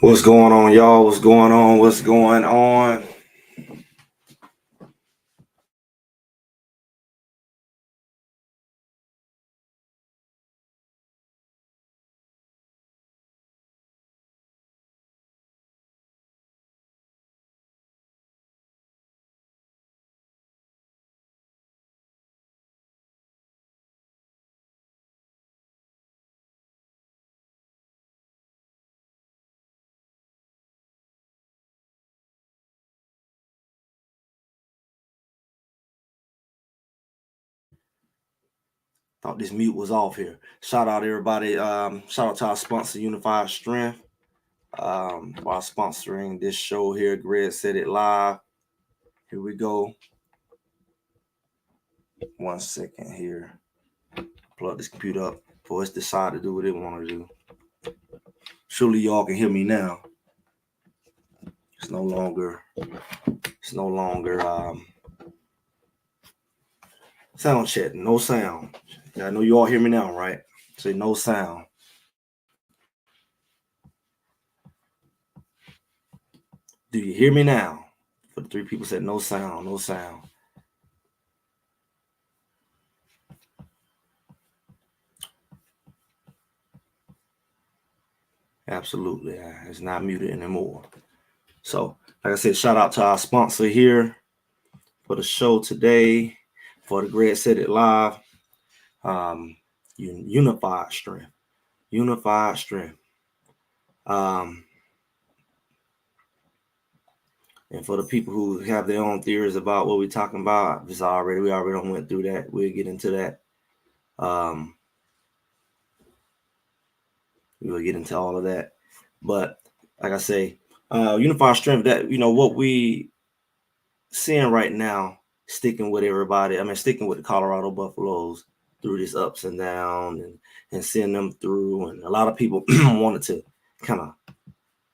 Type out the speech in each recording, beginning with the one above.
What's going on, y'all? What's going on? What's going on? Thought this mute was off here. Shout out everybody. Shout out to our sponsor, Unified Strength, while sponsoring this show here. Greg Said It Live. Here we go. 1 second here. Plug this computer up before it's decided to do what it want to do. Surely y'all can hear me now. It's no longer sound check. No sound. I know you all hear me now, right? Say no sound. Do you hear me now? For the 3 people said no sound, no sound. Absolutely. It's not muted anymore. So, like I said, shout out to our sponsor here for the show today, for the Greg Said It Live. Unified Strength. Unified Strength. And for the people who have their own theories about what we're talking about, we already went through that. We'll get into that. We will get into all of that. But like I say, Unified Strength, that, what we seeing right now, sticking with everybody. I mean, sticking with the Colorado Buffaloes through this ups and downs and seeing them through. And a lot of people wanted to kind of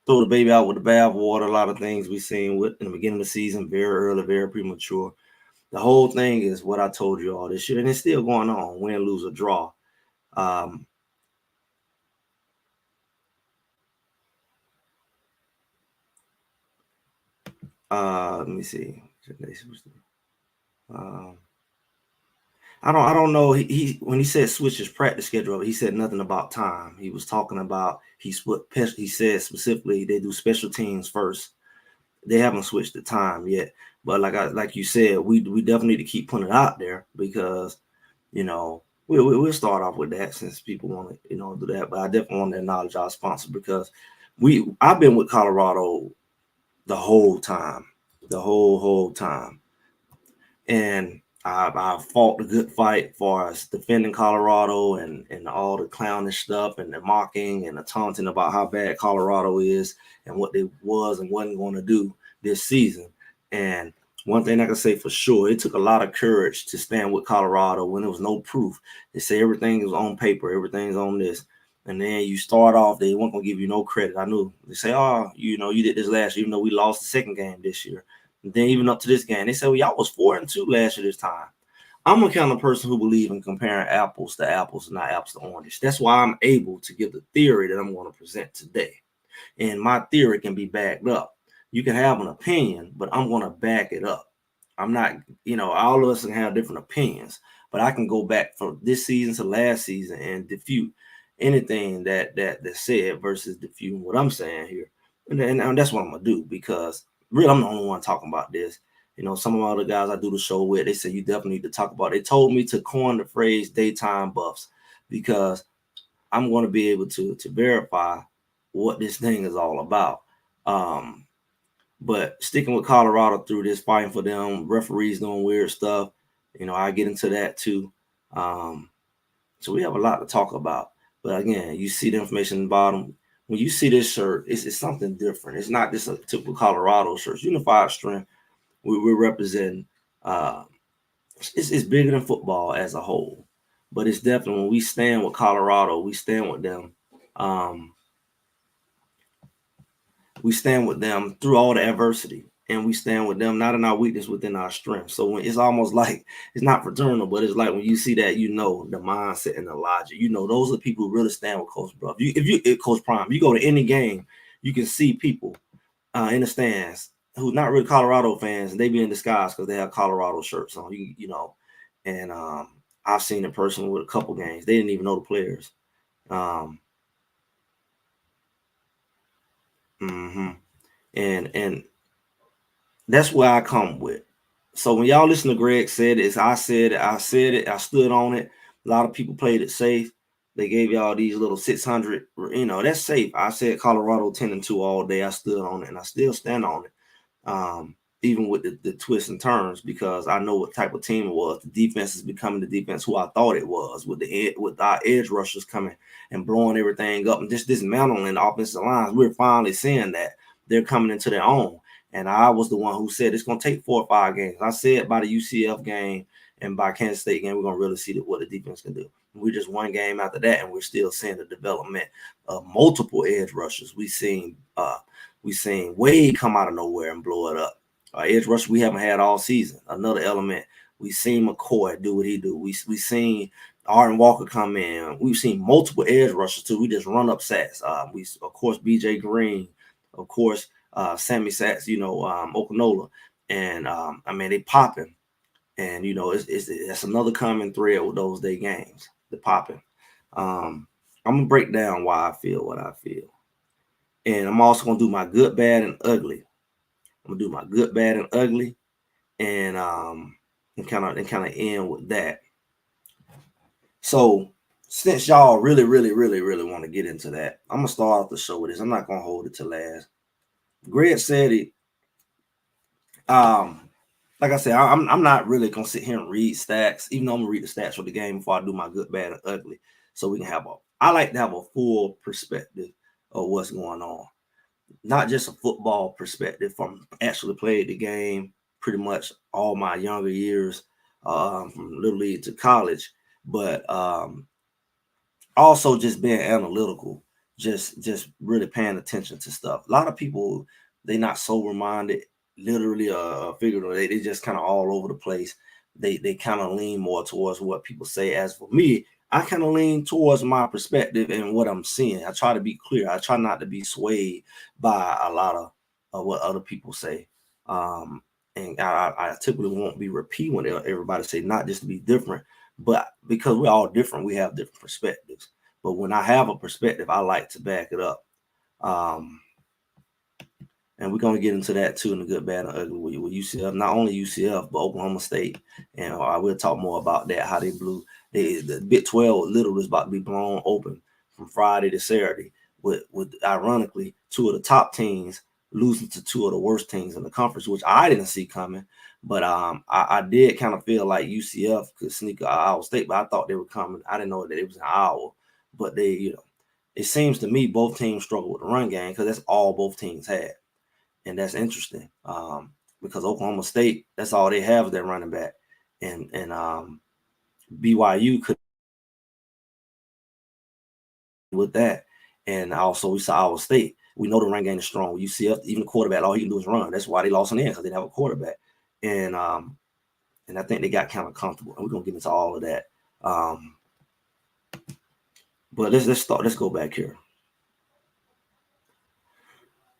throw the baby out with the bathwater. A lot of things we seen in the beginning of the season, very early, very premature. The whole thing is what I told you all this year, and it's still going on, win, lose, or draw. Let me see. I don't know. He when he said switch his practice schedule, he said nothing about time. He was talking about he said specifically they do special teams first. They haven't switched the time yet, but like you said, we definitely need to keep putting it out there because we'll start off with that since people want to do that. But I definitely want to acknowledge our sponsor because I've been with Colorado the whole time, the whole time, and I fought the good fight for us defending Colorado and all the clownish stuff and the mocking and the taunting about how bad Colorado is and what they was and wasn't going to do this season. And one thing I can say for sure, it took a lot of courage to stand with Colorado when there was no proof. They say everything is on paper, everything's on this. And then you start off, they weren't going to give you no credit. I knew. They say, you did this last year, even though we lost the second game this year. And then even up to this game, they said, well, y'all was 4-2 last year this time. I'm the kind of person who believe in comparing apples to apples and not apples to oranges. That's why I'm able to give the theory that I'm going to present today. And my theory can be backed up. You can have an opinion, but I'm going to back it up. I'm not, all of us can have different opinions, but I can go back from this season to last season and defute anything that said versus defute what I'm saying here. And that's what I'm going to do because really I'm the only one talking about this. Some of the other guys I do the show with, they say you definitely need to talk about it. They told me to coin the phrase daytime buffs because I'm going to be able to verify what this thing is all about. But sticking with Colorado through this, fighting for them, referees doing weird stuff, I get into that too. So we have a lot to talk about. But again, you see the information in the bottom. When you see this shirt, it's something different. It's not just a typical Colorado shirt. It's Unified Strength. We're representing. It's bigger than football as a whole, but it's definitely when we stand with Colorado, we stand with them. We stand with them through all the adversity, and we stand with them not in our weakness, within our strength. So when it's almost like it's not fraternal, but it's like when you see that, the mindset and the logic. Those are the people who really stand with Coach Bruff. If Coach Prime, you go to any game, you can see people in the stands who's not really Colorado fans, and they be in disguise because they have Colorado shirts on. And I've seen in person with a couple games. They didn't even know the players. And that's where I come with. So when y'all listen to Greg said it, I said it, I stood on it. A lot of people played it safe. They gave y'all these little 600, that's safe. I said Colorado 10-2 all day. I stood on it and I still stand on it. even with the twists and turns, because I know what type of team it was. The defense is becoming the defense who I thought it was, with our edge rushers coming and blowing everything up and just dismantling the offensive lines. We're finally seeing that they're coming into their own. And I was the one who said it's going to take 4 or 5 games. I said by the UCF game and by Kansas State game, we're going to really see what the defense can do. We're just one game after that, and we're still seeing the development of multiple edge rushers. We've seen Wade come out of nowhere and blow it up. Edge rusher we haven't had all season. Another element. We've seen McCoy do what he do. We've seen Arden Walker come in. We've seen multiple edge rushers too. We just run up sacks. We of course BJ Green, of course Sammy Sacks, Okanola, and I mean they popping. And it's another common thread with those day games, the popping. I'm gonna break down why I feel what I feel, and I'm also gonna do my good, bad, and ugly. I'm gonna do my good, bad, and ugly, and kind of end with that. So since y'all really want to get into that, I'm gonna start off the show with this. I'm not gonna hold it to last. Greg said it. Like I said, I'm not really gonna sit here and read stats, even though I'm gonna read the stats for the game before I do my good, bad, and ugly. So we can I like to have a full perspective of what's going on. Not just a football perspective from actually played the game pretty much all my younger years, from little league to college, but also just being analytical, just really paying attention to stuff. A lot of people, they not sober minded, literally figuratively. They just kind of all over the place. They kind of lean more towards what people say. As for me, I kind of lean towards my perspective and what I'm seeing. I try to be clear. I try not to be swayed by a lot of what other people say. And I typically won't be repeating what everybody say, not just to be different, but because we're all different, we have different perspectives. But when I have a perspective, I like to back it up. And we're going to get into that too in the good, bad, and ugly with UCF. Not only UCF, but Oklahoma State. And I will talk more about that, how they blew. The Big 12 literally is about to be blown open from Friday to Saturday with ironically, 2 of the top teams losing to 2 of the worst teams in the conference, which I didn't see coming. But I did kind of feel like UCF could sneak out Iowa State, but I thought they were coming. I didn't know that it was an Iowa. But it seems to me both teams struggle with the run game because that's all both teams had. And that's interesting because Oklahoma State, that's all they have is their running back. And BYU could with that. And also we saw Iowa State. We know the run game is strong. UCF, even the quarterback, all he can do is run. That's why they lost in the end, because they didn't have a quarterback. And I think they got kind of comfortable. And we're gonna get into all of that. But let's go back here.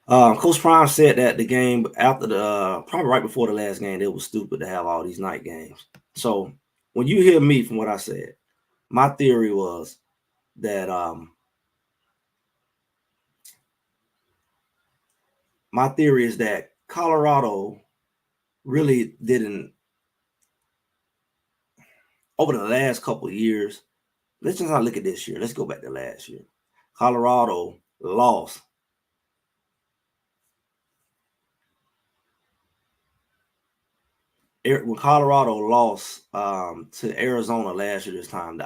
Coach Prime said that the game after probably right before the last game, it was stupid to have all these night games. So when you hear me from what I said, my theory was that my theory is that Colorado really didn't, over the last couple of years. Let's just not look at this year. Let's go back to last year. Colorado lost when Colorado lost to Arizona last year. This time,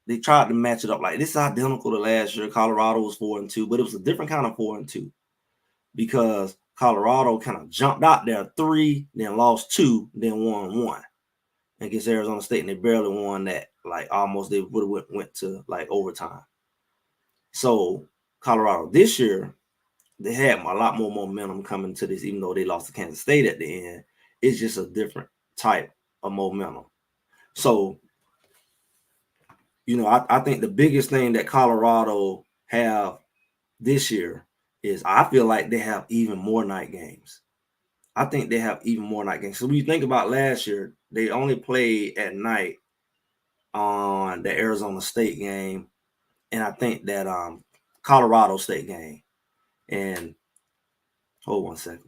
they tried to match it up like this is identical to last year. Colorado was 4-2, but it was a different kind of 4-2 because Colorado kind of jumped out there 3, then lost 2, then won 1 against Arizona State, and they barely won that. Like almost they would have went to like overtime. So Colorado this year, they had a lot more momentum coming to this, even though they lost to Kansas State at the end. It's just a different type of momentum. So, I think the biggest thing that Colorado have this year is I feel like they have even more night games. I think they have even more night games. So when you think about last year, they only played at night on the Arizona State game, and I think that Colorado State game. And hold 1 second.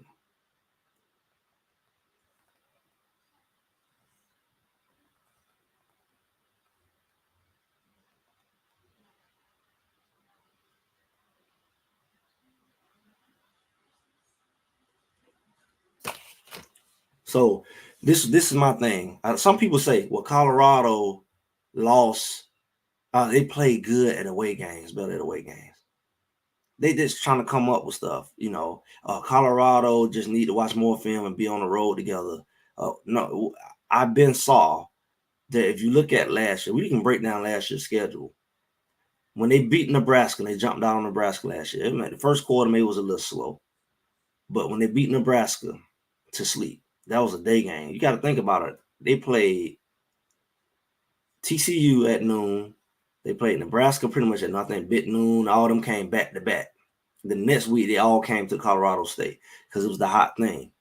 So this is my thing. Some people say, well, Colorado lost. They played good at away games, better at away games. They just trying to come up with stuff, Colorado just need to watch more film and be on the road together. No, I've been saw that if you look at last year, we can break down last year's schedule. When they beat Nebraska, and they jumped down on Nebraska last year. The first quarter maybe was a little slow, but when they beat Nebraska to sleep, that was a day game. You got to think about it. They played TCU at noon. They played Nebraska pretty much at nothing, bit noon. All of them came back to back. The next week, they all came to Colorado State because it was the hot thing.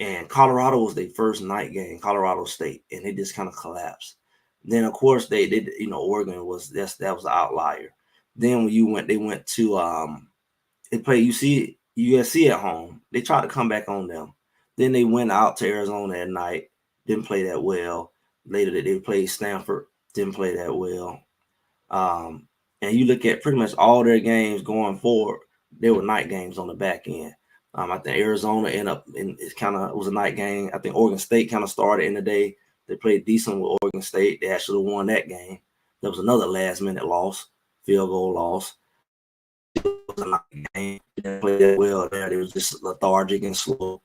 And Colorado was their first night game, Colorado State, and they just kind of collapsed. Then, of course, they did. Oregon was that was an outlier. Then when they went to they played USC at home. They tried to come back on them. Then they went out to Arizona at night. Didn't play that well. Later, they played Stanford. Didn't play that well. And you look at pretty much all their games going forward, they were night games on the back end. I think Arizona ended up it was a night game. I think Oregon State kind of started in the day. They played decent with Oregon State. They actually won that game. There was another last minute loss, field goal loss. It was a night game. They didn't play that well there. They was just lethargic and slow.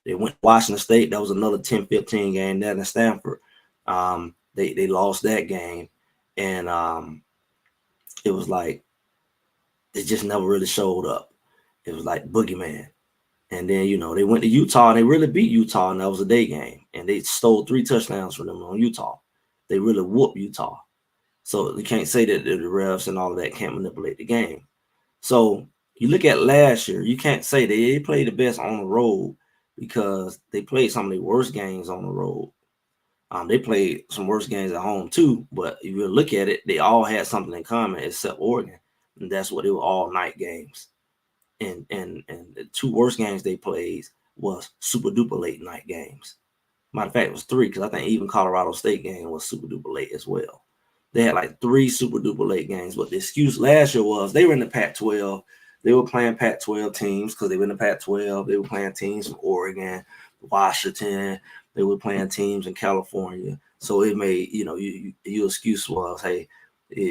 They went to Washington State. That was another 10-15 game. That in Stanford. They lost that game. And it was like they just never really showed up. It was like boogeyman. And then, they went to Utah and they really beat Utah, and that was a day game. And they stole 3 touchdowns from them on Utah. They really whooped Utah. So you can't say that the refs and all of that can't manipulate the game. So you look at last year, you can't say they played the best on the road because they played some of the worst games on the road. They played some worse games at home too, but if you look at it, they all had something in common except Oregon, and that's what they were all night games. And the 2 worst games they played was super duper late night games. Matter of fact, it was 3 because I think even Colorado State game was super duper late as well. They had like 3 super duper late games, but the excuse last year was they were in the Pac-12. They were playing Pac-12 teams because they were in the Pac-12. They were playing teams from Oregon, Washington. They were playing teams in California. So it made, your excuse was, hey,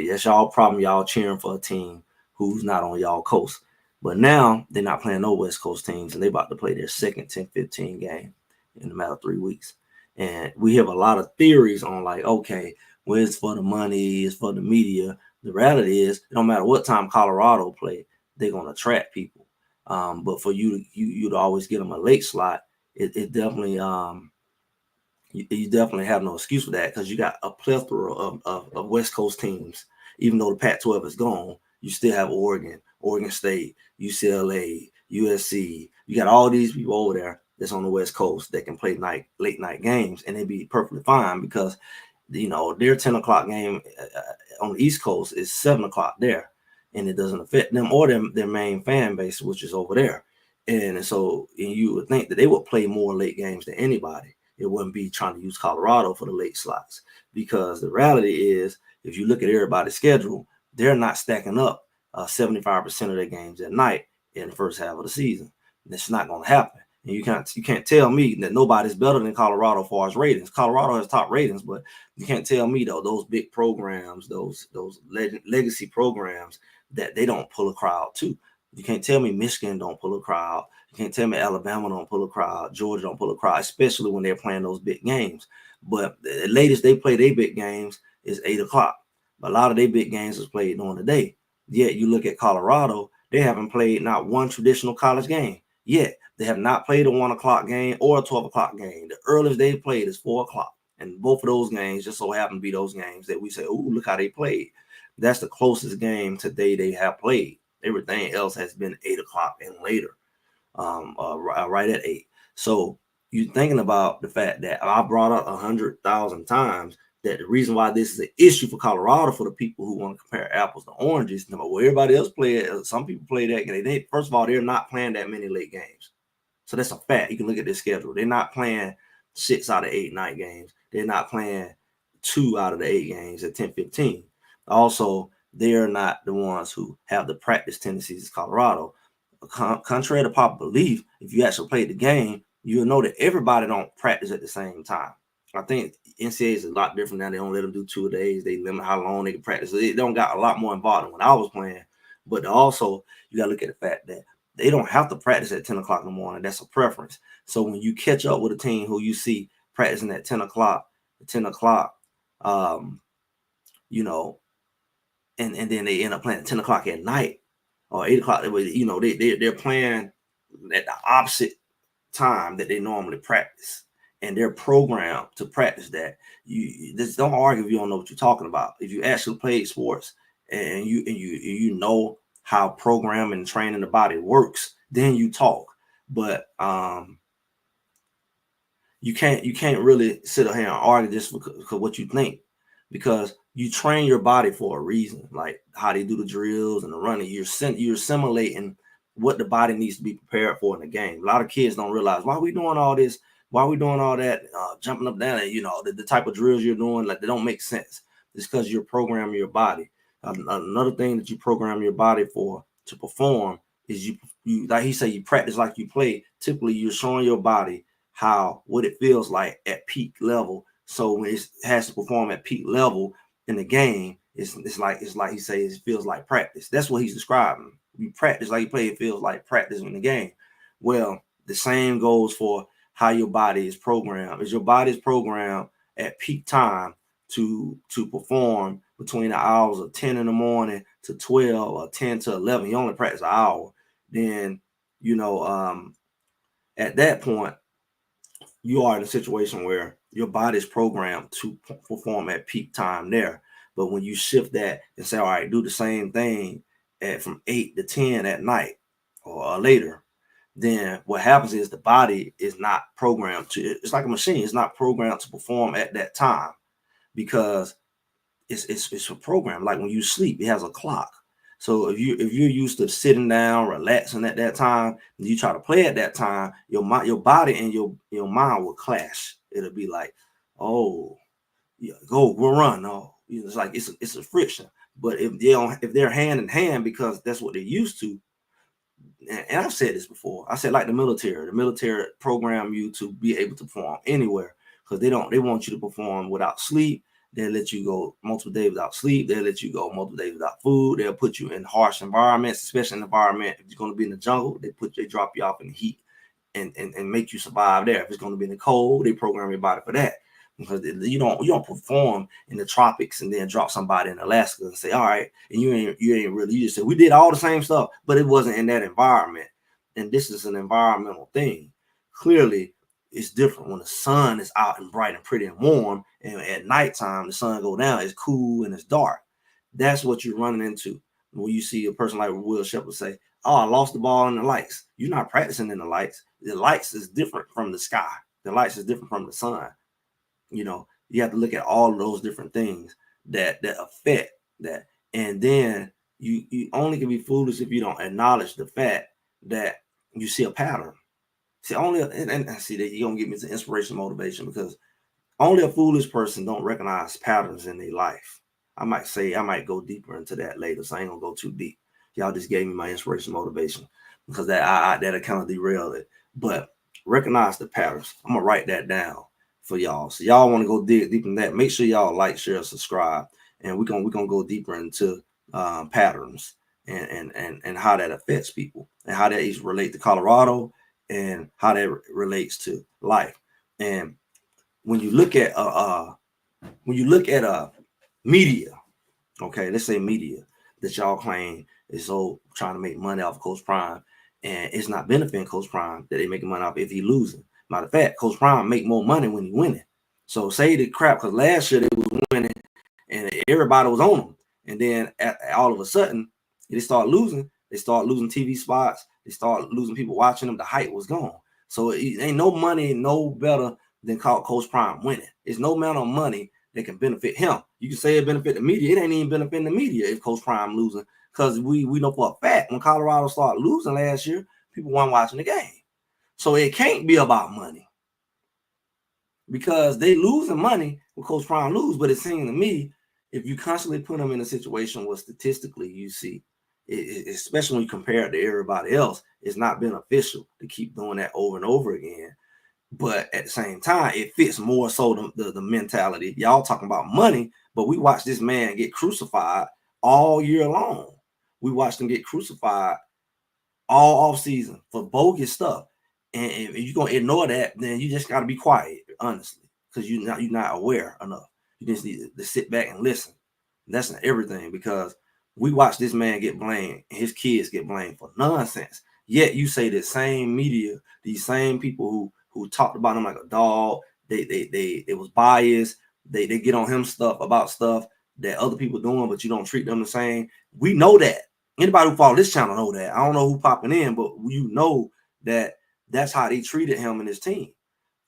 that's y'all problem. Y'all cheering for a team who's not on y'all coast. But now they're not playing no West Coast teams, and they're about to play their second 10-15 game in a matter of 3 weeks. And we have a lot of theories on like, okay, well, it's for the money, it's for the media. The reality is, no matter what time Colorado play, they're going to attract people. But for you to always get them a late slot, it definitely you definitely have no excuse for that because you got a plethora of West Coast teams. Even though the Pac-12 is gone, you still have Oregon, Oregon State, UCLA, USC. You got all these people over there that's on the West Coast that can play late night games, and they'd be perfectly fine because their 10 o'clock game on the East Coast is 7 o'clock there, and it doesn't affect them or their main fan base, which is over there. And so you would think that they would play more late games than anybody. It wouldn't be trying to use Colorado for the late slots, because the reality is, if you look at everybody's schedule, they're not stacking up 75% of their games at night in the first half of the season. That's not going to happen. And you can't tell me that nobody's better than Colorado as far as ratings. Colorado has top ratings, but you can't tell me though those big programs, those legacy programs, that they don't pull a crowd too. You can't tell me Michigan don't pull a crowd. You can't tell me Alabama don't pull a crowd. Georgia don't pull a crowd, especially when they're playing those big games. But the latest they play their big games is 8 o'clock. But a lot of their big games is played during the day. Yet you look at Colorado, they haven't played not one traditional college game yet. They have not played a 1 o'clock game or a 12 o'clock game. The earliest they've played is 4 o'clock. And both of those games just so happen to be those games that we say, oh, look how they played. That's the closest game today they have played. Everything else has been 8 o'clock and later, right at 8. So you're thinking about the fact that I brought up 100,000 times that the reason why this is an issue for Colorado, for the people who want to compare apples to oranges, no matter where everybody else play it, some people play that game. First of all, they're not playing that many late games. So that's a fact. You can look at their schedule. They're not playing 6 out of 8 night games. They're not playing 2 out of the 8 games at 10-15. Also, they're not the ones who have the practice tendencies of Colorado. Contrary to popular belief, if you actually played the game, you'll know that everybody don't practice at the same time. I think NCAA is a lot different now. They don't let them do 2 days. They limit how long they can practice. They don't got a lot more involved than when I was playing. But also, you got to look at the fact that they don't have to practice at 10 o'clock in the morning. That's a preference. So when you catch up with a team who you see practicing at 10 o'clock, you know, and then they end up playing at 10 o'clock at night or 8 o'clock, you know, they're playing at the opposite time that they normally practice, and they're programmed to practice that. You just don't argue if you don't know what you're talking about. If you actually played sports and you know how programming and training the body works, then you talk. But you can't really sit here and argue just for what you think, because you train your body for a reason, like how they do the drills and the running. You're assimilating what the body needs to be prepared for in the game. A lot of kids don't realize why we doing all this, why we doing all that, jumping up down, and you know the type of drills you're doing, like they don't make sense. It's because you're programming your body. Another thing that you program your body for to perform is you like he said, you practice like you play. Typically, you're showing your body what it feels like at peak level. So when it has to perform at peak level in the game, it's like he says it feels like practice. That's what he's describing. You practice like you play, it feels like practice in the game. Well, the same goes for how your body is programmed. Is your body is programmed at peak time to perform between the hours of 10 in the morning to 12 or 10 to 11. You only practice an hour. Then, you know, at that point, you are in a situation where your body is programmed to perform at peak time there. But when you shift that and say, all right, do the same thing from 8 to 10 at night or later, then what happens is the body is not programmed to, it's like a machine. It's not programmed to perform at that time, because it's a program. Like when you sleep, it has a clock. So if you're used to sitting down, relaxing at that time, and you try to play at that time, your body and your mind will clash. It'll be like, oh, yeah, go run. Oh, it's like it's a friction. But if they're hand in hand, because that's what they're used to. And I've said this before. I said, like the military program you to be able to perform anywhere, because they want you to perform without sleep. They'll let you go multiple days without sleep. They'll let you go multiple days without food. They'll put you in harsh environments, especially an environment. If you're going to be in the jungle, they drop you off in the heat and make you survive there. If it's going to be in the cold, they program your body for that. Because you don't perform in the tropics and then drop somebody in Alaska and say, all right, and you ain't really, you just said we did all the same stuff, but it wasn't in that environment. And this is an environmental thing. Clearly, it's different when the sun is out and bright and pretty and warm, and at nighttime the sun go down, it's cool and it's dark. That's what you're running into when you see a person like Will Shepherd say, oh, I lost the ball in the lights. You're not practicing in the lights. The lights is different from the sky. The lights is different from the sun. You know, you have to look at all of those different things that affect that. And then you only can be foolish if you don't acknowledge the fact that you see a pattern. See, and see that you're gonna get me to inspiration, motivation, because only a foolish person don't recognize patterns in their life. I might go deeper into that later, so I ain't gonna go too deep. Y'all just gave me my inspiration, motivation, because that kind of derailed it. But recognize the patterns. I'm gonna write that down for y'all. So y'all want to go dig deep in that, make sure y'all like, share, subscribe, and we're gonna go deeper into patterns and how that affects people and how that is relate to Colorado and how that relates to life. And when you look at media, okay, let's say media that y'all claim is so trying to make money off Coach Prime, and it's not benefiting Coach Prime that they making money off if he losing. Matter of fact, Coach Prime make more money when he winning. So say the crap, because last year they was winning and everybody was on them, and then all of a sudden they start losing. They start losing TV spots. They start losing people watching them. The hype was gone. So it ain't no money no better than Coach Prime winning. It's no amount of money that can benefit him. You can say it benefit the media. It ain't even benefiting the media if Coach Prime losing, because we know for a fact when Colorado started losing last year, people weren't watching the game. So it can't be about money, because they losing money when Coach Prime lose. But it seems to me, if you constantly put them in a situation where statistically you see, especially when you compare it to everybody else, it's not beneficial to keep doing that over and over again. But at the same time, it fits more so the mentality. Y'all talking about money, but we watched this man get crucified all year long. We watched him get crucified all off season for bogus stuff. And if you're gonna ignore that, then you just gotta be quiet, honestly, because you're not aware enough. You just need to sit back and listen. That's not everything, because we watch this man get blamed and his kids get blamed for nonsense. Yet you say the same media, these same people who talked about him like a dog, they was biased, they get on him stuff about stuff that other people doing, but you don't treat them the same. We know that. Anybody who follow this channel know that. I don't know who popping in, but you know that that's how they treated him and his team.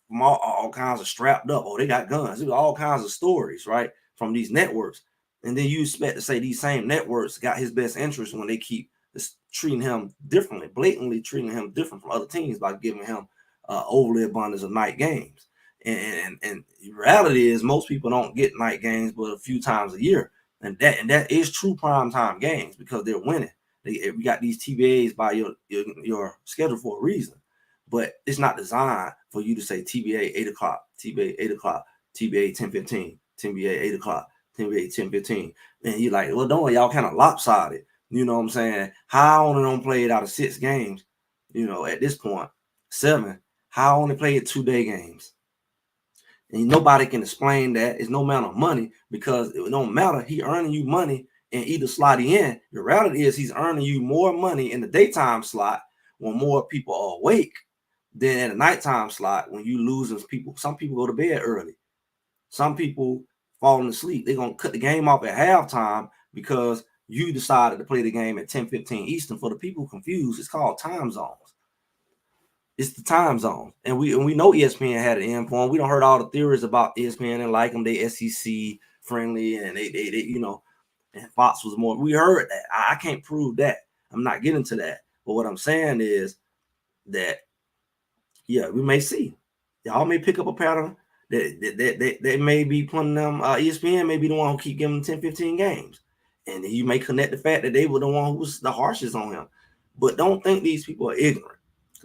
From all kinds of strapped up. Oh, they got guns. There was all kinds of stories, right, from these networks. And then you expect to say these same networks got his best interest when they keep treating him differently, blatantly treating him different from other teams by giving him overly abundance of night games. And the reality is most people don't get night games but a few times a year. And that is true prime time games because they're winning. We got these TBAs by your schedule for a reason, but it's not designed for you to say TBA 8 o'clock, TBA 8 o'clock, TBA 10:15, TBA 8 o'clock, TBA 10:15. And you're like, well, don't y'all kind of lopsided? You know what I'm saying? How I only don't play it out of 6 games, at this point, 7. How I only played 2-day games. And nobody can explain that. It's no amount of money because it don't matter. He earning you money and either slot in. The reality is he's earning you more money in the daytime slot when more people are awake than in the nighttime slot when you losing people. Some people go to bed early. Some people falling asleep. They're gonna cut the game off at halftime because you decided to play the game at 10:15 Eastern. For the people confused, it's called time zones. It's the time zone, and we know ESPN had an end for them. We don't heard all the theories about ESPN and like them. They SEC friendly, and they and Fox was more. We heard that. I can't prove that. I'm not getting to that. But what I'm saying is that yeah, we may see. Y'all may pick up a pattern that they may be putting them. ESPN may be the one who keep giving them 10, 15 games, and you may connect the fact that they were the one who was the harshest on him. But don't think these people are ignorant.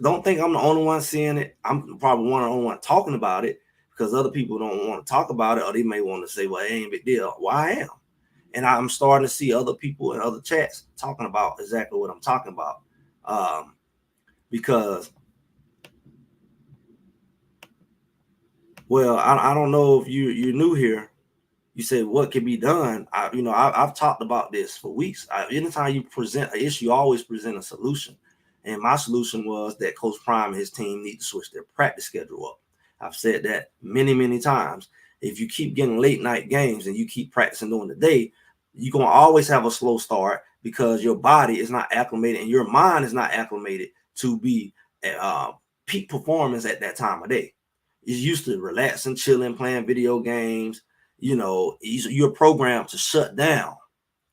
Don't think I'm the only one seeing it. I'm probably one of the only one talking about it because other people don't want to talk about it, or they may want to say, "Well, it ain't a big deal." Well, I am, and I'm starting to see other people in other chats talking about exactly what I'm talking about, because well, I don't know if you're new here. You said what can be done. I've talked about this for weeks. Anytime you present an issue, you always present a solution. And my solution was that Coach Prime and his team need to switch their practice schedule up. I've said that many, many times. If you keep getting late night games and you keep practicing during the day, you're gonna always have a slow start because your body is not acclimated and your mind is not acclimated to be at peak performance at that time of day. It's used to relaxing, chilling, playing video games. You're programmed to shut down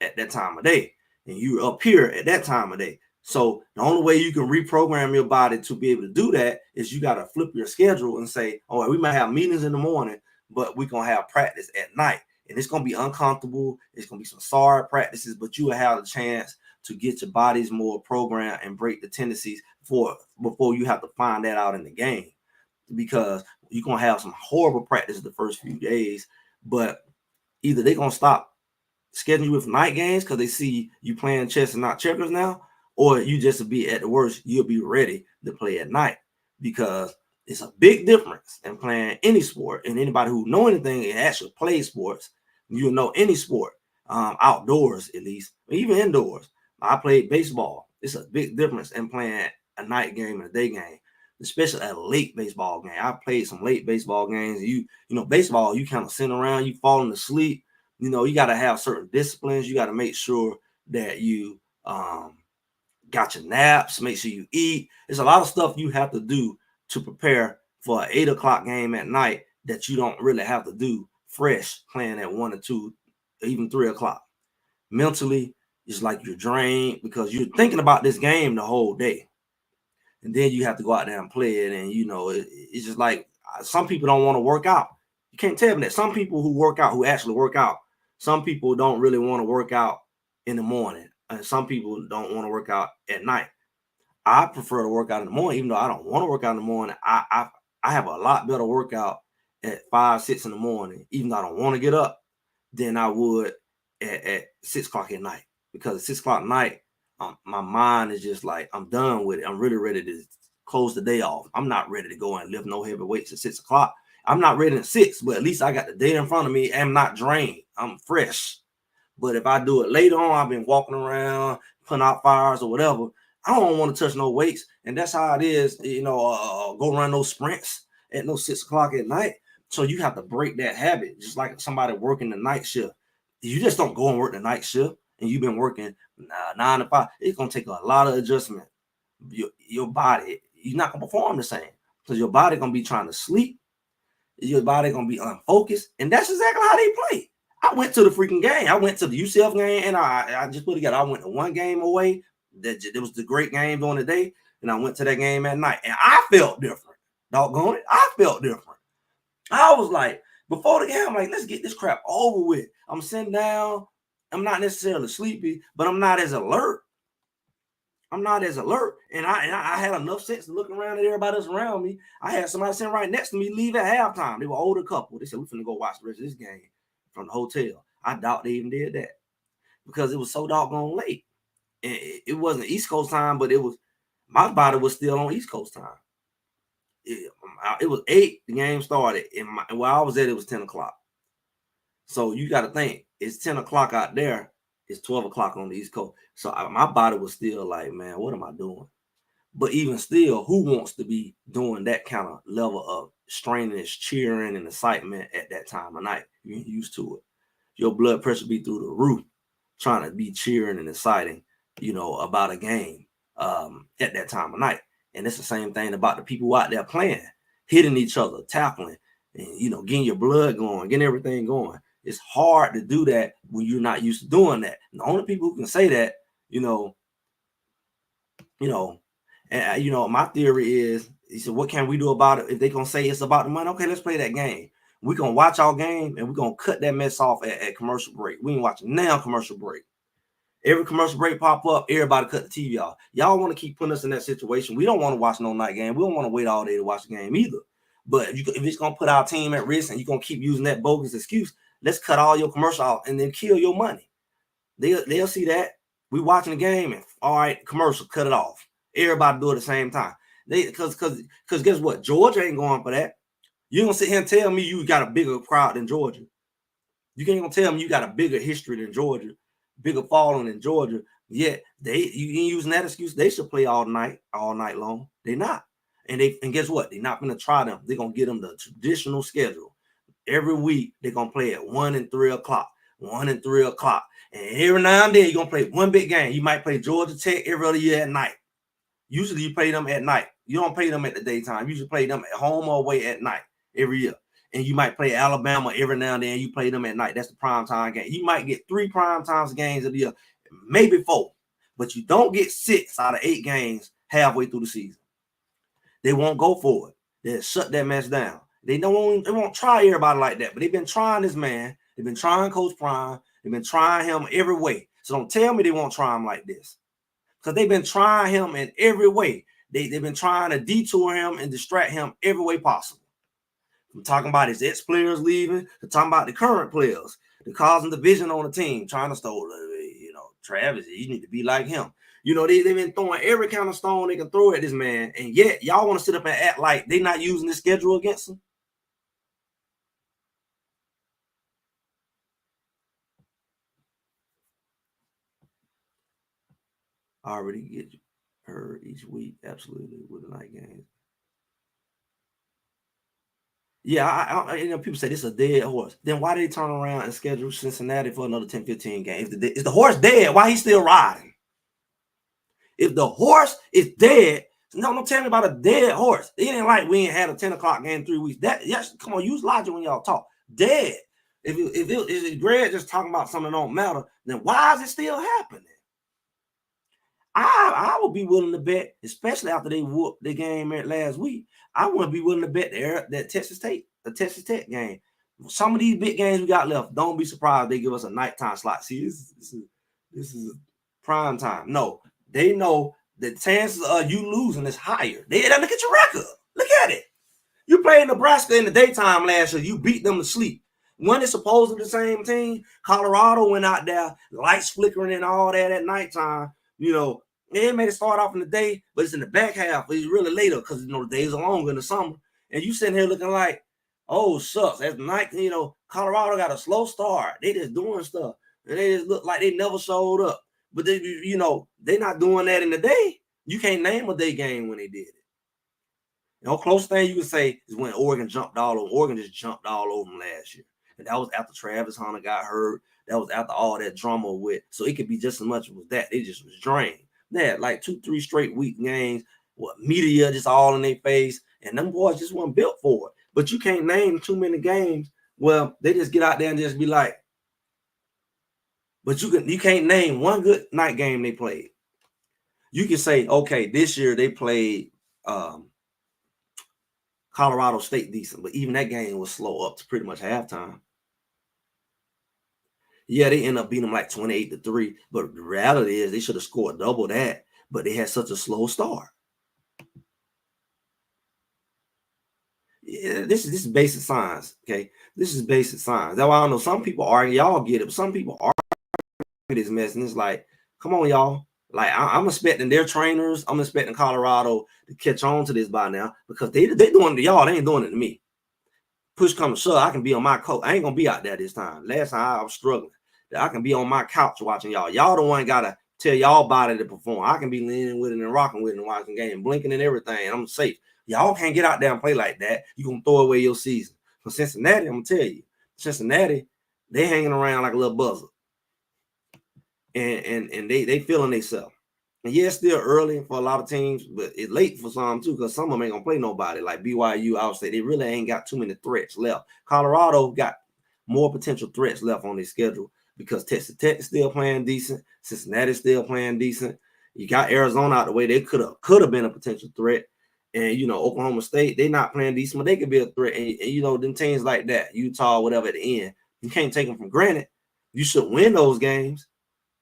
at that time of day, and you're up here at that time of day. So the only way you can reprogram your body to be able to do that is you got to flip your schedule and say, all right, we might have meetings in the morning, but we're going to have practice at night. And it's going to be uncomfortable. It's going to be some sorry practices, but you will have a chance to get your bodies more programmed and break the tendencies before you have to find that out in the game. Because you're going to have some horrible practice the first few days, but either they're going to stop scheduling you with night games because they see you playing chess and not checkers now, or you just be at the worst, you'll be ready to play at night because it's a big difference in playing any sport. And anybody who know anything and actually play sports, you'll know any sport, outdoors at least, even indoors. I played baseball. It's a big difference in playing a night game and a day game, especially a late baseball game. I played some late baseball games. Baseball, you kind of sit around, you falling asleep. You got to have certain disciplines. You got to make sure that you got your naps, make sure you eat. There's a lot of stuff you have to do to prepare for an 8 o'clock game at night that you don't really have to do fresh playing at 1 or 2, even 3 o'clock. Mentally, it's like you're drained because you're thinking about this game the whole day. And then you have to go out there and play it. And, it's just like some people don't want to work out. You can't tell me that. Some people who actually work out, some people don't really want to work out in the morning. And some people don't want to work out at night. I prefer to work out in the morning, even though I don't want to work out in the morning. I have a lot better workout at 5, 6 in the morning, even though I don't want to get up, than I would at 6 o'clock at night. Because at 6 o'clock at night, my mind is just like, I'm done with it. I'm really ready to close the day off. I'm not ready to go and lift no heavy weights at 6 o'clock. I'm not ready at 6, but at least I got the day in front of me. I'm not drained. I'm fresh. But if I do it later on, I've been walking around, putting out fires or whatever, I don't want to touch no weights. And that's how it is, go run those sprints at no 6 o'clock at night. So you have to break that habit, just like somebody working the night shift. You just don't go and work the night shift and you've been working 9 to 5. It's going to take a lot of adjustment. Your body, you're not going to perform the same because your body going to be trying to sleep. Your body going to be unfocused. And that's exactly how they play. I went to the freaking game. I went to the UCF game, and I just put together. I went to one game away. It was the great game during the day, and I went to that game at night, and I felt different. Doggone it, I felt different. I was like, before the game, I'm like, let's get this crap over with. I'm sitting down. I'm not necessarily sleepy, but I'm not as alert. I'm not as alert, and I had enough sense to look around at everybody else around me. I had somebody sitting right next to me leave at halftime. They were an older couple. They said, we're finna go watch the rest of this game from the hotel. I doubt they even did that because it was so doggone late. And it wasn't East Coast time, but it was, my body was still on East Coast time. It was 8, the game started, and where I was at, it was 10 o'clock. So you got to think, it's 10 o'clock out there, it's 12 o'clock on the East Coast. So my body was still like, man, what am I doing? But even still, who wants to be doing that kind of level of strenuous cheering and excitement at that time of night? You're used to it. Your blood pressure be through the roof trying to be cheering and exciting, about a game at that time of night. And it's the same thing about the people out there playing, hitting each other, tackling, and, getting your blood going, getting everything going. It's hard to do that when you're not used to doing that. And the only people who can say that, and my theory is, he said, what can we do about it? If they're going to say it's about the money, okay, let's play that game. We're going to watch our game and we're going to cut that mess off at commercial break. We ain't watching now commercial break. Every commercial break pop up, everybody cut the TV off. Y'all want to keep putting us in that situation. We don't want to watch no night game. We don't want to wait all day to watch the game either. But if it's going to put our team at risk and you're going to keep using that bogus excuse, let's cut all your commercial off and then kill your money. They'll see that. We watching the game and, all right, commercial, cut it off. Everybody do it at the same time. Because guess what? Georgia ain't going for that. You're going to sit here and tell me you got a bigger crowd than Georgia. You can't even tell me you got a bigger history than Georgia, bigger following than Georgia. Yet you ain't using that excuse. They should play all night long. They're not. And guess what? They're not going to try them. They're going to get them the traditional schedule. Every week, they're going to play at 1 and 3 o'clock. 1 and 3 o'clock. And every now and then, you're going to play one big game. You might play Georgia Tech every other year at night. Usually, you play them at night. You don't play them at the daytime. You usually play them at home or away at night every year. And you might play Alabama every now and then. You play them at night. That's the prime time game. You might get 3 prime time games of the year, maybe 4. But you don't get 6 out of 8 games halfway through the season. They won't go for it. They'll shut that mess down. They won't try everybody like that. But they've been trying this man. They've been trying Coach Prime. They've been trying him every way. So don't tell me they won't try him like this. Because they've been trying him in every way. They've been trying to detour him and distract him every way possible. I'm talking about his ex-players leaving. I'm talking about the current players. They're causing division on the team, trying to stole, Travis, you need to be like him. They've been throwing every kind of stone they can throw at this man. And yet, y'all want to sit up and act like they're not using the schedule against him? I already get her each week, absolutely, with the night games. Yeah, people say this is a dead horse. Then why did they turn around and schedule Cincinnati for another 10, 15 games? Is the horse dead? Why he still riding? If the horse is dead, no, don't tell me about a dead horse. It ain't like we ain't had a 10 o'clock game in 3 weeks. Yes, come on, use logic when y'all talk. Dead. If Greg just talking about something that don't matter, then why is it still happening? I would be willing to bet, especially after they whooped the game last week. I would be willing to bet that Texas Tech game. Some of these big games we got left, don't be surprised they give us a nighttime slot. See, this is prime time. No, they know the chances of you losing is higher. Look at your record. Look at it. You played Nebraska in the daytime last year. You beat them to sleep. When it's supposedly the same team, Colorado went out there, lights flickering and all that at nighttime. You know, they made it start off in the day, but it's in the back half. It's really later because, you know, the days are longer in the summer. And you sitting here looking like, oh, shucks. At night, you know, Colorado got a slow start. They just doing stuff. And they just look like they never showed up. But, they, you know, they're not doing that in the day. You can't name a day game when they did it. The closest thing you can say is when Oregon jumped all over. Oregon just jumped all over them last year. And that was after Travis Hunter got hurt. That was after all that drama with. So it could be just as much as that. They just was drained. They had like 2-3 straight weak games. What media just all in their face. And them boys just weren't built for it. But you can't name too many games. Well, they just get out there and just be like, but you can't name one good night game they played. You can say, okay, this year they played Colorado State decent, but even that game was slow up to pretty much halftime. Yeah, they end up beating them like 28-3, but the reality is they should have scored double that, but they had such a slow start. Yeah, this is basic science, okay? This is basic science. That's why I don't know. Some people argue, y'all get it, but some people argue this mess, and it's like, come on, y'all. Like I'm expecting their trainers, I'm expecting Colorado to catch on to this by now because they doing it to y'all, they ain't doing it to me. Push comes to shove, I can be on my coach. I ain't gonna be out there this time. Last time I was struggling. I can be on my couch watching y'all. Y'all the one gotta tell y'all body to perform. I can be leaning with it and rocking with it and watching the game, blinking and everything. And I'm safe. Y'all can't get out there and play like that. You gonna throw away your season. For Cincinnati, I'm gonna tell you, Cincinnati, they hanging around like a little buzzer. And they feeling themselves. And yeah, it's still early for a lot of teams, but it's late for some too, because some of them ain't gonna play nobody. Like BYU, I would say they really ain't got too many threats left. Colorado got more potential threats left on their schedule because Texas Tech is still playing decent, Cincinnati is still playing decent. You got Arizona out the way; they could have been a potential threat. And you know, Oklahoma State, they not playing decent, but they could be a threat. And you know, them teams like that, Utah, whatever, at the end, you can't take them for granted. You should win those games.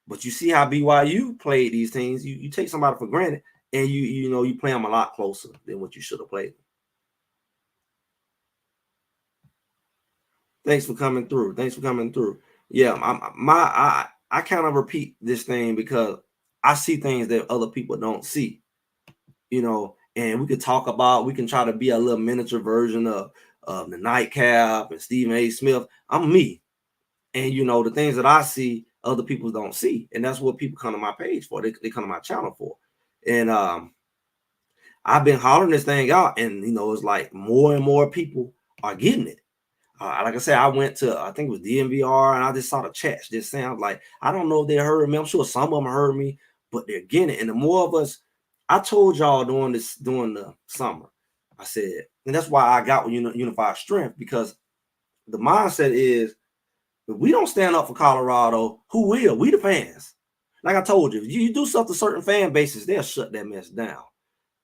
But you see how BYU played these teams. You take somebody for granted, and you know you play them a lot closer than what you should have played. Thanks for coming through. Thanks for coming through. Yeah, I kind of repeat this thing because I see things that other people don't see. You know, and we can try to be a little miniature version of the Nightcap and Stephen A. Smith. I'm me, and you know the things that I see other people don't see, and that's what people come to my page for. They come to my channel for. And I've been hollering this thing out, and you know it's like more and more people are getting it. Like I said, I went to, I think it was DMVR, and I just saw the chats just saying, I was like, I don't know if they heard me. I'm sure some of them heard me, but they're getting it. And the more of us, I told y'all during the summer, I said, and that's why I got with Unified Strength, because the mindset is, if we don't stand up for Colorado, who will? We the fans. Like I told you, if you do something to certain fan bases, they'll shut that mess down.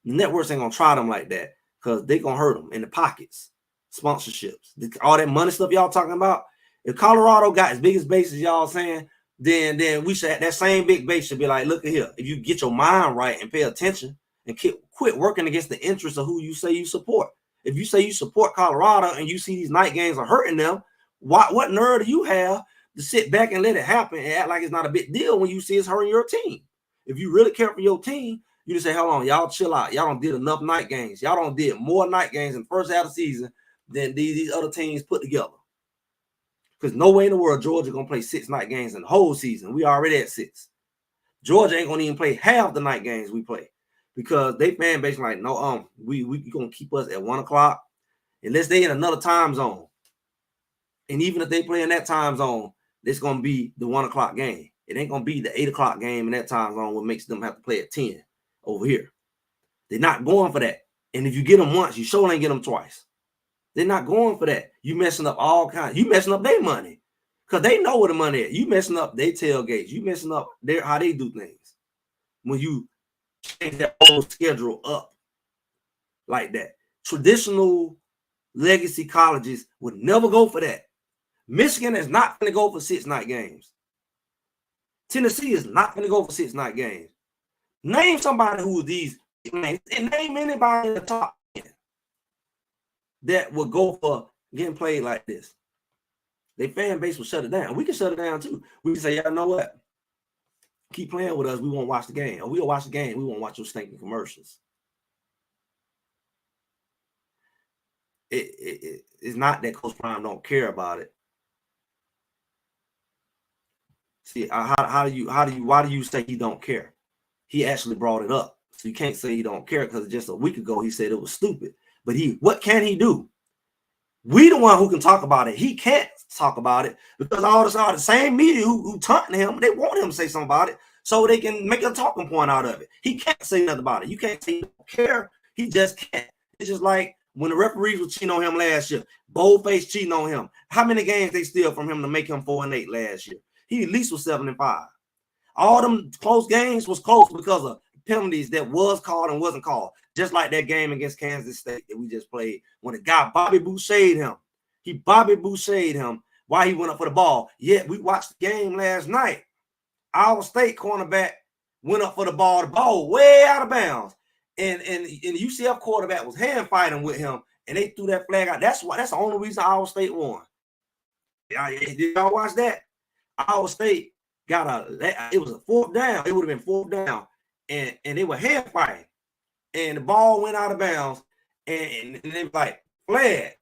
The networks ain't gonna try them like that because they gonna hurt them in the pockets, sponsorships, all that money stuff y'all talking about. If Colorado got as big as base as y'all saying, then we should, that same big base should be like, look at here. If you get your mind right and pay attention and quit working against the interests of who you say you support. If you say you support Colorado and you see these night games are hurting them, what nerve do you have to sit back and let it happen and act like it's not a big deal when you see it's hurting your team? If you really care for your team, you just say, hold on, y'all chill out. Y'all don't did enough night games. Y'all don't did more night games in the first half of the season than these other teams put together. Because no way in the world Georgia going to play 6 night games in the whole season. We already at 6. Georgia ain't going to even play half the night games we play. Because they fan base like, no, we going to keep us at 1 o'clock unless they in another time zone. And even if they play in that time zone, it's going to be the 1 o'clock game. It ain't going to be the 8 o'clock game in that time zone, what makes them have to play at 10 over here. They're not going for that. And if you get them once, you sure ain't get them twice. They're not going for that. You messing up all kinds. You messing up their money because they know where the money is. You messing up their tailgates. You messing up how they do things when you change that whole schedule up like that. Traditional legacy colleges would never go for that. Michigan is not going to go for 6 night games. Tennessee is not going to go for 6 night games. Name somebody who these names, and name anybody in the top 10. that would go for getting played like this. Their fan base will shut it down. We can shut it down too. We can say, y'all know what? Keep playing with us. We won't watch the game. Or we'll watch the game. We won't watch your stinking commercials. It's not that Coach Prime don't care about it. See, why do you say he don't care? He actually brought it up. So you can't say he don't care because just a week ago he said it was stupid. But what can he do? We the one who can talk about it. He can't talk about it because all the same media who taunting him, they want him to say something about it so they can make a talking point out of it. He can't say nothing about it. You can't say he don't care. He just can't. It's just like when the referees were cheating on him last year, boldface cheating on him. How many games they steal from him to make him 4-8 last year? He at least was 7-5. All them close games was close because of penalties that was called and wasn't called. Just like that game against Kansas State that we just played when the guy Bobby Boucher'd him. He Bobby Boucher'd him while he went up for the ball. Yet we watched the game last night. Our state cornerback went up for the ball way out of bounds. And the UCF quarterback was hand fighting with him, and they threw that flag out. That's the only reason Iowa State won. Did y'all watch that? Iowa State it was a 4th down. It would have been 4th down, and they were hand fighting, and the ball went out of bounds, and they were like flag.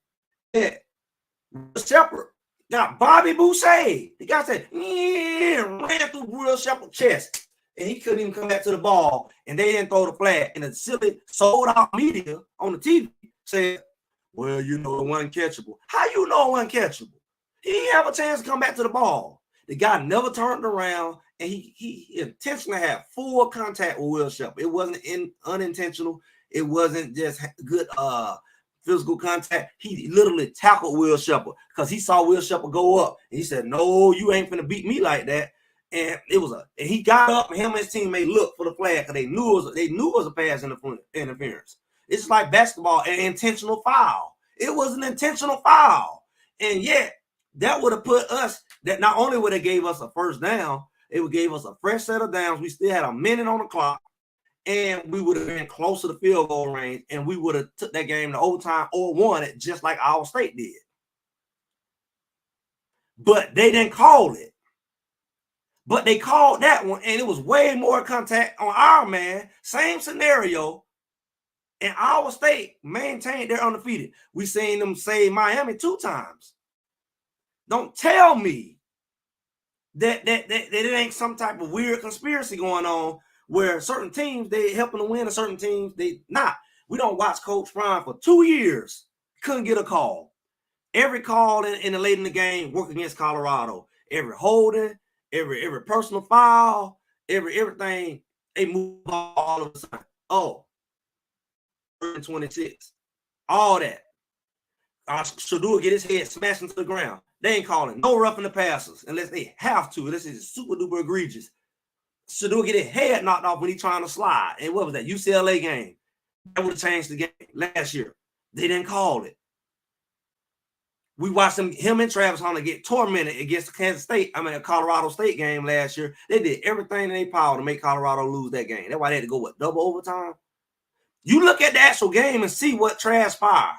Shepard got Bobby Boucher. The guy said, ran through Will Shepard's chest, and he couldn't even come back to the ball, and they didn't throw the flag. And the silly sold-out media on the TV said, well, you know, it wasn't catchable. How you know it wasn't catchable? He didn't have a chance to come back to the ball. The guy never turned around, and he intentionally had full contact with Will Shepard. It wasn't unintentional. It wasn't just good physical contact. He literally tackled Will Shepard because he saw Will Shepard go up, and he said, no, you ain't finna beat me like that. And and he got up, and him and his teammate looked for the flag because they knew it was a pass interference. It's like basketball, an intentional foul. It was an intentional foul. And yet, that would have put us, that not only would have gave us a 1st down, it would give us a fresh set of downs. We still had a minute on the clock, and we would have been closer to field goal range, and we would have took that game to overtime or won it just like Iowa State did. But they didn't call it. But they called that one, and it was way more contact on our man. Same scenario. And Iowa State maintained their undefeated. We seen them save Miami 2 times. Don't tell me that it ain't some type of weird conspiracy going on where certain teams, they helping to win and certain teams, they not. We don't watch Coach Prime for 2 years. Couldn't get a call. Every call in the late in the game worked against Colorado. Every holding, every personal foul, everything, they move all of a sudden. Oh, 26. All that. Shadua get his head smashed into the ground. They ain't calling no roughing the passers unless they have to. This is super duper egregious. Shadua get his head knocked off when he trying to slide. And what was that? UCLA game. That would have changed the game last year. They didn't call it. We watched him and Travis Hunter get tormented against the Colorado State game last year. They did everything in their power to make Colorado lose that game. That's why they had to go with double overtime. You look at the actual game and see what transpired.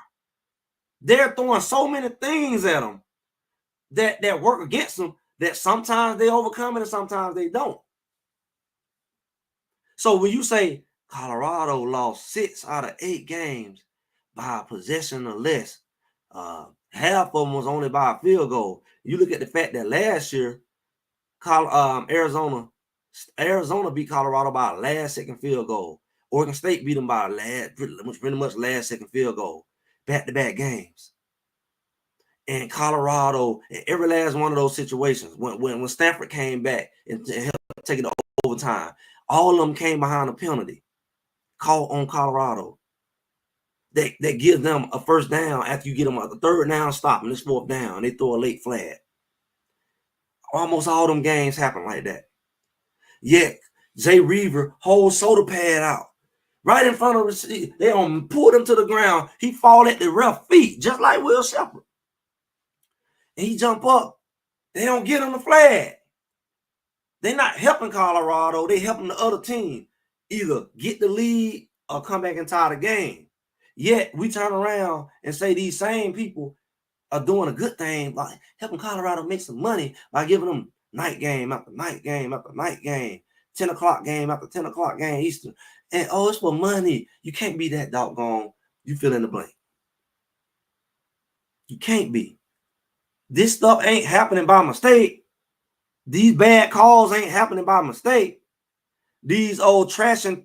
They're throwing so many things at them that work against them that sometimes they overcome it and sometimes they don't. So when you say Colorado lost 6 out of 8 games by a possession or less, half of them was only by a field goal. You look at the fact that last year, Arizona beat Colorado by a last-second field goal. Oregon State beat them by pretty much last-second field goal. Back-to-back games. And Colorado, in every last one of those situations, when Stanford came back and helped take it to overtime, all of them came behind a penalty called on Colorado. That gives them a 1st down after you get them a 3rd down stop and this 4th down. They throw a late flag. Almost all them games happen like that. Yet, Jay Reaver holds soda pad out. Right in front of the they pulled him to the ground. He fall at the ref feet, just like Will Shepard. And he jump up. They don't get him the flag. They're not helping Colorado. They helping the other team either get the lead or come back and tie the game. Yet we turn around and say these same people are doing a good thing by helping Colorado make some money by giving them night game after night game after night game, 10 o'clock game after 10 o'clock game Eastern. And oh, it's for money. You can't be that doggone. You fill in the blank. You can't be. This stuff ain't happening by mistake. These bad calls ain't happening by mistake. These old trashing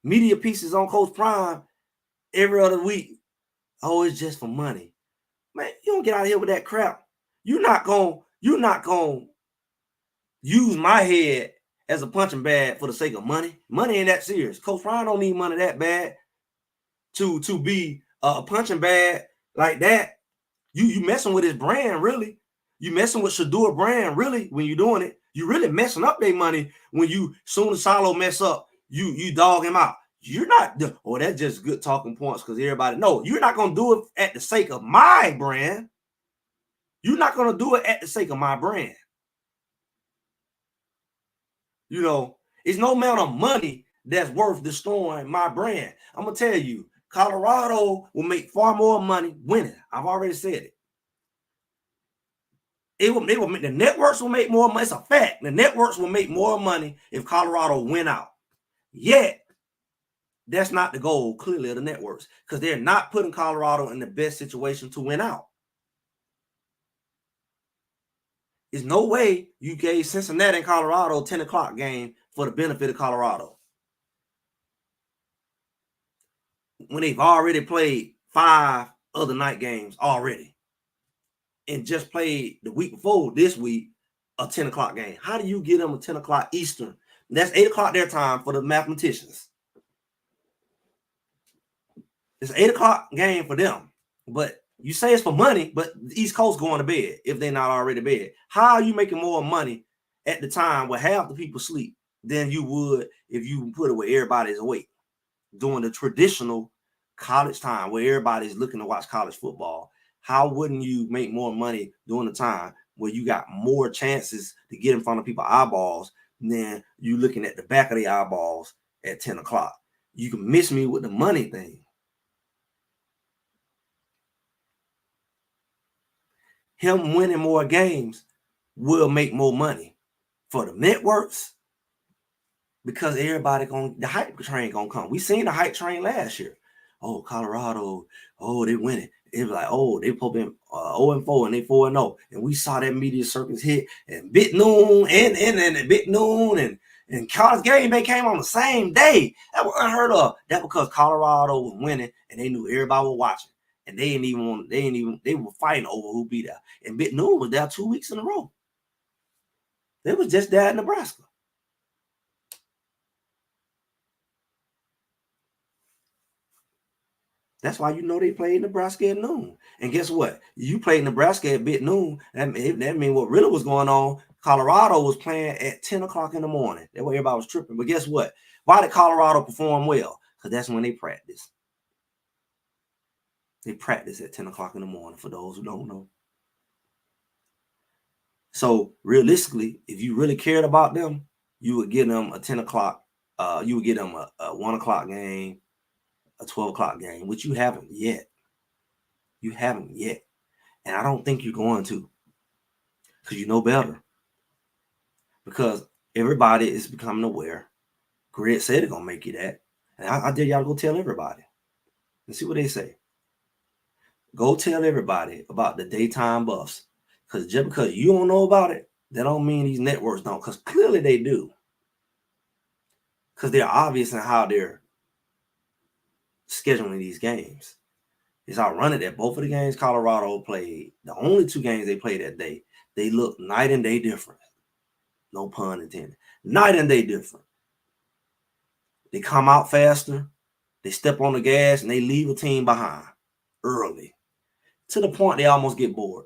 media pieces on Coach Prime every other week. Oh, it's just for money. Man, you don't get out of here with that crap. You're not gonna use my head as a punching bag for the sake of money. Money ain't that serious. Coach Prime don't need money that bad to be a punching bag like that. You messing with his brand, really. You messing with Shador brand, really, when you're doing it. You really messing up their money when you, soon as Silo mess up, you dog him out. You're not, oh, that's just good talking points because everybody, no, you're not going to do it at the sake of my brand. You're not going to do it at the sake of my brand. You know, it's no amount of money that's worth destroying my brand. I'm going to tell you, Colorado will make far more money winning. I've already said it. The networks will make more money. It's a fact. The networks will make more money if Colorado win out. Yet, that's not the goal, clearly, of the networks, because they're not putting Colorado in the best situation to win out. There's no way you gave Cincinnati and Colorado 10 o'clock game for the benefit of Colorado, when they've already played 5 other night games already and just played the week before this week a 10 o'clock game. How do you get them a 10 o'clock Eastern? That's 8 o'clock their time for the mathematicians. It's an 8 o'clock game for them. But you say it's for money, but the East Coast going to bed if they're not already bed. How are you making more money at the time where half the people sleep than you would if you put it where everybody's awake during the traditional college time where everybody's looking to watch college football? How wouldn't you make more money during the time where you got more chances to get in front of people's eyeballs than you looking at the back of the eyeballs at 10 o'clock? You can miss me with the money thing. Him winning more games will make more money for the networks because everybody the hype train gonna come. We seen the hype train last year. Oh, Colorado, oh, they winning. It was like, oh, they put in 0-4 and they 4-0. And we saw that media circus hit and Big Noon and Big Noon and college game they came on the same day. That was unheard of. That because Colorado was winning and they knew everybody was watching. And they were fighting over who beat out. And Big Noon was there 2 weeks in a row. They was just there in Nebraska. That's why you know they played Nebraska at noon. And guess what? You played Nebraska at Big Noon. That means what really was going on, Colorado was playing at 10 o'clock in the morning. That's why everybody was tripping. But guess what? Why did Colorado perform well? Because that's when they practice. They practice at 10 o'clock in the morning, for those who don't know. So realistically, if you really cared about them, you would give them a 10 o'clock. You would give them a 1 o'clock game, a 12 o'clock game, which you haven't yet. You haven't yet. And I don't think you're going to, because you know better. Because everybody is becoming aware. Grid said they're going to make you that. And I dare y'all to go tell everybody and see what they say. Go tell everybody about the daytime buffs. Because just because you don't know about it, that don't mean these networks don't. Because clearly they do. Because they're obvious in how they're scheduling these games. It's ironic that both of the games Colorado played, the only 2 games they played that day, they look night and day different. No pun intended. Night and day different. They come out faster, they step on the gas, and they leave a team behind early, to the point they almost get bored.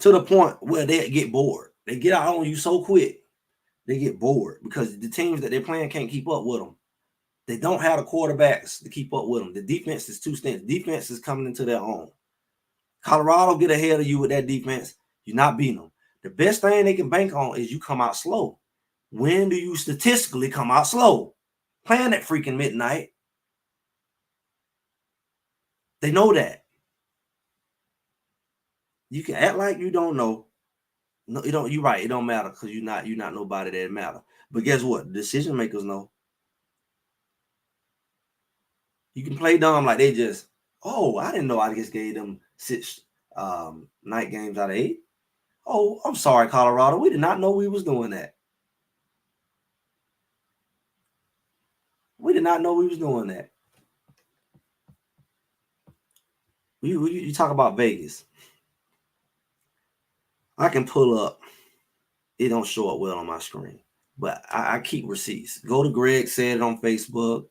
To the point where they get bored. They get out on you so quick, they get bored because the teams that they're playing can't keep up with them. They don't have the quarterbacks to keep up with them. The defense is too stingy. Defense is coming into their own. Colorado get ahead of you with that defense. You're not beating them. The best thing they can bank on is you come out slow. When do you statistically come out slow? Playing at freaking midnight. They know that. You can act like you don't know. No, you don't. You're right. It don't matter because you're not nobody that matter. But guess what? The decision makers know. You can play dumb like they just. Oh, I didn't know. I just gave them 6 night games out of 8. Oh, I'm sorry, Colorado. We did not know we was doing that. We did not know we was doing that. You talk about Vegas. I can pull up. It don't show up well on my screen, but I keep receipts. Go to Greg Said It on Facebook.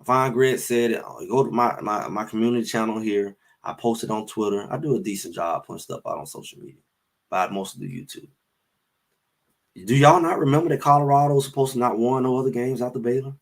Find Greg Said It. Go to my community channel here. I post it on Twitter. I do a decent job putting stuff out on social media, but I mostly do YouTube. Do y'all not remember that Colorado was supposed to not won no other games after Baylor?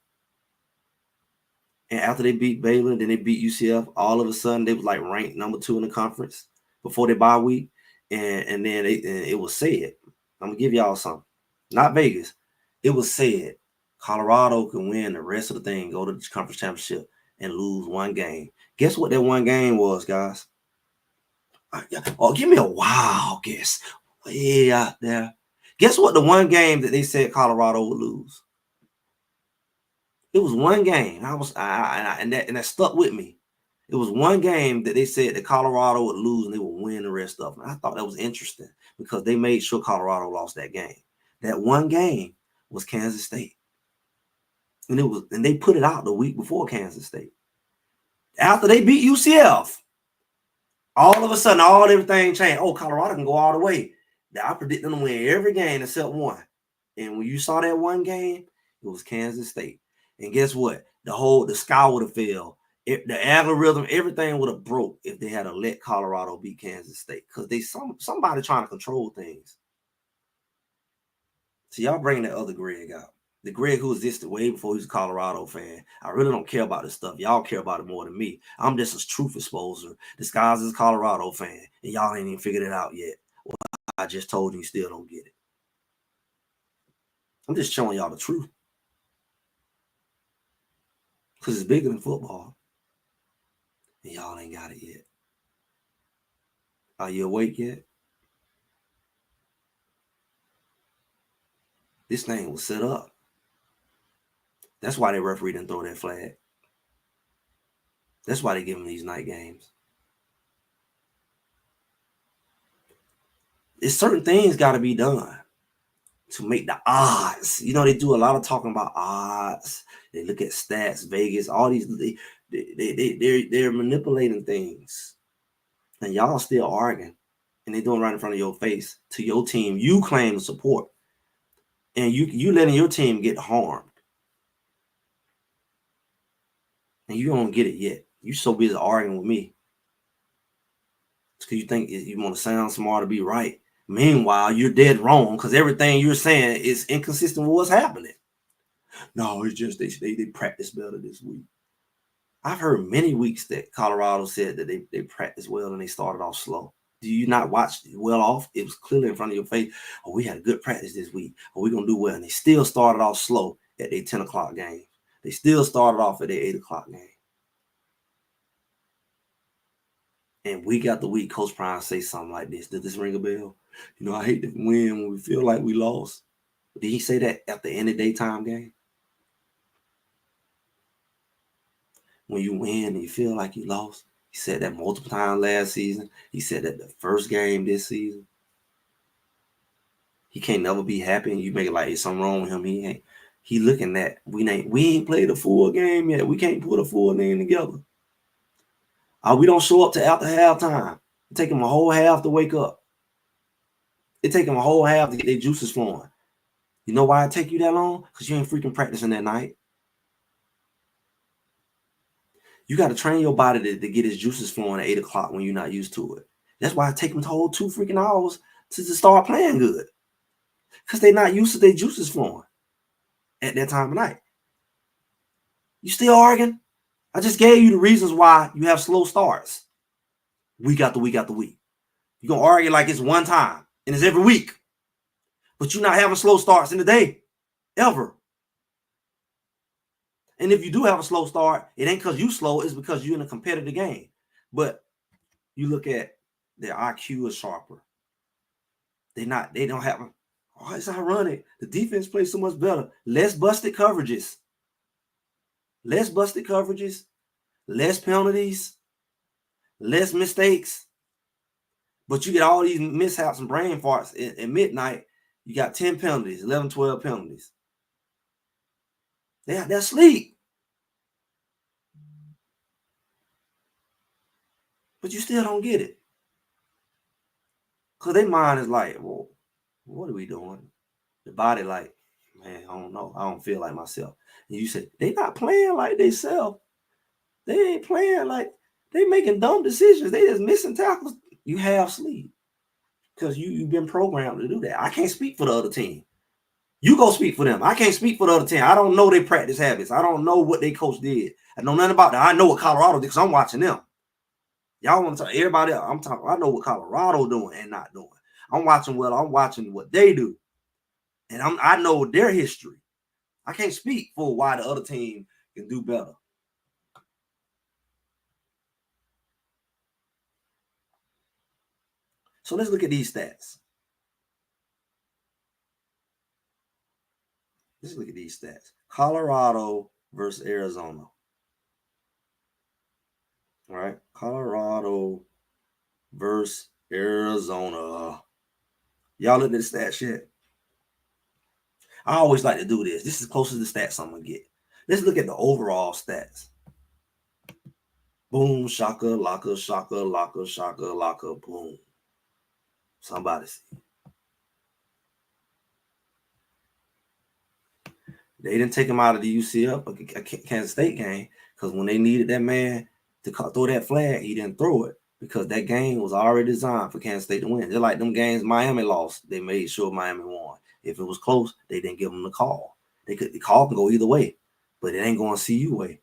And after they beat Baylor, then they beat UCF. All of a sudden, they was like ranked number 2 in the conference before their bye week, and then it was said. I'm gonna give y'all something. Not Vegas. It was said Colorado can win the rest of the thing, go to the conference championship, and lose one game. Guess what that one game was, guys? Oh, give me a wild guess. Way out there. Guess what the one game that they said Colorado would lose? It was one game. And that stuck with me. It was one game that they said that Colorado would lose and they would win the rest of them. I thought that was interesting because they made sure Colorado lost that game. That one game was Kansas State. And they put it out the week before Kansas State. After they beat UCF, all of a sudden, everything changed. Oh, Colorado can go all the way. I predict them to win every game except one. And when you saw that one game, it was Kansas State. And guess what? The sky would have fell. The algorithm, everything would have broke if they had let Colorado beat Kansas State. Because somebody trying to control things. So y'all bring that other Greg out. The Greg who existed way before he was a Colorado fan. I really don't care about this stuff. Y'all care about it more than me. I'm just a truth exposer disguised as a Colorado fan. And y'all ain't even figured it out yet. Well, I just told you still don't get it. I'm just showing y'all the truth. Because it's bigger than football. And y'all ain't got it yet. Are you awake yet? This thing was set up. That's why the referee didn't throw that flag. That's why they give them these night games. There's certain things got to be done to make the odds. You know, they do a lot of talking about odds. They look at stats, Vegas, all these. They're manipulating things, and y'all still arguing, and they're doing right in front of your face to your team. You claim to support, and you letting your team get harmed, and you don't get it yet. You so busy arguing with me because you think you want to sound smart to be right. Meanwhile, you're dead wrong because everything you're saying is inconsistent with what's happening. No, it's just they practice better this week. I've heard many weeks that Colorado said that they practiced well and they started off slow. Do you not watch well off? It was clearly in front of your face. Oh, we had a good practice this week. Oh, we're going to do well. And they still started off slow at their 10 o'clock game. They still started off at their 8 o'clock game. And week after week, Coach Prime say something like this. Did this ring a bell? You know, I hate to win when we feel like we lost. Did he say that at the end of the daytime game? When you win and you feel like you lost. He said that multiple times last season. He said that the first game this season. He can't never be happy, and you make it like it's something wrong with him. He looking at we ain't played a full game yet. We can't put a full game together. We don't show up to after halftime. It take him a whole half to wake up. It take him a whole half to get their juices flowing. You know why it take you that long? Because you ain't freaking practicing that night. You got to train your body to get his juices flowing at 8 o'clock when you're not used to it. That's why it take them the whole 2 freaking hours to start playing good. Because they're not used to their juices flowing at that time of night. You still arguing? I just gave you the reasons why you have slow starts. Week after week after week. You're going to argue like it's one time and it's every week. But you're not having slow starts in the day. ever. And if you do have a slow start, it ain't because you slow, it's because you're in a competitive game. But you look at their IQ is sharper. They don't have, oh, it's ironic. The defense plays so much better. Less busted coverages. Less busted coverages, less penalties, less mistakes. But you get all these mishaps and brain farts at midnight. You got 10 penalties, 11, 12 penalties. They're asleep. But you still don't get it. Because their mind is like, well, what are we doing? The body like, man, I don't know. I don't feel like myself. And you say, they not playing like they self. They ain't playing like, they making dumb decisions. They just missing tackles. You have sleep. Because you've been programmed to do that. I can't speak for the other team. You go speak for them. I can't speak for the other team. I don't know their practice habits. I don't know what their coach did. I know nothing about that. I know what Colorado did because I'm watching them. Y'all want to talk everybody else. I'm talking. I know what Colorado doing and not doing. I'm watching what they do, and I know their history. I can't speak for why the other team can do better. So let's look at these stats. Let's look at these stats. Colorado versus Arizona. All right, Colorado versus Arizona. Y'all look at the stats yet? I always like to do this. This is close to the stats I'm gonna get. Let's look at the overall stats. Boom, shaka, laka, shaka, laka, shaka, laka, boom. Somebody see. They didn't take him out of the UCF, a Kansas State game, because when they needed that man to throw that flag, he didn't throw it because that game was already designed for Kansas State to win. Just like them games Miami lost, they made sure Miami won. If it was close, they didn't give them the call. The call can go either way, but it ain't going CU way.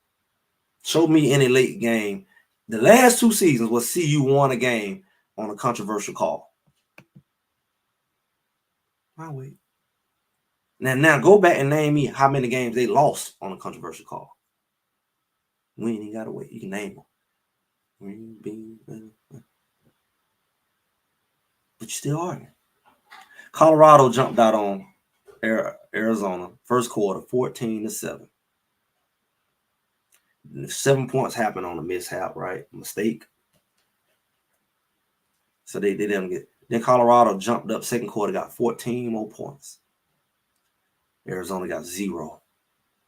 Show me any late game. The last 2 seasons was CU won a game on a controversial call. I'll wait. Now go back and name me how many games they lost on a controversial call. We ain't even gotta wait. You can name them. But you still arguing. Colorado jumped out on Arizona first quarter, 14-7. 7 points happened on a mishap, right? Mistake. So they didn't get. Then Colorado jumped up second quarter, got 14 more points. Arizona got 0.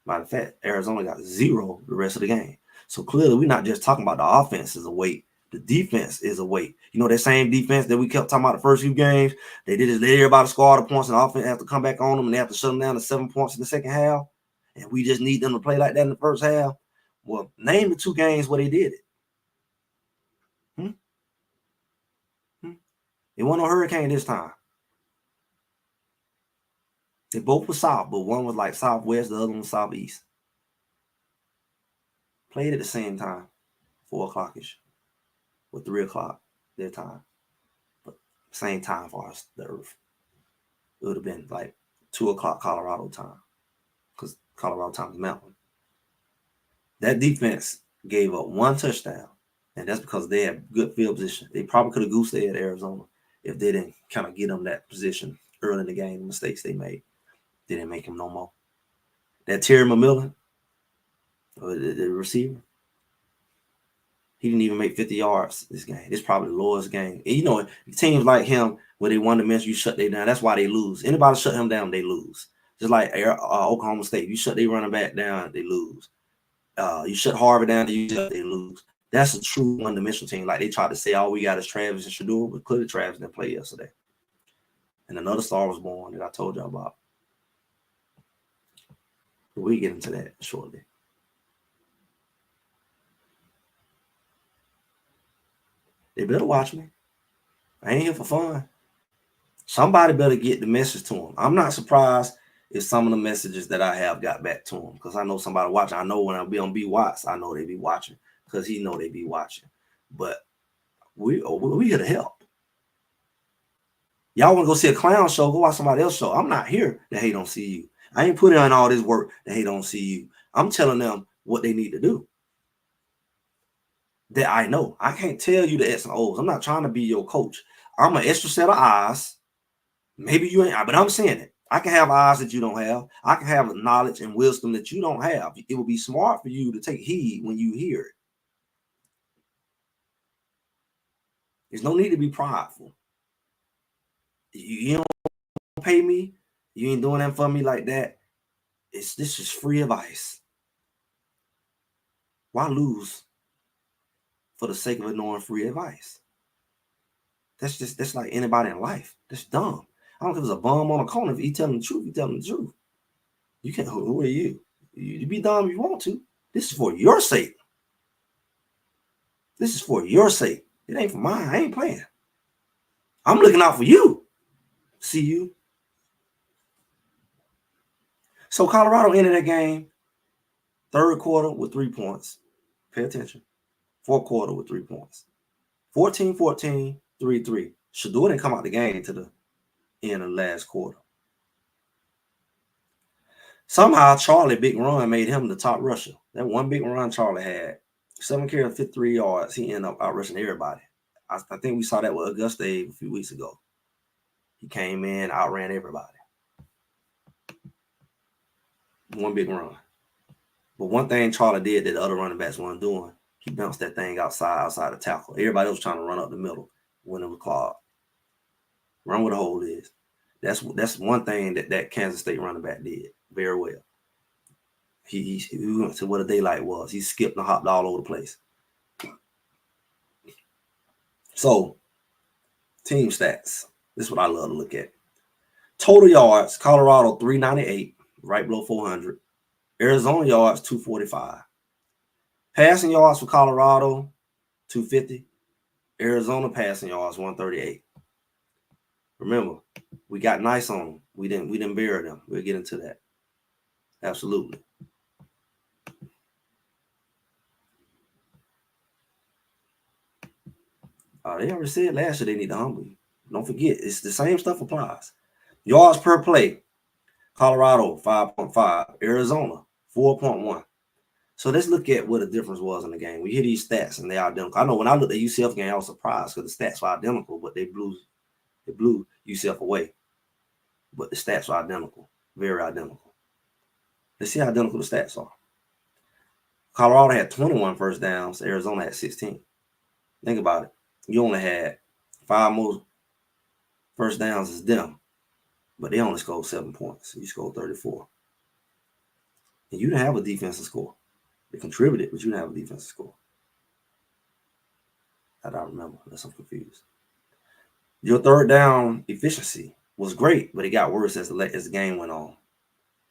Matter of fact, Arizona got 0 the rest of the game. So clearly, we're not just talking about the offense is a weight. The defense is a weight. You know, that same defense that we kept talking about the first few games, they did is let everybody score the points and the offense have to come back on them and they have to shut them down to 7 points in the second half. And we just need them to play like that in the first half. Well, name the 2 games where they did it. It wasn't no hurricane this time. They both were south, but one was like southwest, the other one was southeast. Played at the same time, 4 o'clock-ish, or 3 o'clock their time, but same time for us, the Earth. It would have been like 2 o'clock Colorado time, because Colorado time is mountain. That defense gave up 1 touchdown, and that's because they had good field position. They probably could have goose-egg Arizona if they didn't kind of get them that position early in the game. The mistakes they made, they didn't make him no more. That Terry McMillan, the receiver, he didn't even make 50 yards this game. It's probably the lowest game. And you know, teams like him, where they won the match, you shut them down. That's why they lose. Anybody shut him down, they lose. Just like Oklahoma State, you shut their running back down, they lose. You shut Harvard down, they lose. That's a true one-dimensional team. Like they tried to say, all we got is Travis and Shedeur, but clearly Travis didn't play yesterday. And another star was born that I told y'all about. But we'll get into that shortly. They better watch me. I ain't here for fun. Somebody better get the message to them. I'm not surprised if some of the messages that I have got back to them, because I know somebody watching. I know when I be on B Watts, I know they be watching because he know they be watching. But we here to help. Y'all want to go see a clown show? Go watch somebody else's show. I'm not here to hate on CU. I ain't putting in all this work that they don't see you. I'm telling them what they need to do. That I know. I can't tell you the X and O's. I'm not trying to be your coach. I'm an extra set of eyes. Maybe you ain't, but I'm saying it. I can have eyes that you don't have. I can have knowledge and wisdom that you don't have. It would be smart for you to take heed when you hear it. There's no need to be prideful. You don't pay me. You ain't doing that for me like that. This is free advice. Why lose for the sake of ignoring free advice? That's like anybody in life. That's dumb. I don't care if it's a bum on a corner. If he telling the truth, he telling the truth. You can't. Who are you? You be dumb if you want to. This is for your sake. This is for your sake. It ain't for mine. I ain't playing. I'm looking out for you. See you. So Colorado ended that game third quarter with 3 points. Pay attention. Fourth quarter with 3 points. 14-14, 3-3. Shador didn't come out the game to the end of the last quarter. Somehow Charlie big run made him the top rusher. That one big run Charlie had, 7 carries, 53 yards. He ended up out rushing everybody. I think we saw that with Augusta a few weeks ago. He came in, outran everybody. One big run. But one thing Charlie did that the other running backs weren't doing, he bounced that thing outside the tackle. Everybody was trying to run up the middle when it was clogged. Run where the hole is. That's one thing that Kansas State running back did very well. He went to what a daylight was. He skipped and hopped all over the place. So, team stats. This is what I love to look at. Total yards, Colorado 398, right below 400. Arizona yards 245. Passing yards for Colorado 250. Arizona passing yards 138. Remember, we got nice on them. We didn't bury them. We'll get into that. Absolutely. They already said last year they need to humble you. Don't forget, it's the same stuff applies. Yards per play. Colorado 5.5. Arizona 4.1. So let's look at what the difference was in the game. We hear these stats and they're identical. I know when I looked at the UCF game, I was surprised because the stats were identical, but they blew UCF away. But the stats are identical, very identical. Let's see how identical the stats are. Colorado had 21 first downs. Arizona had 16. Think about it. You only had 5 more first downs as them, but they only scored 7 points. You scored 34. And you didn't have a defensive score. They contributed, but you didn't have a defensive score. That I remember, unless I'm confused. Your third down efficiency was great, but it got worse as the game went on.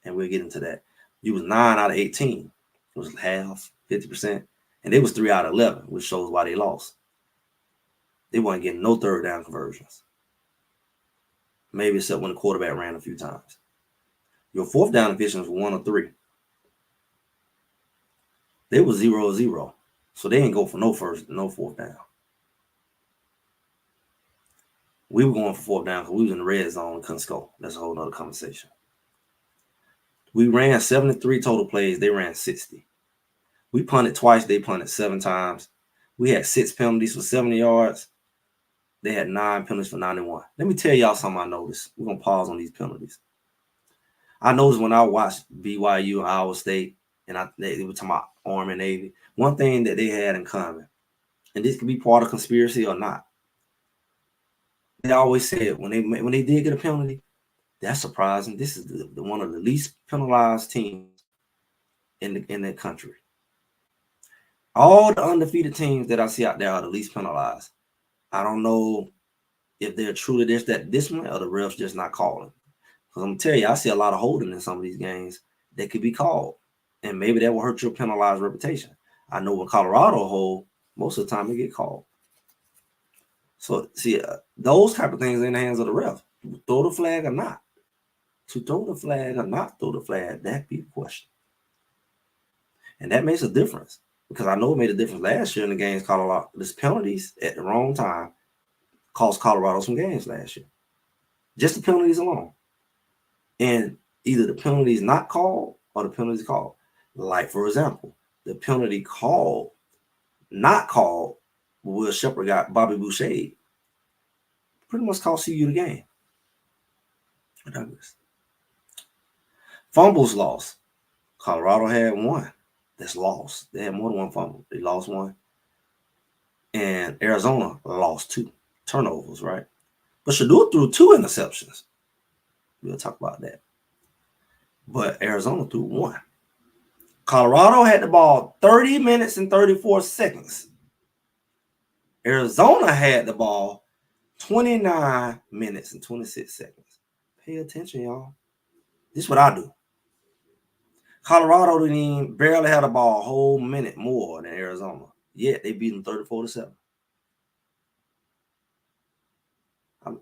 And we'll get into that. You was 9 out of 18. It was half, 50%. And it was 3 out of 11, which shows why they lost. They weren't getting no third down conversions. Maybe except when the quarterback ran a few times. Your fourth down efficiency was 1 of 3. They was 0-0. So they didn't go for no fourth down. We were going for fourth down because we was in the red zone and couldn't score. That's a whole other conversation. We ran 73 total plays. They ran 60. We punted twice. They punted 7 times. We had 6 penalties for 70 yards. They had 9 penalties for 91. Let me tell y'all something I noticed. We're going to pause on these penalties. I noticed when I watched BYU and Iowa State, and they were talking about Army and Navy, one thing that they had in common, and this could be part of conspiracy or not, they always said when they did get a penalty, that's surprising. This is the one of the least penalized teams in the country. All the undefeated teams that I see out there are the least penalized. I don't know if they're truly this one or the refs just not calling. Because I'm gonna tell you, I see a lot of holding in some of these games that could be called, and maybe that will hurt your penalized reputation. I know when Colorado hold, most of the time they get called. So see, those type of things are in the hands of the ref. Throw the flag or not. To throw the flag or not throw the flag, that be the question. And that makes a difference. Because I know it made a difference last year in the games. Colorado, this penalties at the wrong time cost Colorado some games last year. Just the penalties alone. And either the penalty is not called or the penalty is called. Like, for example, the penalty called, not called, Will Shepherd got Bobby Boucher, pretty much cost you the game. Fumbles lost. Colorado had one that's lost. They had more than one fumble. They lost one. And Arizona lost 2 turnovers, right? But Shador threw 2 interceptions. We'll talk about that. But Arizona threw 1. Colorado had the ball 30 minutes and 34 seconds. Arizona had the ball 29 minutes and 26 seconds. Pay attention, y'all. This is what I do. Colorado didn't even barely had the ball a whole minute more than Arizona. Yet they beat them 34-7.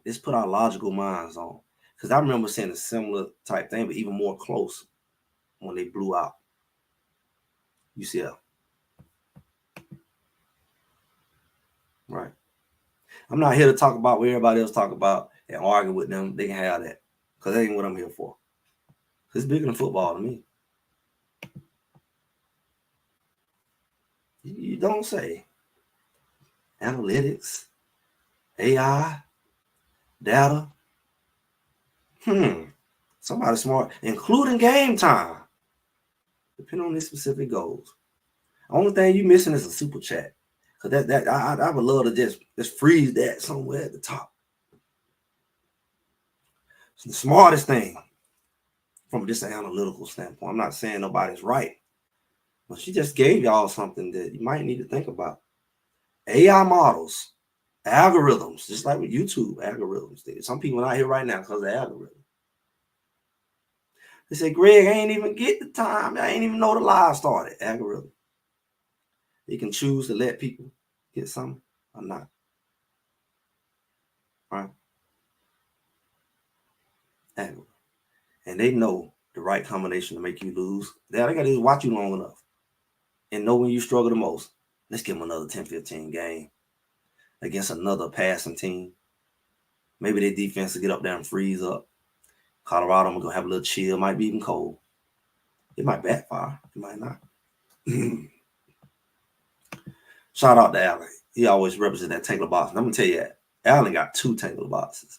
Let's put our logical minds on. Because I remember saying a similar type thing, but even more close when they blew out UCF. Right. I'm not here to talk about what everybody else talk about and argue with them. They can have that. Because that ain't what I'm here for. It's bigger than football to me. You don't say. Analytics, AI, data. Somebody smart, including game time. Depending on these specific goals. Only thing you missing is a super chat. Because I would love to just freeze that somewhere at the top. It's the smartest thing from just an analytical standpoint. I'm not saying nobody's right. But she just gave y'all something that you might need to think about. AI models, algorithms, just like with YouTube algorithms. Some people out here right now because of algorithms. They say, Greg, I ain't even get the time. I ain't even know the live started. Algorithm. They can choose to let people get something or not. Right? Algorithm. And they know the right combination to make you lose. They got to watch you long enough and know when you struggle the most. Let's give them another 10-15 game against another passing team. Maybe their defense will get up there and freeze up. Colorado, I'm going to have a little chill. Might be even cold. It might backfire. It might not. Shout out to Allen. He always represents that Tanggula box. And I'm going to tell you that. Allen got 2 Tanggula boxes.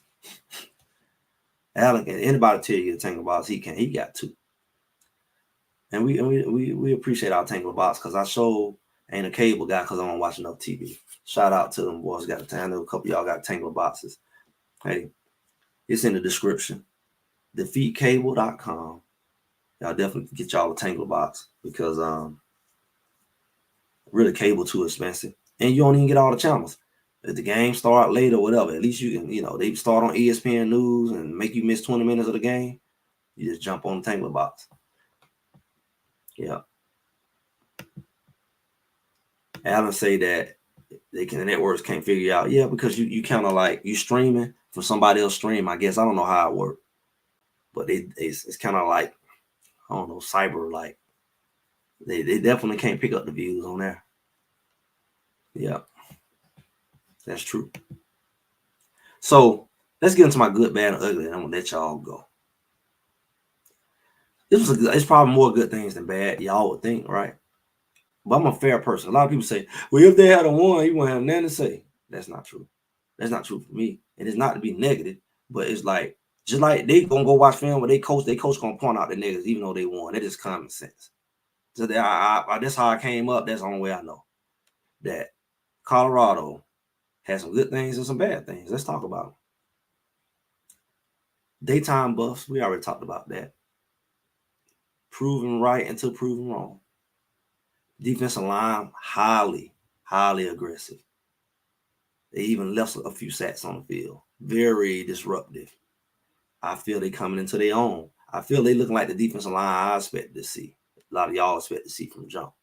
Allen, can anybody tell you the Tanggula box? He can. He got 2. And we appreciate our Tanggula box because I sure ain't a cable guy because I don't watch enough TV. Shout out to them boys. Got the I know a couple of y'all got Tanggula boxes. Hey, it's in the description. Defeatcable.com. Y'all definitely get y'all a Tanggula box because really cable too expensive. And you don't even get all the channels. If the game start late or whatever, at least you can, they start on ESPN News and make you miss 20 minutes of the game. You just jump on the Tanggula box. Yeah. Alan say that the networks can't figure out. Yeah, because you kind of like you streaming for somebody else stream. I guess I don't know how it works, but it's kind of like I don't know cyber like they definitely can't pick up the views on there. Yeah, that's true. So let's get into my good, bad, and ugly, and I'm gonna let y'all go. It's probably more good things than bad. Y'all would think, right? But I'm a fair person. A lot of people say, well, if they had a one, you wouldn't have nothing to say. That's not true. That's not true for me. And it's not to be negative, but it's like, just like they gonna go watch film with their coach gonna point out the niggas, even though they won. That is common sense. So that's how I came up. That's the only way I know. That Colorado has some good things and some bad things. Let's talk about them. Daytime buffs, we already talked about that. Proven right until proven wrong. Defensive line, highly aggressive. They even left a few sacks on the field. Very disruptive. I feel they coming into their own. I feel they looking like the defensive line I expected to see. A lot of y'all expect to see from jump.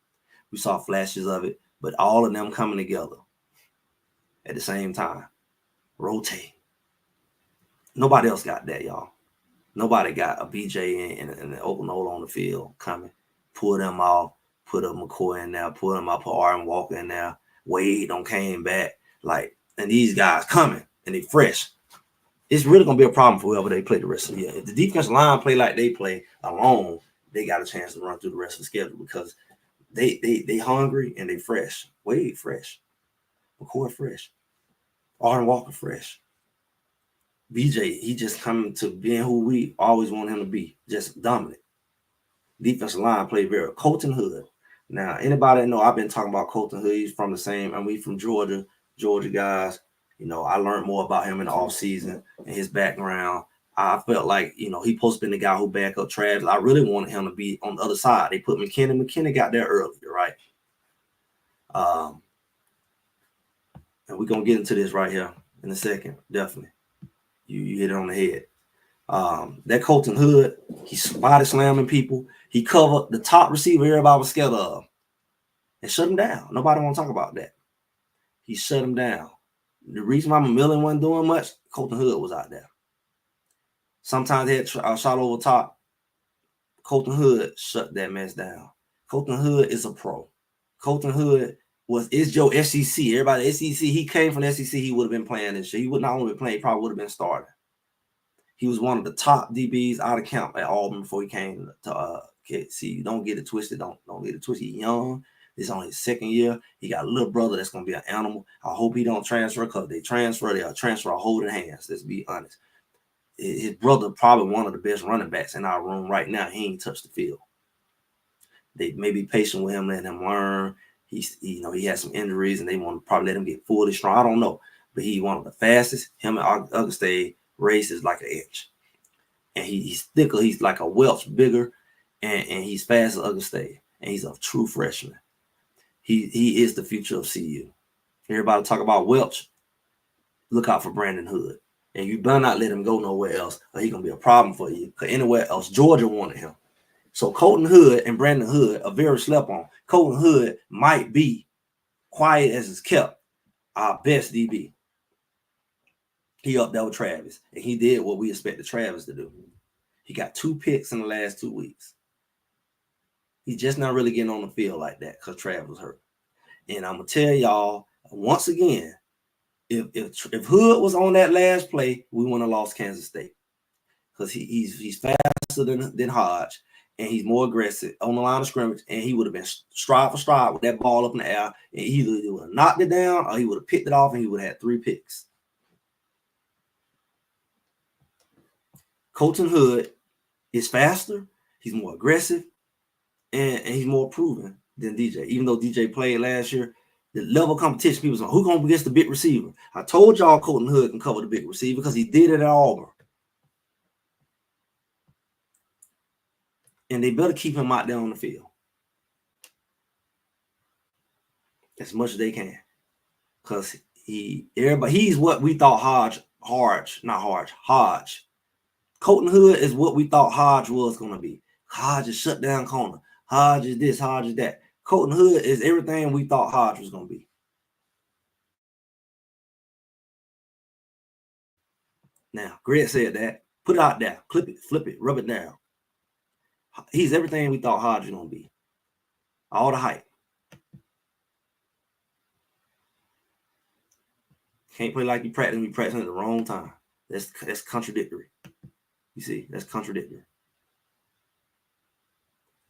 We saw flashes of it, but all of them coming together at the same time. Rotate. Nobody else got that, y'all. Nobody got a BJ and an open hole on the field coming. Pull them off. Put a McCoy in there. Pull them up. Put Arden Walker in there. Wade don't came back. And these guys coming and they fresh. it's really gonna be a problem for whoever they play the rest of the year. If the defensive line play like they play alone, they got a chance to run through the rest of the schedule because they hungry and they fresh. Wade fresh. McCoy fresh. Arden Walker fresh. BJ, he just coming to being who we always want him to be, just dominant. Defensive line play very. Colton Hood. Now, anybody that know I've been talking about Colton Hood, he's from the same, we from Georgia guys. You know, I learned more about him in the offseason and his background. I felt like, you know, he supposed to be the guy who back up Travis. I really wanted him to be on the other side. They put McKinney. McKinney got there earlier, right? And we're going to get into this right here in a second, definitely. You hit it on the head. That Colton Hood, he's body slamming people. He covered the top receiver everybody was scared of and shut him down. Nobody want to talk about that. He shut him down. The reason why McMillan wasn't doing much, Colton Hood was out there. Sometimes they had a shot over top. Colton Hood shut that mess down. Colton Hood is a pro. Colton Hood is your SEC. Everybody SEC, he came from the SEC, he would have been playing this shit. He would not only be playing, he probably would have been starting. He was one of the top DBs out of camp at Auburn before he came to see. Don't get it twisted. Don't get it twisted. He's young. This is only his second year. He got a little brother that's gonna be an animal. I hope he don't transfer because they'll transfer holding hands. Let's be honest. His brother probably one of the best running backs in our room right now. He ain't touched the field. They may be patient with him, letting him learn. He had some injuries and they want to probably let him get fully strong. I don't know, but he one of the fastest. Him and Auguste race is like an inch, and he's thicker. He's like a Welch, bigger, and he's fast as Auguste, and he's a true freshman. He is the future of CU. Everybody talk about Welch. Look out for Brandon Hood, and you better not let him go nowhere else, or he's gonna be a problem for you. Because anywhere else, Georgia wanted him. So Colton Hood and Brandon Hood are very slept on. Colton Hood might be quiet as it's kept, our best DB. He up there with Travis, and he did what we expected Travis to do. He got 2 picks in the last 2 weeks. He's just not really getting on the field like that because Travis was hurt. And I'm gonna tell y'all once again, if Hood was on that last play, we wouldn't have lost Kansas State because he's faster than Hodge, and he's more aggressive on the line of scrimmage, and he would have been stride for stride with that ball up in the air, and either he would have knocked it down or he would have picked it off, and he would have had 3 picks. Colton Hood is faster, he's more aggressive, and he's more proven than DJ. Even though DJ played last year, the level of competition, people say, who's going to be against the big receiver? I told y'all Colton Hood can cover the big receiver because he did it at Auburn. And they better keep him out there on the field as much as they can. Because he's what we thought Hodge. Colton Hood is what we thought Hodge was going to be. Hodge is shut down corner. Hodge is this, Hodge is that. Colton Hood is everything we thought Hodge was going to be. Now, Greg said that. Put it out there. Clip it, flip it, rub it down. He's everything we thought Hodge was going to be. All the hype. Can't play like you practicing at the wrong time. That's contradictory. You see, that's contradictory.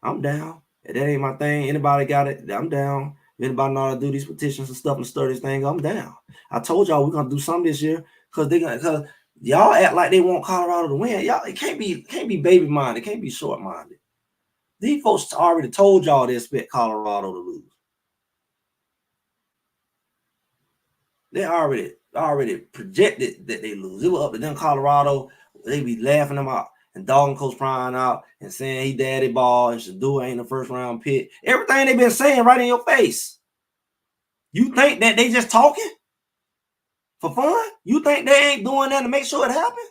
I'm down. If that ain't my thing, anybody got it, I'm down. If anybody know how to do these petitions and stuff and stir this thing, I'm down. I told y'all we're gonna do something this year because y'all act like they want Colorado to win. Y'all, it can't be baby minded, it can't be short minded. These folks already told y'all they expect Colorado to lose. They already projected that they lose. It was up to them, Colorado. They be laughing them out and dogging Coach Prime out and saying he daddy ball and Shadua ain't the first round pick. Everything they've been saying right in your face. You think that they just talking for fun? You think they ain't doing that to make sure it happens?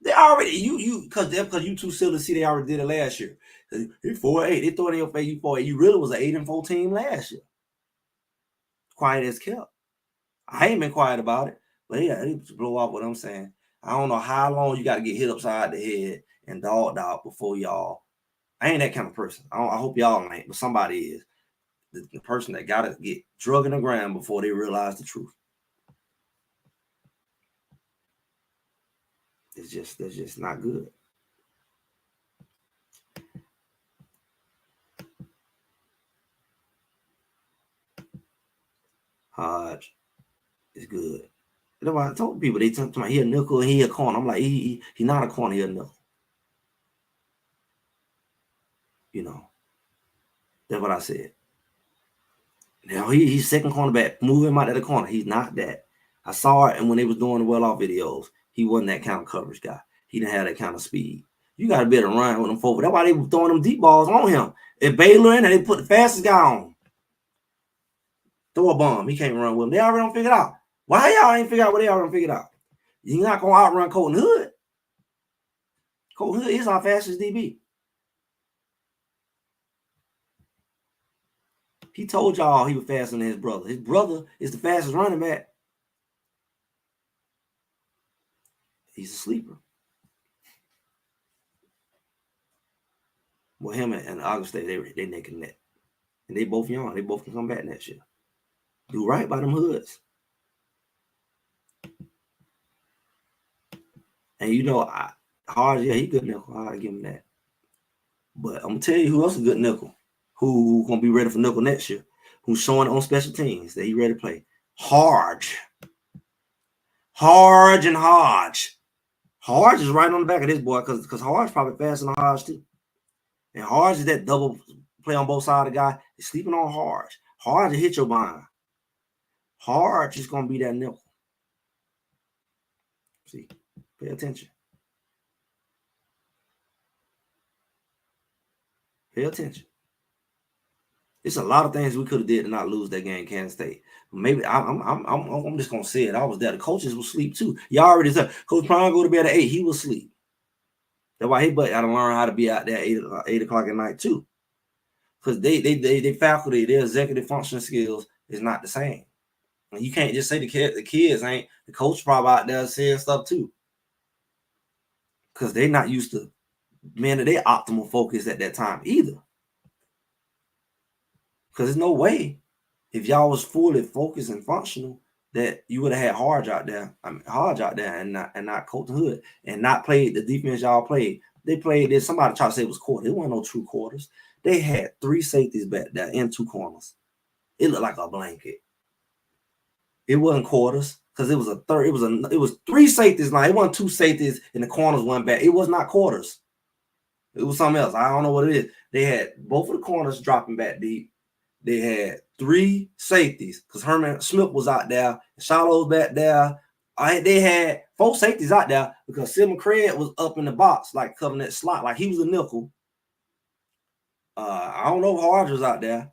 They already because you too silly to see they already did it last year. You're 4-8. They throw it in your face. You 4-8. You really was an 8-4 team last year. Quiet as kept. I ain't been quiet about it, but yeah, they blow off what I'm saying. I don't know how long you got to get hit upside the head and dogged out before y'all. I ain't that kind of person. I hope y'all ain't, but somebody is. The person that got to get drug in the ground before they realize the truth. That's just not good. Hodge is good. That's why I told people they talk to me, he a nickel and he a corner. I'm like, he not a corner, he a nickel. You know, that's what I said. Now he's second cornerback. Move him out of the corner. He's not that. I saw it, and when they was doing the well-off videos, he wasn't that kind of coverage guy. He didn't have that kind of speed. You got to be able to run with him forward. That's why they were throwing them deep balls on him. If Baylor in, and they put the fastest guy on. Throw a bomb. He can't run with him. They already don't figure it out. Why y'all ain't figure out what they already figured out? You're not going to outrun Colton Hood. Colton Hood is our fastest DB. He told y'all he was faster than his brother. His brother is the fastest running back. He's a sleeper. Well, him and August State, they neck and neck. And they both young. They both can come back next year. Do right by them hoods. And you know, Hodge, yeah, he good nickel. I give him that. But I'm gonna tell you who else is good nickel. Who gonna be ready for nickel next year? Who's showing on special teams that he ready to play? Hodge. Hodge and Hodge. Hodge is right on the back of this boy because Hodge probably faster than Hodge too. And Hodge is that double play on both sides of the guy. He's sleeping on Hodge. Hodge will hit your behind. Hodge is gonna be that nickel. See, pay attention. Pay attention. It's a lot of things we could have did to not lose that game, Kansas State. Maybe I'm just gonna say it. I was there. The coaches will sleep too. Y'all already said Coach Prime go to bed at 8. He will sleep. That's why he but got to learn how to be out there at 8 o'clock at night too. Because they faculty, their executive functioning skills is not the same. And you can't just say the kids ain't. The coach probably out there saying stuff too. Because they're not used to man at their optimal focus at that time either. Because there's no way if y'all was fully focused and functional that you would have had Hodge out there. And not Colton Hood and not played the defense y'all played. They played this. Somebody tried to say it was quarter. It wasn't no true quarters. They had 3 safeties back there in 2 corners. It looked like a blanket. It wasn't quarters because it was a third. It was 3 safeties. Now it wasn't 2 safeties and the corners went back. It was not quarters. It was something else. I don't know what it is. They had both of the corners dropping back deep. They had 3 safeties because Herman Smith was out there. Shiloh's back there. They had 4 safeties out there because Sid McCray was up in the box, like covering that slot, like he was a nickel. I don't know if Hodge was out there.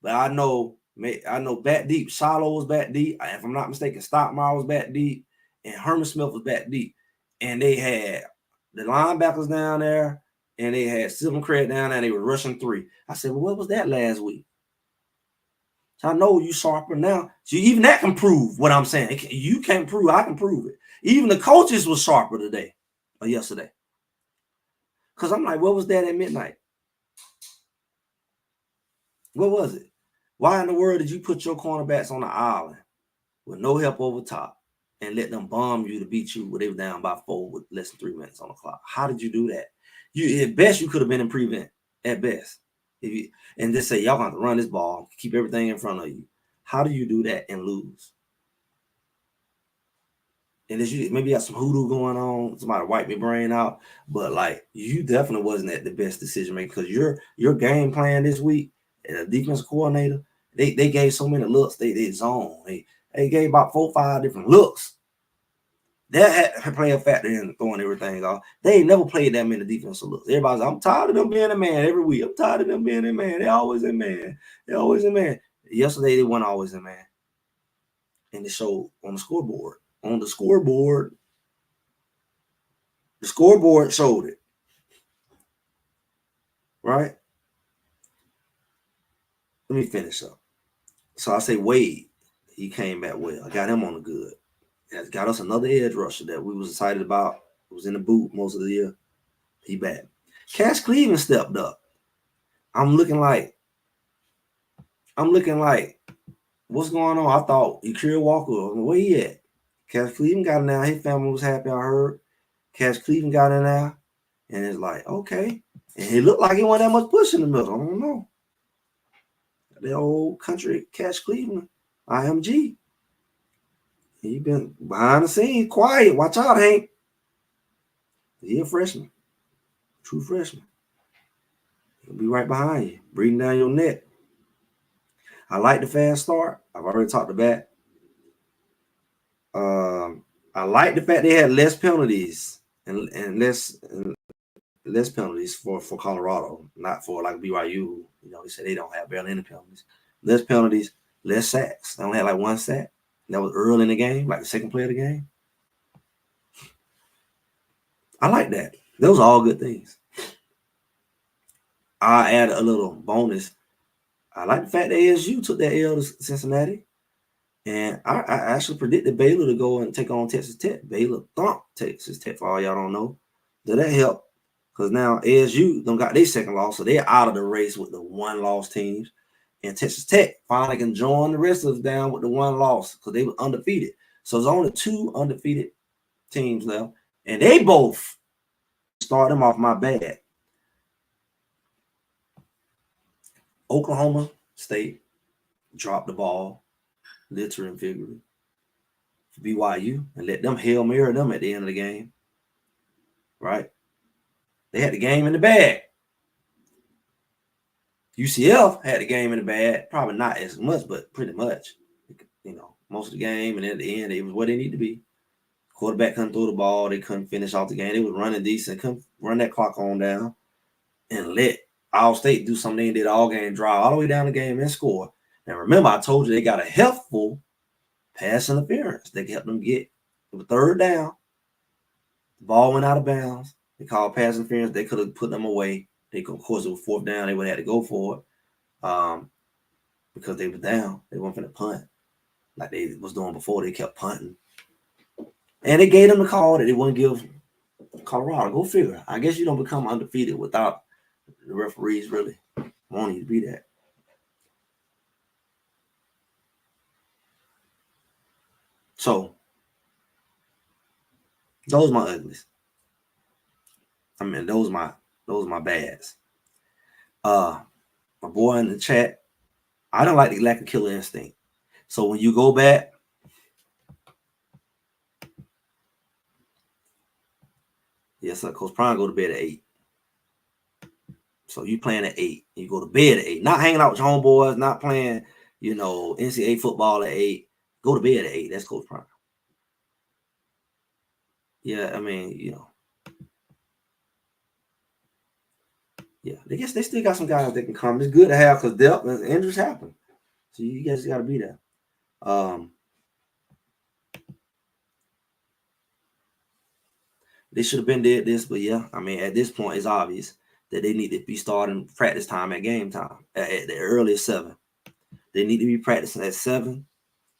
But I know back deep. Shiloh was back deep. If I'm not mistaken, Stockmire was back deep, and Herman Smith was back deep. And they had the linebackers down there. And they had Sylvan Craig down there, and they were rushing 3. I said, well, what was that last week? So I know you sharper now. So even that can prove what I'm saying. You can't prove, I can prove it. Even the coaches were sharper today or yesterday. Because I'm like, what was that at midnight? What was it? Why in the world did you put your cornerbacks on the island with no help over top and let them bomb you to beat you when they were down by 4 with less than 3 minutes on the clock? How did you do that? At best, you could have been in prevent. At best, and just say y'all got to run this ball, keep everything in front of you. How do you do that and lose? And maybe you got some hoodoo going on. Somebody wipe your brain out, but like you definitely wasn't at the best decision maker because your game plan this week and a defensive coordinator, they gave so many looks. They zone. They gave about 4 or 5 different looks. That had to play a factor in throwing everything off. They ain't never played that many defensive looks. Everybody's like, I'm tired of them being a man every week. I'm tired of them being a man. They always in man. They always in man. Yesterday, they weren't always in man. And they showed on the scoreboard. On the scoreboard showed it. Right? Let me finish up. So I say Wade, he came back well. I got him on the good. Got us another edge rusher that we was excited about. Was in the boot most of the year. He back. Cash Cleveland stepped up. I'm looking like, what's going on? I thought Yakir Walker, where he at? Cash Cleveland got in there. His family was happy, I heard. Cash Cleveland got in there. And it's like, okay. And it looked like he wasn't that much push in the middle. I don't know. The old country Cash Cleveland, IMG. He been behind the scenes, quiet. Watch out, Hank. He a freshman. True freshman. He'll be right behind you, breathing down your neck. I like the fast start. I've already talked about. I like the fact they had less penalties and less penalties for Colorado, not for like BYU. You know, they said they don't have barely any penalties. Less penalties, less sacks. They only had like one sack. That was early in the game, like the second play of the game. I like that. Those are all good things. I add a little bonus. I like the fact that ASU took that L to Cincinnati. And I actually predicted Baylor to go and take on Texas Tech. Baylor thumped Texas Tech, for all y'all don't know. Did that help? Because now ASU don't got their second loss, so they're out of the race with the one-loss teams. And Texas Tech finally can join the rest of us down with the one loss because they were undefeated. So there's only 2 undefeated teams left. And they both start them off my bad. Oklahoma State dropped the ball, literally and figuratively, for BYU, and let them Hail Mary them at the end of the game. Right? They had the game in the bag. UCF had the game in the bag, probably not as much, but pretty much. You know, most of the game, and at the end, it was where they need to be. Quarterback couldn't throw the ball. They couldn't finish off the game. They was running decent, couldn't run that clock on down, and let Iowa State do something they did all game, drive all the way down the game and score. Now, remember, I told you they got a helpful pass interference. They helped them get the third down. The ball went out of bounds. They called pass interference. They could have put them away. They could, of course, it was fourth down. They would have had to go for it because they were down. They weren't going to punt like they was doing before. They kept punting. And they gave them the call that they wouldn't give Colorado. Go figure. I guess you don't become undefeated without the referees really wanting you to be that. So those are my uglies. I mean, those are my bads. My boy in the chat, I don't like the lack of killer instinct. So when you go back, yes, sir, Coach Prime go to bed at 8. So you playing at 8, you go to bed at 8, not hanging out with your homeboys, not playing, you know, NCAA football at 8. Go to bed at 8. That's Coach Prime. Yeah, I mean, you know. Yeah, I guess they still got some guys that can come. It's good to have because depth and injuries happen. So you guys got to be there. They should have been did this, but yeah, I mean, at this point, it's obvious that they need to be starting practice time at game time at the earliest 7. They need to be practicing at 7,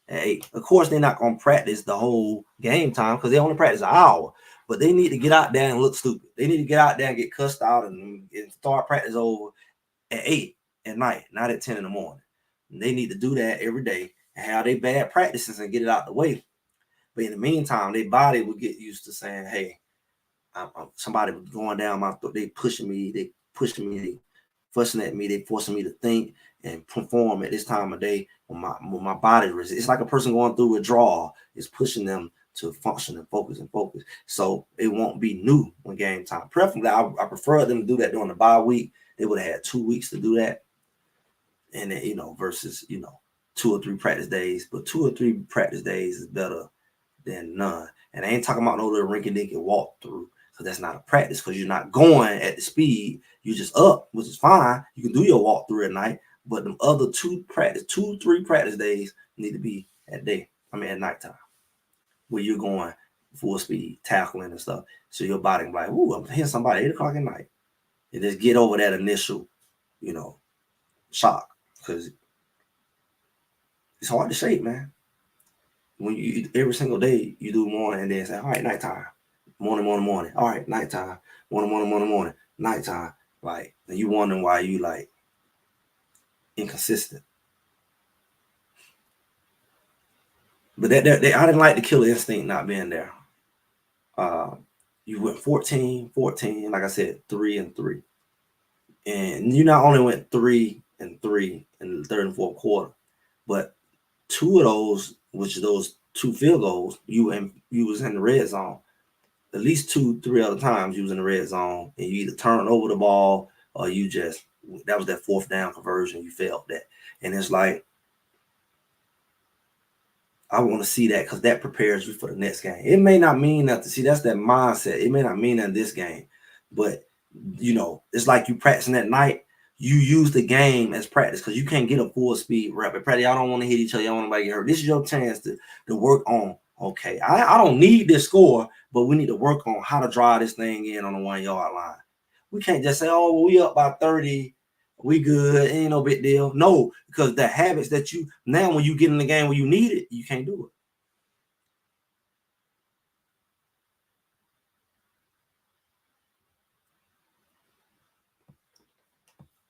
at 8. Of course, they're not going to practice the whole game time because they only practice an hour. But they need to get out there and look stupid. They need to get out there and get cussed out and start practice over at 8 at night, not at 10 in the morning. And they need to do that every day and have their bad practices and get it out the way. But in the meantime, their body will get used to saying, hey, somebody was going down my throat. They pushing me. They fussing at me. They forcing me to think and perform at this time of day when my body is. It's like a person going through withdrawal. It's pushing them to function and focus. So it won't be new when game time. Preferably, I prefer them to do that during the bye week. They would have had 2 weeks to do that. And then, versus, 2 or 3 practice days. But 2 or 3 practice days is better than none. And I ain't talking about no little rinky-dinky walkthrough. So that's not a practice because you're not going at the speed. You're just up, which is fine. You can do your walkthrough at night. But the other 3 practice days need to be at nighttime, where you're going full speed, tackling and stuff. So your body can be like, ooh, I'm hitting somebody 8 o'clock at night. And just get over that initial, shock. Because it's hard to shake, man. When you every single day you do morning and then say, all right, nighttime. Morning. All right, nighttime. Morning. Nighttime. Like, and you wondering why you like inconsistent. But I didn't like the killer instinct not being there. You went 14-14, like I said, 3-3. And you not only went 3-3 in the third and fourth quarter, but two of those, which are those two field goals, you was in the red zone. At least 2-3 other times you was in the red zone, and you either turned over the ball or you just, that was that fourth down conversion, you failed that. And it's like, I want to see that because that prepares you for the next game. It may not mean nothing. See, that's that mindset. It may not mean nothing this game, but it's like you practicing at night. You use the game as practice because you can't get a full speed rep. At practice, y'all don't want to hit each other. Y'all don't want nobody to get hurt. This is your chance to work on. Okay, I don't need this score, but we need to work on how to drive this thing in on the 1 yard line. We can't just say, oh, well, we up by 30. We good, ain't no big deal. No, because the habits that you now when you get in the game where you need it, you can't do it.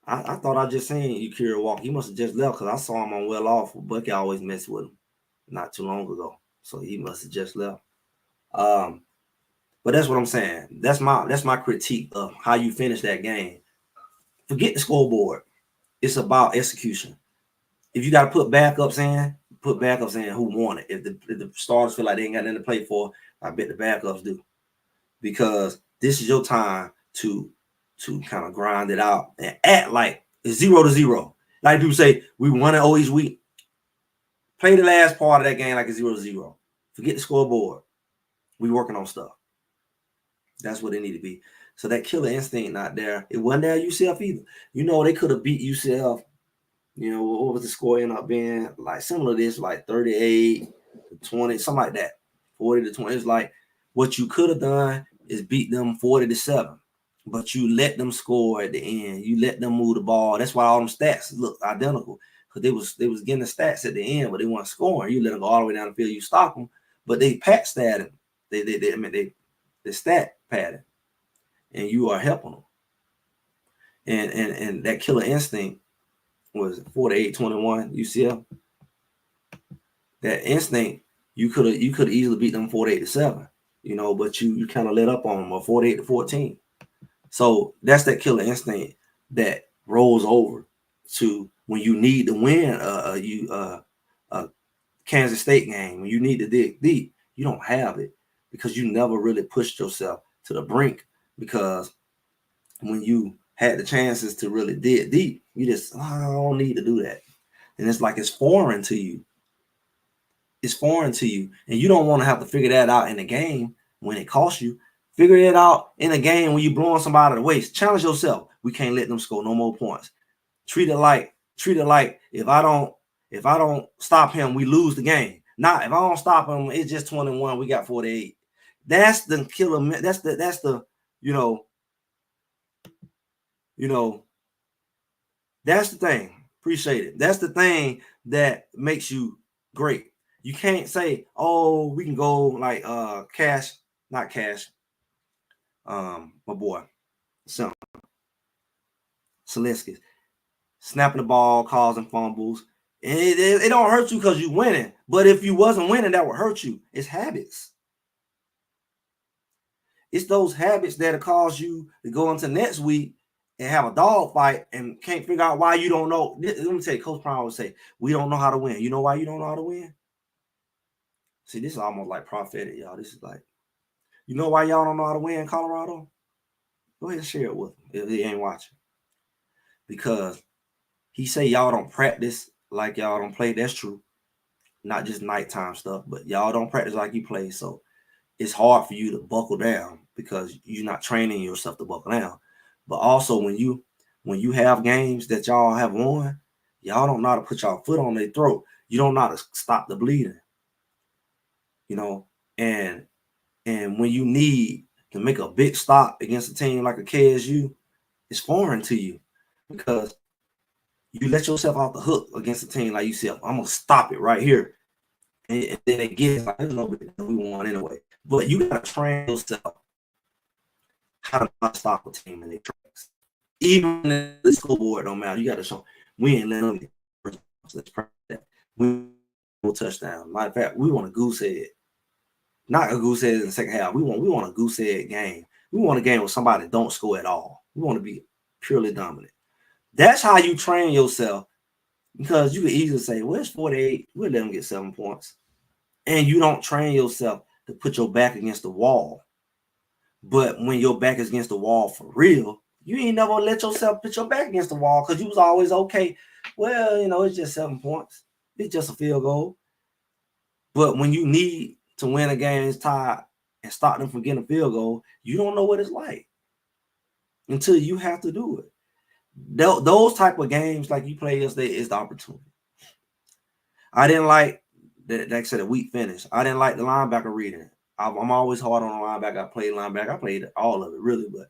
I thought I just seen Yakira walk. He must have just left because I saw him on Well Off. Bucky always messed with him not too long ago. So he must have just left. But that's what I'm saying. That's my critique of how you finish that game. Forget the scoreboard. It's about execution. If you got to put backups in who want it. If the starters feel like they ain't got nothing to play for, I bet the backups do. Because this is your time to kind of grind it out and act like it's 0-0. Like people say, we won it all each week. Play the last part of that game like it's 0-0. Forget the scoreboard. We working on stuff. That's what it need to be. So that killer instinct not there. It wasn't there at UCF either. They could have beat UCF. What was the score end up being? Like similar to this, like 38-20, something like that. 40-20. It's like what you could have done is beat them 40-7. But you let them score at the end. You let them move the ball. That's why all them stats look identical. Because they was getting the stats at the end, but they weren't scoring. You let them go all the way down the field, you stop them. But they pat statted. They stat padded. And you are helping them. And that killer instinct was 48-21 UCF. That instinct, you could easily beat them 48-7, but you kind of let up on them, or 48-14. So that's that killer instinct that rolls over to when you need to win a Kansas State game, when you need to dig deep, you don't have it because you never really pushed yourself to the brink. Because when you had the chances to really dig deep, you just, I don't need to do that. And it's like it's foreign to you. It's foreign to you. And you don't want to have to figure that out in the game when it costs you. Figure it out in a game when you're blowing somebody to waste. Challenge yourself. We can't let them score no more points. Treat it like if I don't stop him, we lose the game. Now, if I don't stop him, it's just 21. We got 48. That's the killer. That's the that's the thing. Appreciate it. That's the thing that makes you great. You can't say, oh, we can go like Cash, not Cash. My boy, Selesky, snapping the ball, causing fumbles. And it don't hurt you because you're winning. But if you wasn't winning, that would hurt you. It's habits. It's those habits that'll cause you to go into next week and have a dog fight and can't figure out why you don't know. Let me tell you, Coach Prime would say, we don't know how to win. You know why you don't know how to win? See, this is almost like prophetic, y'all. This is like, you know why y'all don't know how to win, Colorado? Go ahead and share it with them if they ain't watching. Because he say y'all don't practice like y'all don't play. That's true. Not just nighttime stuff, but y'all don't practice like you play. So it's hard for you to buckle down because you're not training yourself to buckle down. But also when you have games that y'all have won, y'all don't know how to put y'all foot on their throat. You don't know how to stop the bleeding. And when you need to make a big stop against a team like a KSU, it's foreign to you because you let yourself off the hook against a team like UCF. I'm gonna stop it right here, and then they get like, there's no big deal, we won anyway. But you gotta train yourself how to not stop a team in their tracks. Even if the scoreboard don't matter, you gotta show we ain't letting them. Let's practice that. touchdown. Matter of fact, we want a goose egg. Not a goose egg in the second half. We want a goose egg game. We want a game where somebody don't score at all. We want to be purely dominant. That's how you train yourself, because you can easily say, well, it's 48. We'll let them get 7 points. And you don't train yourself to put your back against the wall. But when your back is against the wall for real, you ain't never let yourself put your back against the wall, because you was always okay. Well, it's just 7 points. It's just a field goal. But when you need to win a game, it's tied, and stop them from getting a field goal, you don't know what it's like until you have to do it. Those type of games like you played yesterday is the opportunity. I didn't like that. Like I said, a weak finish. I didn't like the linebacker reading. I'm always hard on the linebacker. I played linebacker. I played all of it really, but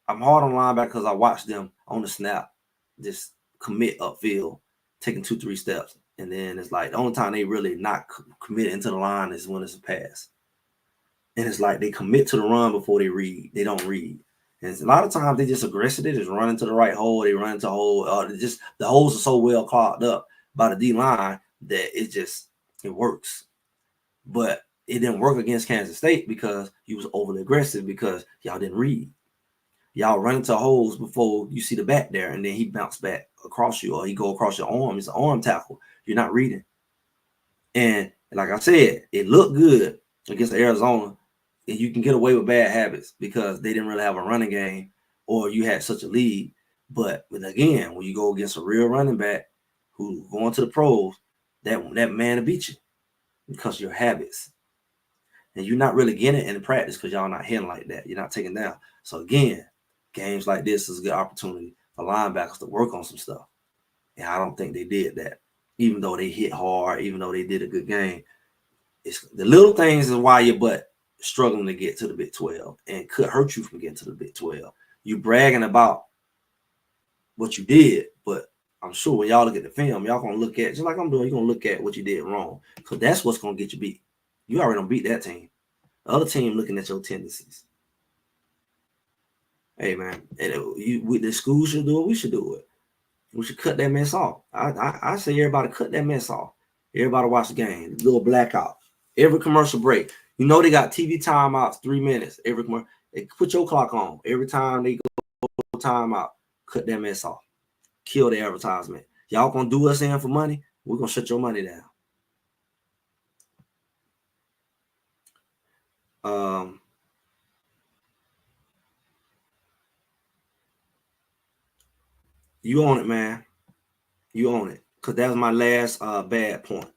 I'm hard on linebacker because I watched them on the snap just commit upfield, taking 2-3 steps, and then it's like the only time they really not committing to the line is when it's a pass. And it's like they commit to the run before they read. They don't read. And a lot of times they just aggressive. They just run into the right hole. They run into a hole. The holes are so well clogged up by the D line that it works. But it didn't work against Kansas State because you was overly aggressive, because y'all didn't read. Y'all run into holes before you see the back there, and then he bounced back across you, or he go across your arm. It's an arm tackle. You're not reading. And like I said, it looked good against Arizona. And you can get away with bad habits because they didn't really have a running game, or you had such a lead. But again, when you go against a real running back who going to the pros, that man will beat you because of your habits. And you're not really getting it in practice because y'all not hitting like that. You're not taking down. So again, games like this is a good opportunity for linebackers to work on some stuff. And I don't think they did that. Even though they hit hard, even though they did a good game. It's the little things is why your butt struggling to get to the Big 12 and could hurt you from getting to the Big 12. You bragging about what you did, but I'm sure when y'all look at the film, y'all gonna look at, just like I'm doing, you're gonna look at what you did wrong, because that's what's gonna get you beat. You already don't beat that team. The other team looking at your tendencies. Hey man, the school should do it. We should do it. We should cut that mess off. I say everybody cut that mess off. Everybody watch the game. Little blackout. Every commercial break. They got TV timeouts 3 minutes. Every commercial. They put your clock on. Every time they go timeout, cut that mess off. Kill the advertisement. Y'all gonna do us in for money? We're gonna shut your money down. You own it, man. You own it. Because that was my last bad point.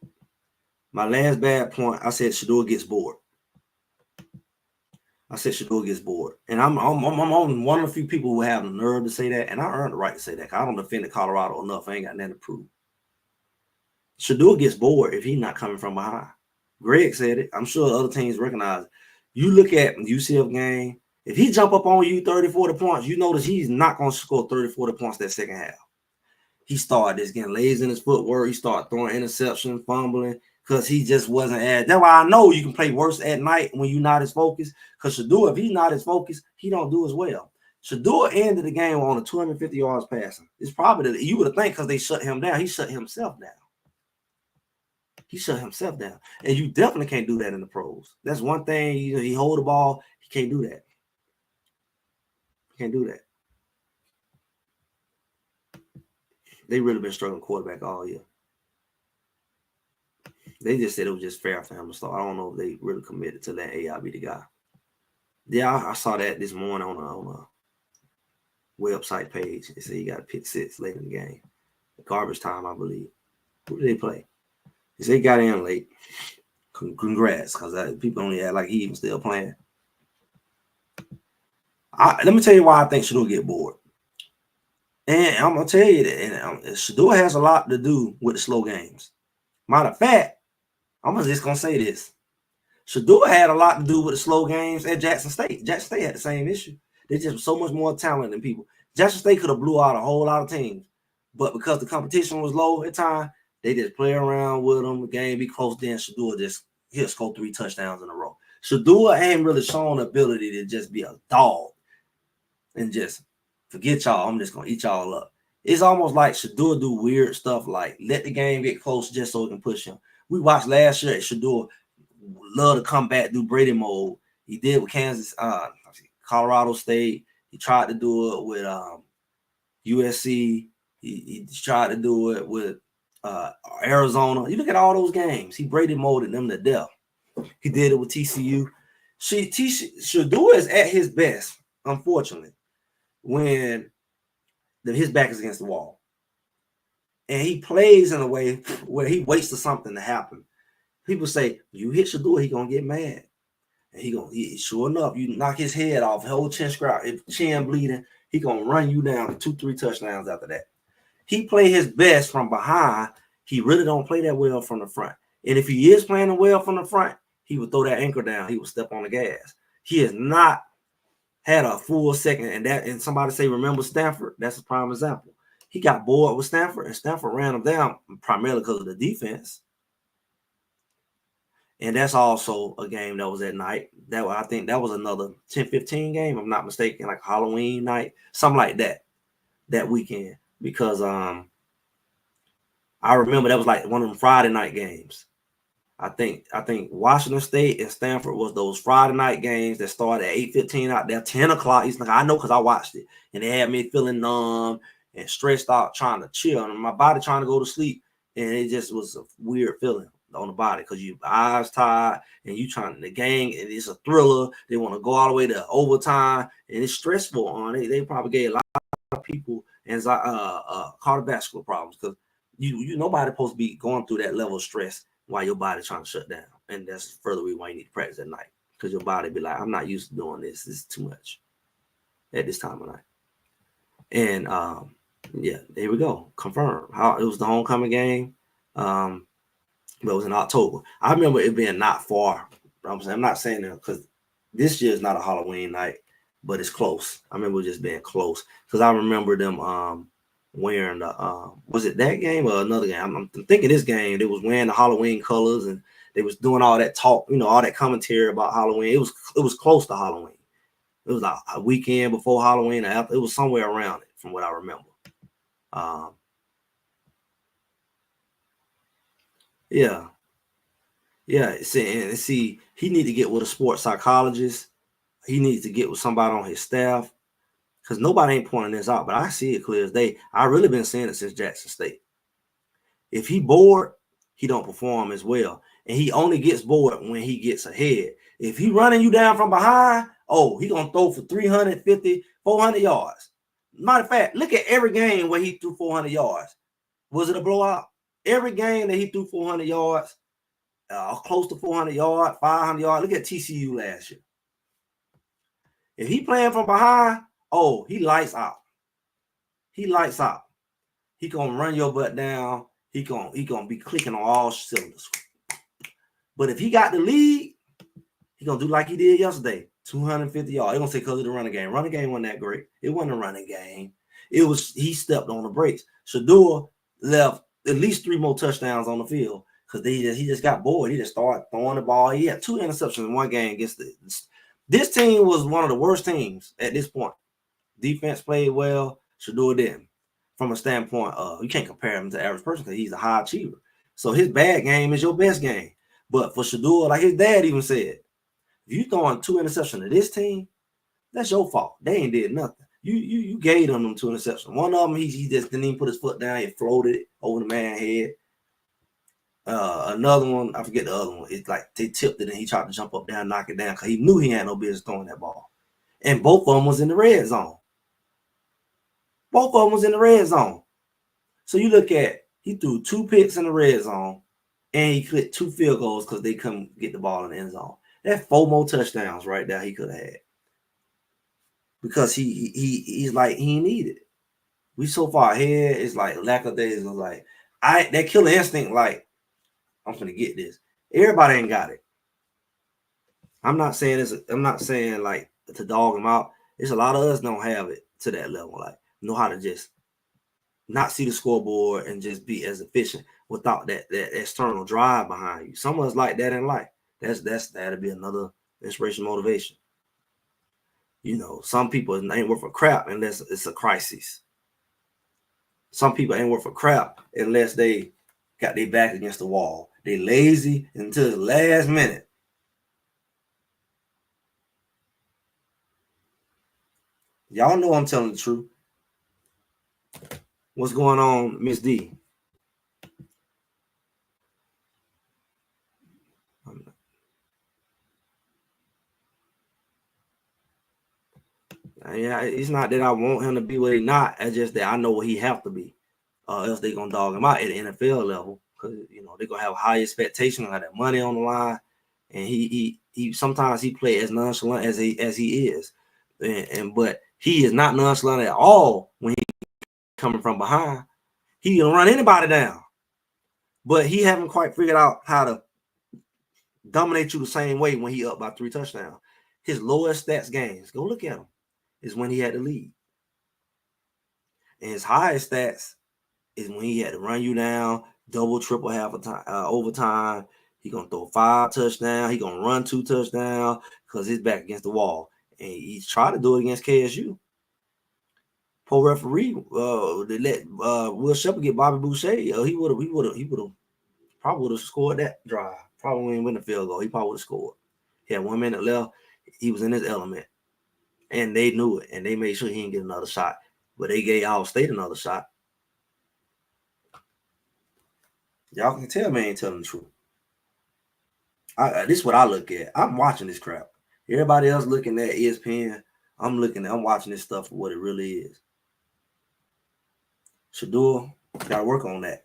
My last bad point, I said Shedeur gets bored. I said Shedeur gets bored. And I'm on one of the few people who have the nerve to say that, and I earned the right to say that. I don't defend Colorado enough. I ain't got nothing to prove. Shedeur gets bored if he's not coming from behind. Greg said it. I'm sure other teams recognize it. You look at UCF game, if he jump up on you 30, 40 points, you notice he's not going to score 30, 40 points that second half. He started just getting lazy in his footwork. He started throwing interception, fumbling, because he just wasn't as. That's why I know you can play worse at night when you're not as focused. Because Shedeur, if he's not as focused, he don't do as well. Shedeur ended the game on a 250 yards passing. It's probably, you would have think, because they shut him down. He shut himself down. He shut himself down. And you definitely can't do that in the pros. That's one thing. He hold the ball. He can't do that. He can't do that. They really been struggling quarterback all year. They just said it was just fair for him to start. I don't know if they really committed to let AI be the guy. Yeah, I saw that this morning on a website page. They said he got a pick six late in the game. Garbage time, I believe. Who did they play? They said he got in late. Congrats, because people only act like he even still playing. Let me tell you why I think Shedeur get bored. And I'm going to tell you that Shedeur has a lot to do with the slow games. Matter of fact, I'm just going to say this. Shedeur had a lot to do with the slow games at Jackson State. Jackson State had the same issue. They just so much more talent than people. Jackson State could have blew out a whole lot of teams. But because the competition was low at time, they just play around with them. The game be close, then Shedeur he'll score 3 touchdowns in a row. Shedeur ain't really shown the ability to just be a dog and just forget y'all. I'm just going to eat y'all up. It's almost like Shador do weird stuff like let the game get close just so it can push him. We watched last year at Shador love to come back, do Brady mode. He did with Colorado State. He tried to do it with USC. He tried to do it with Arizona. You look at all those games. He Brady moded them to death. He did it with TCU. Shador is at his best, unfortunately, when his back is against the wall. And he plays in a way where he waits for something to happen. People say, you hit Shador, he gonna get mad. And sure enough, you knock his head off, whole chin scrap, chin bleeding, he gonna run you down 2-3 touchdowns after that. He play his best from behind. He really don't play that well from the front. And if he is playing well from the front, he would throw that anchor down. He would step on the gas. He has not had a full second. And somebody say, remember Stanford? That's a prime example. He got bored with Stanford, and Stanford ran him down primarily because of the defense. And that's also a game that was at night. I think that was another 10-15 game, if I'm not mistaken, like Halloween night, something like that weekend. Because I remember that was like one of them Friday night games. I think Washington State and Stanford was those Friday night games that started at 8:15 out there, 10 o'clock Eastern. I know because I watched it, and they had me feeling numb and stressed out, trying to chill, and my body trying to go to sleep, and it just was a weird feeling on the body because your eyes tired and you trying the gang, and it's a thriller. They want to go all the way to overtime, and it's stressful on it. They probably gave a lot of people cardiovascular problems because you nobody supposed to be going through that level of stress while your body's trying to shut down. And that's further reason why you need to practice at night, because your body be like, I'm not used to doing this. This is too much at this time of night. And yeah, there we go. Confirmed. How it was the homecoming game. But it was in October. I remember it being not far. I'm not saying that because this year is not a Halloween night, but it's close. I remember just being close because I remember them wearing the was it that game or another game? I'm thinking this game. They was wearing the Halloween colors and they was doing all that talk, all that commentary about Halloween. It was close to Halloween. It was like a weekend before Halloween or after. It was somewhere around it, from what I remember. Yeah. See, he need to get with a sports psychologist. He needs to get with somebody on his staff, because nobody ain't pointing this out, but I see it clear as day. I really been seeing it since Jackson State. If he bored, he don't perform as well, and he only gets bored when he gets ahead. If he running you down from behind, he gonna throw for 350, 400 yards. Matter of fact, look at every game where he threw 400 yards. Was it a blowout? Every game that he threw 400 yards, close to 400 yards, 500 yards. Look at TCU last year. If he playing from behind, he lights out. He lights out. He gonna run your butt down. He gonna be clicking on all cylinders. But if he got the lead, he gonna do like he did yesterday, 250 yards. They're gonna say because of the running game. Running game wasn't that great. It wasn't a running game. He stepped on the brakes. Shador left at least 3 more touchdowns on the field because he just got bored. He just started throwing the ball. He had 2 interceptions in one game against this team was one of the worst teams at this point. Defense played well. Shador didn't. From a standpoint of, you can't compare him to the average person because he's a high achiever. So his bad game is your best game. But for Shador, like his dad even said, if you throwing 2 interceptions to this team, that's your fault. They ain't did nothing. You gave them 2 interceptions. One of them, he just didn't even put his foot down. He floated it over the man's head. Another one, I forget the other one. It's like they tipped it and he tried to jump up down, knock it down because he knew he had no business throwing that ball. And both of them was in the red zone. So you look at, he threw 2 picks in the red zone and he clipped 2 field goals because they couldn't get the ball in the end zone. That's 4 more touchdowns right there he could have had. Because he's like, he needed it. We so far ahead, it's like lack of days. Like, that killer instinct, like, I'm finna get this. Everybody ain't got it. I'm not saying like to dog him out. It's a lot of us don't have it to that level. Like, know how to just not see the scoreboard and just be as efficient without that external drive behind you. Some of us like that in life. That'll be another inspiration, motivation. Some people ain't worth a crap unless it's a crisis. Some people ain't worth a crap unless they got their back against the wall. They lazy until the last minute. Y'all know I'm telling the truth. What's going on, Miss D? Yeah, it's not that I want him to be what he not. It's just that I know what he have to be. Else they gonna dog him out at the NFL level, because they're gonna have high expectations, have that money on the line, and he sometimes he play as nonchalant as he is, but he is not nonchalant at all when he coming from behind. He can run anybody down, but he haven't quite figured out how to dominate you the same way when he up by 3 touchdowns. His lowest stats games, go look at him, is when he had the lead, and his highest stats is when he had to run you down, double, triple, half a time, overtime. He gonna throw 5 touchdowns. He gonna run 2 touchdowns because he's back against the wall. And he's tried to do it against KSU. Poor referee. They let Will Shepherd get Bobby Boucher. He would have probably would have scored that drive. Probably wouldn't win the field goal. He probably would have scored. He had 1 minute left. He was in his element, and they knew it, and they made sure he didn't get another shot. But they gave Iowa State another shot. Y'all can tell me I ain't telling the truth. This is what I look at. I'm watching this crap. Everybody else looking at ESPN. I'm watching this stuff for what it really is. Shador, gotta work on that.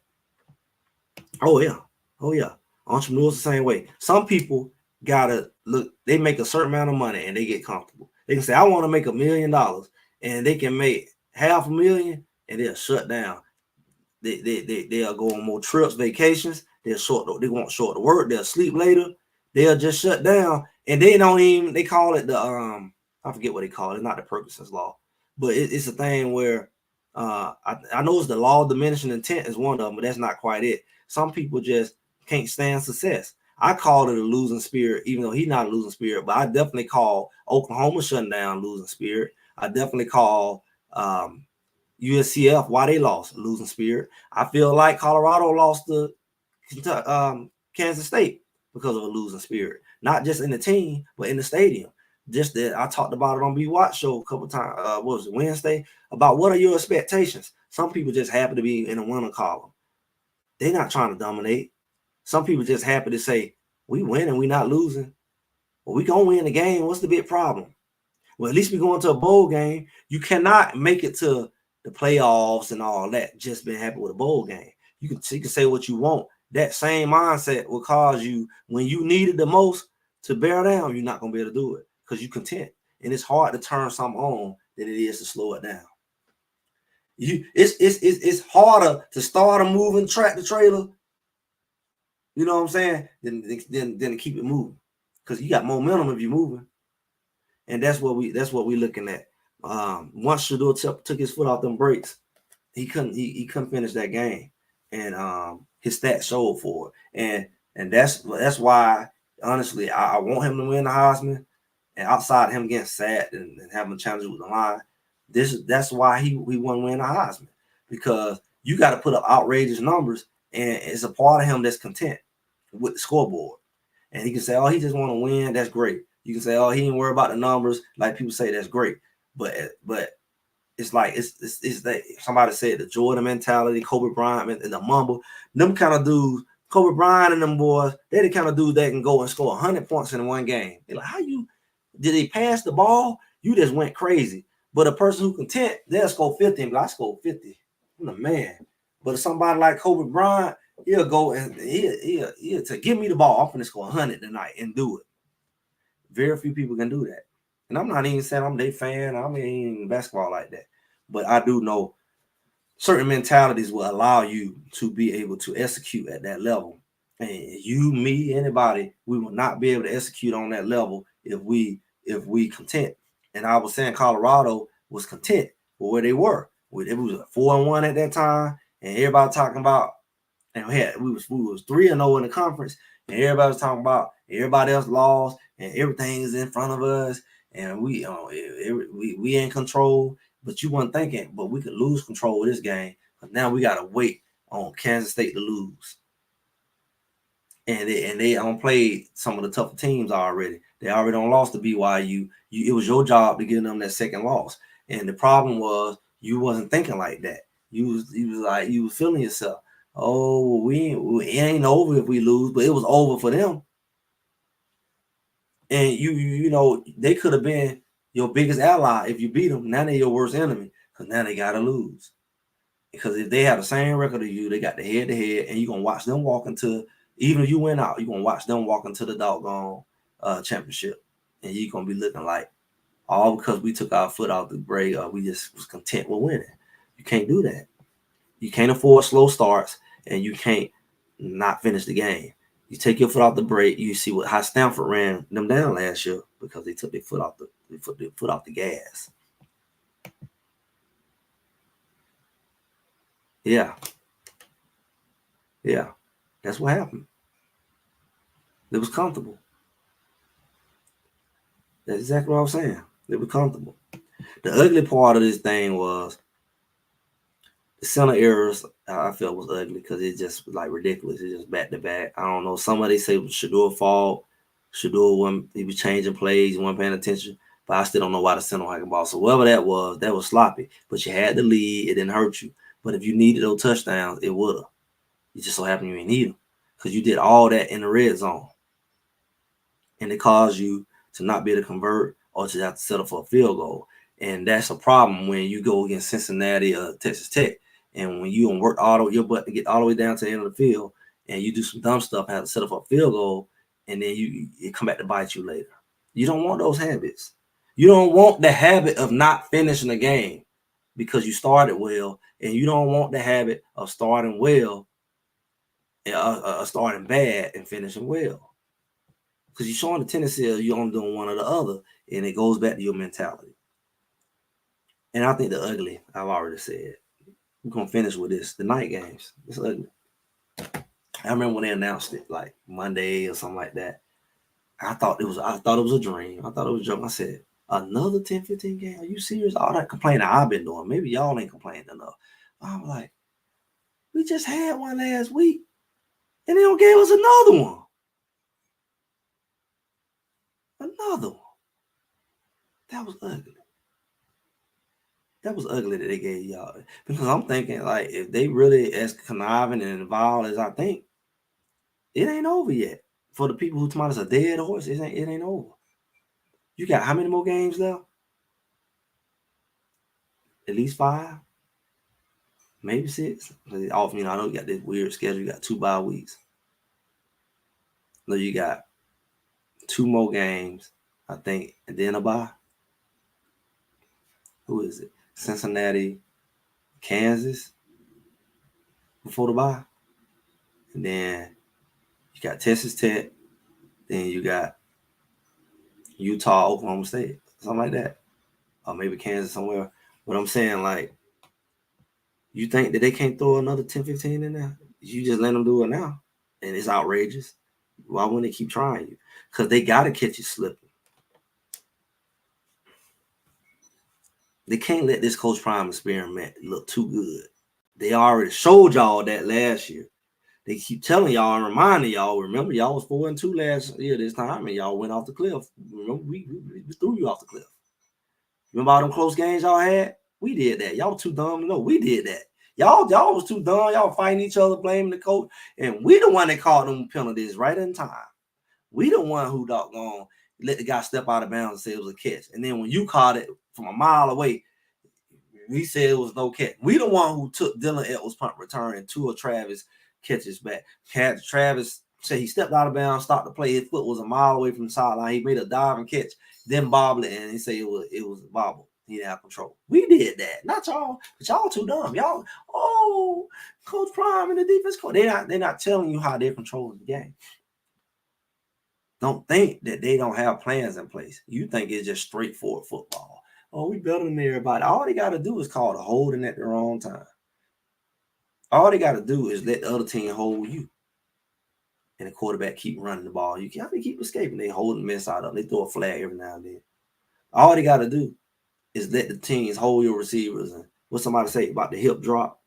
Oh yeah. Entrepreneurs the same way. Some people gotta look. They make a certain amount of money and they get comfortable. They can say, "I want to make $1 million," and they can make $500,000 and they'll shut down. They'll go on more trips, vacations. They want short the work. They'll sleep later. They'll just shut down, and they don't even. They call it the I forget what they call it. It's not the Perkinson's law, but it's a thing where I know it's the law of diminishing intent is one of them, but that's not quite it. Some people just can't stand success. I called it a losing spirit, even though he's not a losing spirit. But I definitely call Oklahoma shutting down losing spirit. I definitely call USCF why they lost losing spirit. I feel like Colorado lost to Kansas State because of a losing spirit, not just in the team but in the stadium. Just that I talked about it on B Watch show a couple times. What was it, Wednesday? About what are your expectations? Some people just happen to be in a winner column. They're not trying to dominate. Some people just happy to say we winning, we not losing. Well, we gonna win the game. What's the big problem? Well, at least we going to a bowl game. You cannot make it to the playoffs and all that just being happy with a bowl game. You can say what you want. That same mindset will cause you, when you need it the most, to bear down. You're not gonna be able to do it because you're content, and it's hard to turn something on than it is to slow it down. It's harder to start a moving tractor trailer. You know what I'm saying? Than to keep it moving, because you got momentum if you're moving. And that's what we looking at. Once Shador took his foot off them brakes, he couldn't finish that game, and his stats showed for it. And that's why, honestly, I want him to win the Heisman. And outside of him getting sad and having challenges with the line, that's why he won't win the Heisman, because you got to put up outrageous numbers, and it's a part of him that's content with the scoreboard. And he can say, "Oh, he just want to win." That's great. You can say, "Oh, he ain't worry about the numbers." Like people say, that's great. But it's like it's that somebody said the Jordan mentality, Kobe Bryant, and the mumble. Them kind of dudes, Kobe Bryant and them boys, they're the kind of dudes that can go and score 100 points in one game. They're like, did they pass the ball? You just went crazy. But a person who content, they'll score 50 and be like, I scored 50. I'm the man. But if somebody like Kobe Bryant, he'll go and he'll to give me the ball. I'm going to score 100 tonight and do it. Very few people can do that. And I'm not even saying I'm their fan. I mean basketball like that. But I do know certain mentalities will allow you to be able to execute at that level. And you, me, anybody, we will not be able to execute on that level if we content. And I was saying Colorado was content with where they were. It was 4-1 at that time, and everybody talking about, and we was 3-0 in the conference, and everybody was talking about everybody else lost, and everything is in front of us, and we in control. But you weren't thinking, but we could lose control of this game But now we gotta wait on Kansas State to lose. And they played some of the tougher teams already. They already lost to BYU. It was your job to give them that second loss. And the problem was you wasn't thinking like that. You was feeling yourself. Oh, it ain't over if we lose, but it was over for them. And you know they could have been your biggest ally if you beat them. Now they're your worst enemy because now they gotta lose. Because if they have the same record as you, they got the head to head, and you're gonna watch them walk into, even if you win out, you're gonna watch them walk into the doggone championship, and you're gonna be looking like all because we took our foot off the brake, or we just was content with winning. You can't do that. You can't afford slow starts, and you can't not finish the game. You take your foot off the brake. You see how Stanford ran them down last year because they took their foot off the gas. Yeah. Yeah. That's what happened. It was comfortable. That's exactly what I was saying. It was comfortable. The ugly part of this thing was the center errors. I felt was ugly because it just was like ridiculous. It just back to back. I don't know. Somebody say it was Shador fault. Shador he was changing plays, he wasn't paying attention. But I still don't know why the center hacking ball. So whatever that was sloppy. But you had the lead. It didn't hurt you. But if you needed those touchdowns, it would have. It just so happened you didn't need them because you did all that in the red zone. And it caused you to not be able to convert or to have to settle for a field goal. And that's a problem when you go against Cincinnati or Texas Tech. And when you don't work your butt to get all the way down to the end of the field and you do some dumb stuff and have to settle for a field goal, and then it come back to bite you later. You don't want those habits. You don't want the habit of not finishing the game because you started well, and you don't want the habit of starting well, starting bad and finishing well. Because you're showing the tendency of you only doing one or the other, and it goes back to your mentality. And I think the ugly, I've already said. We're gonna finish with this. The night games. It's ugly. I remember when they announced it, like Monday or something like that. I thought it was a dream. I thought it was a joke. I said, another 10-15 game? Are you serious? All that complaining I've been doing. Maybe y'all ain't complaining enough. I'm like, we just had one last week, and they don't give us another one. Another one. That was ugly. That was ugly that they gave y'all. Because I'm thinking, like, if they really as conniving and involved as I think, it ain't over yet. For the people who told us a dead horse, it ain't over. You got how many more games left? At least 5, maybe 6. Off, I know you got this weird schedule. You got 2 bye weeks. No, you got 2 more games, I think, and then a bye. Who is it? Cincinnati, Kansas before the bye. And then you got Texas Tech. Then you got Utah, Oklahoma State, something like that. Or maybe Kansas somewhere. But I'm saying, like, you think that they can't throw another 10-15 in there? You just let them do it now. And it's outrageous. Why wouldn't they keep trying you? Because they got to catch you slipping. They can't let this Coach Prime experiment look too good. They already showed y'all that last year. They keep telling y'all and reminding y'all. Remember, y'all was 4-2 last year this time, and y'all went off the cliff. Remember, we threw you off the cliff. Remember all them close games y'all had? We did that. Y'all too dumb to know. We did that. Y'all was too dumb. Y'all fighting each other, blaming the coach. And we the one that called them penalties right in time. We the one who doggone let the guy step out of bounds and say it was a catch. And then when you caught it from a mile away, we said it was no catch. We the one who took Dylan Edwards' punt return and 2 of Travis catches back. Travis said he stepped out of bounds, stopped the play. His foot was a mile away from the sideline. He made a diving catch, then bobbled it, and he said it was a bobble. He didn't have control. We did that, not y'all. But y'all too dumb. Y'all, Coach Prime and the defense coach. They're not telling you how they're controlling the game. Don't think that they don't have plans in place. You think it's just straightforward football. Oh, we better than everybody. All they got to do is call the holding at the wrong time. All they got to do is let the other team hold you. And the quarterback keep running the ball. You can't keep escaping. They hold the mess out of them. They throw a flag every now and then. All they got to do is let the teams hold your receivers. And what somebody say about the hip drop.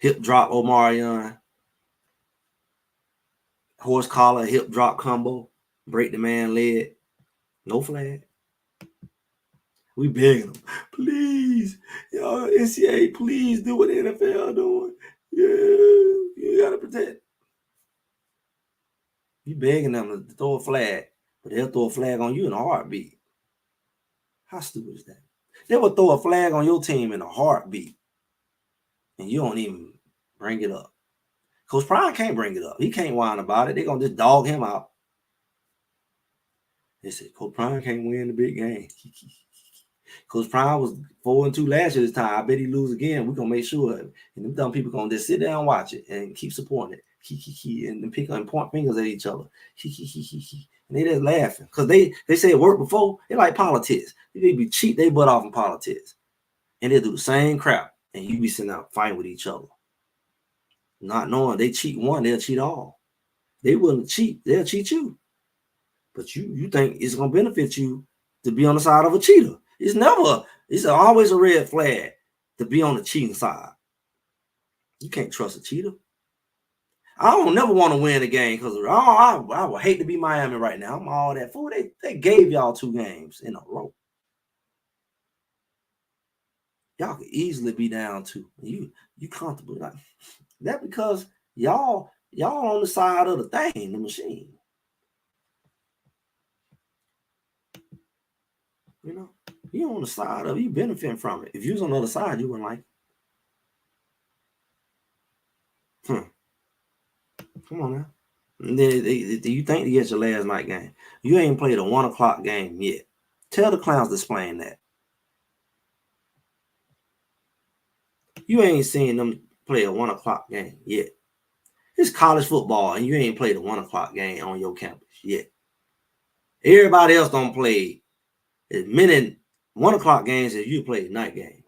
hip drop Omarion, horse collar, hip drop combo, break the man leg, no flag. We begging them, please, y'all, NCAA, please do what the NFL doing. Yeah, you gotta protect. You begging them to throw a flag, but they'll throw a flag on you in a heartbeat. How stupid is that? They will throw a flag on your team in a heartbeat, and you don't even bring it up. Coach Prime can't bring it up. He can't whine about it. They're gonna just dog him out. They said Coach Prime can't win the big game. Coach Prime was 4-2 last year this time. I bet he lose again. We're gonna make sure. And them dumb people gonna just sit down and watch it and keep supporting it. And pick and point fingers at each other. And they just laughing. Because they say it worked before. They like politics. They be cheat their butt off in politics. And they do the same crap. And you be sitting out fighting with each other. Not knowing they cheat one, they'll cheat all. They wouldn't cheat, they'll cheat you. But you think it's gonna benefit you to be on the side of a cheater. It's always a red flag to be on the cheating side. You can't trust a cheater. I don't never want to win a game because I would hate to be Miami right now. I'm all that fool. They gave y'all 2 games in a row. Y'all could easily be down 2. You comfortable. Like that because y'all on the side of the thing, the machine. You know, you on the side of it, you benefiting from it. If you was on the other side, you wouldn't like it. Come on now. Do you think to get your last night game? You ain't played a 1 o'clock game yet. Tell the clowns displaying that. You ain't seen them play a 1 o'clock game yet. It's college football, and you ain't played a 1 o'clock game on your campus yet. Everybody else don't play as many 1 o'clock games as you play night games.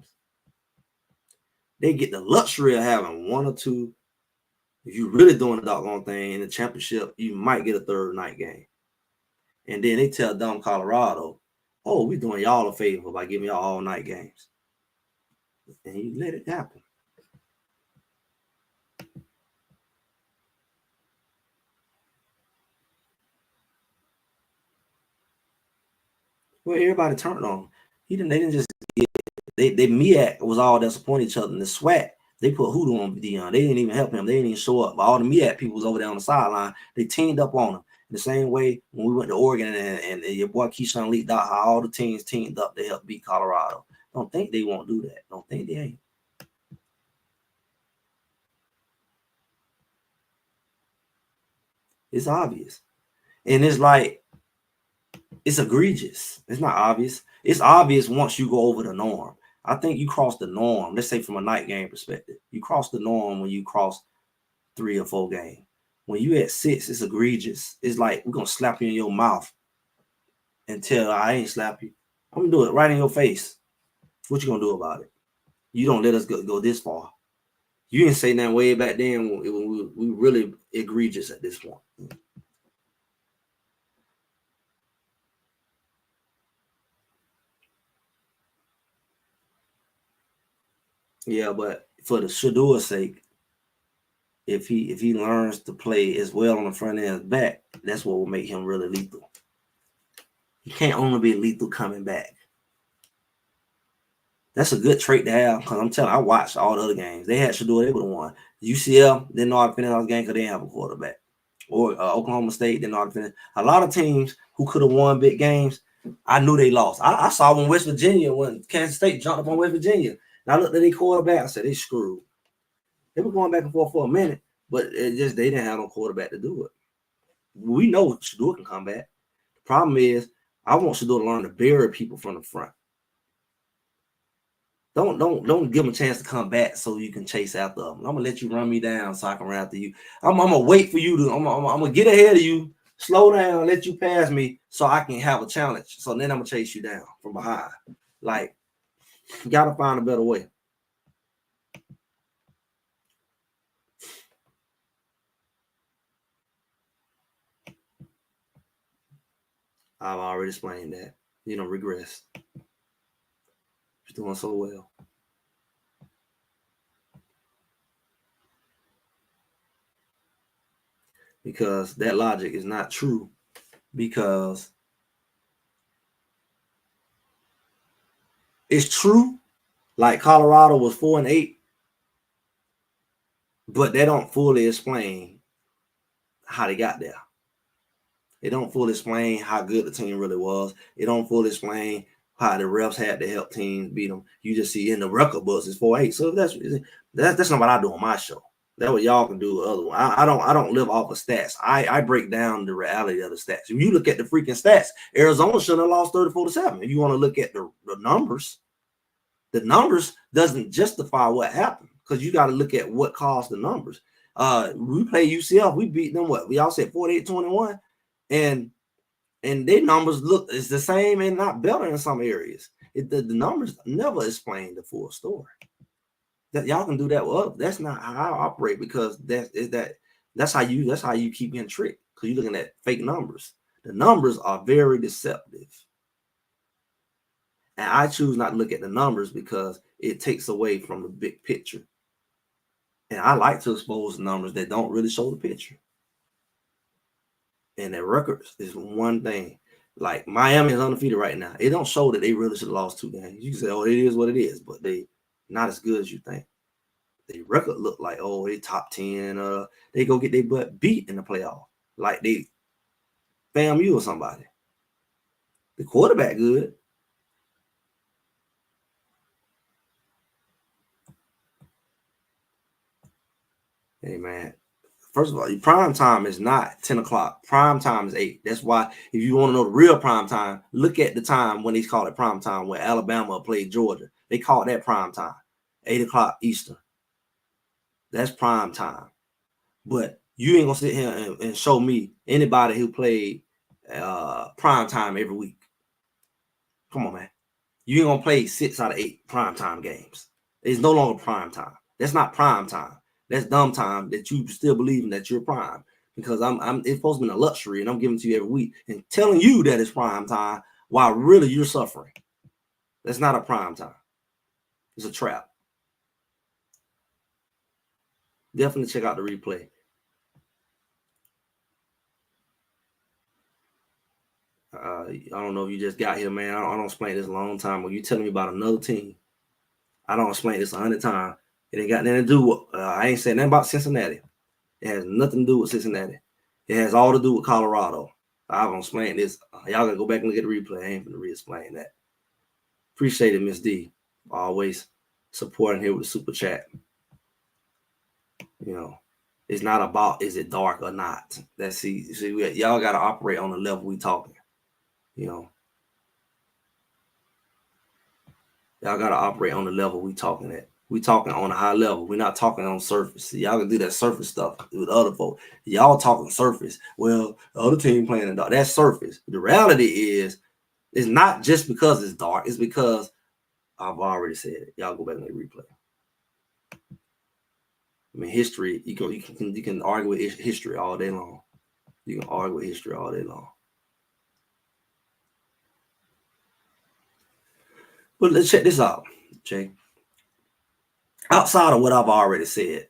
They get the luxury of having 1 or 2. If you're really doing the doggone thing in the championship, you might get a 3rd night game. And then they tell dumb Colorado, oh, we're doing y'all a favor by giving y'all all night games. And you let it happen. Well, everybody turned on him. They didn't just get they MEAC was all that supporting each other. And the SWAT, they put hoodoo on Dion. They didn't even help him. They didn't even show up. But all the MEAC people was over there on the sideline. They teamed up on him. In the same way when we went to Oregon and your boy Keyshawn leaked out how all the teams teamed up to help beat Colorado. Don't think they won't do that. Don't think they ain't. It's obvious. And it's like, it's egregious. It's not obvious. It's obvious once you go over the norm. I think you cross the norm. Let's say from a night game perspective, you cross the norm when you cross 3 or 4 games. When you at 6, it's egregious. It's like we're gonna slap you in your mouth until I ain't slap you. I'm gonna do it right in your face. What you gonna do about it? You don't let us go this far. You didn't say nothing way back then when we really egregious at this point. Yeah, but for the Shador's sake, if he learns to play as well on the front end as back, that's what will make him really lethal. He can't only be lethal coming back. That's a good trait to have because I'm telling you, I watched all the other games. They had Shador, they would have won. UCL didn't know how to finish those games because they didn't have a quarterback. Or Oklahoma State didn't know how to finish. A lot of teams who could have won big games, I knew they lost. I saw when West Virginia, when Kansas State jumped up on West Virginia, and I looked at their quarterback, I said, they screwed. They were going back and forth for a minute, but it just they didn't have no quarterback to do it. We know Shador can come back. The problem is, I want Shador to learn to bury people from the front. Don't give him a chance to come back so you can chase after him. I'm gonna let you run me down so I can run after you. I'm gonna wait for you to. I'm gonna get ahead of you, slow down, let you pass me so I can have a challenge. So then I'm gonna chase you down from behind. Like, you gotta find a better way. I've already explained that. Regress. You're doing so well. because that logic is not true. Because it's true, like Colorado was 4-8, but they don't fully explain how they got there. They don't fully explain how good the team really was. They don't fully explain how the refs had to help teams beat them. You just see in the record books it's 4-8. So that's not what I do on my show. That's what y'all can do with other one. I don't live off of stats. I break down the reality of the stats. If you look at the freaking stats, Arizona shouldn't have lost 34-7. If you want to look at the numbers doesn't justify what happened, because you got to look at what caused the numbers. We play UCF, we beat them what? We all said 48-21, and their numbers look it's the same and not better in some areas. The numbers never explain the full story. That y'all can do that with us. That's not how I operate, because that's how you keep getting tricked, because you're looking at fake numbers. The numbers are very deceptive. And I choose not to look at the numbers because it takes away from the big picture. And I like to expose the numbers that don't really show the picture. And their records is one thing. Like Miami is undefeated right now. It don't show that they really should have lost 2 games. You can say, oh, it is what it is, but they not as good as you think. The record look like, oh, they top 10. They go get their butt beat in the playoff, like they FAMU or somebody. The quarterback good. Hey man, first of all, your prime time is not 10 o'clock. Prime time is 8. That's why if you want to know the real prime time, look at the time when they call it prime time, when Alabama played Georgia. They called that prime time, 8 o'clock Eastern. That's prime time. But you ain't gonna sit here and show me anybody who played prime time every week. Come on, man. You ain't gonna play 6 out of 8 prime time games. It's no longer prime time. That's not prime time. That's dumb time that you still believing that you're prime, because it's supposed to be a luxury, and I'm giving to you every week and telling you that it's prime time while really you're suffering. That's not a prime time. It's a trap. Definitely check out the replay. I don't know if you just got here, man. I don't explain this a long time. When you telling me about another team, I don't explain this 100 times. It ain't got nothing to do with, I ain't saying nothing about Cincinnati. It has nothing to do with Cincinnati. It has all to do with Colorado. I don't explain this. Y'all gotta go back and look at the replay. I ain't gonna re-explain that. Appreciate it, Miss D. Always supporting here with the super chat. You know, it's not about is it dark or not. That's see y'all gotta operate on the level we talking. You know, y'all gotta operate on the level we talking at. We talking on a high level. We're not talking on surface. See, y'all can do that surface stuff with other folks. Y'all talking surface. Well, the other team playing in dark. That's surface. The reality is, it's not just because it's dark. It's because I've already said it. Y'all go back and replay. I mean, history. You can argue with history all day long. You can argue with history all day long. But let's check this out, Jay. Outside of what I've already said,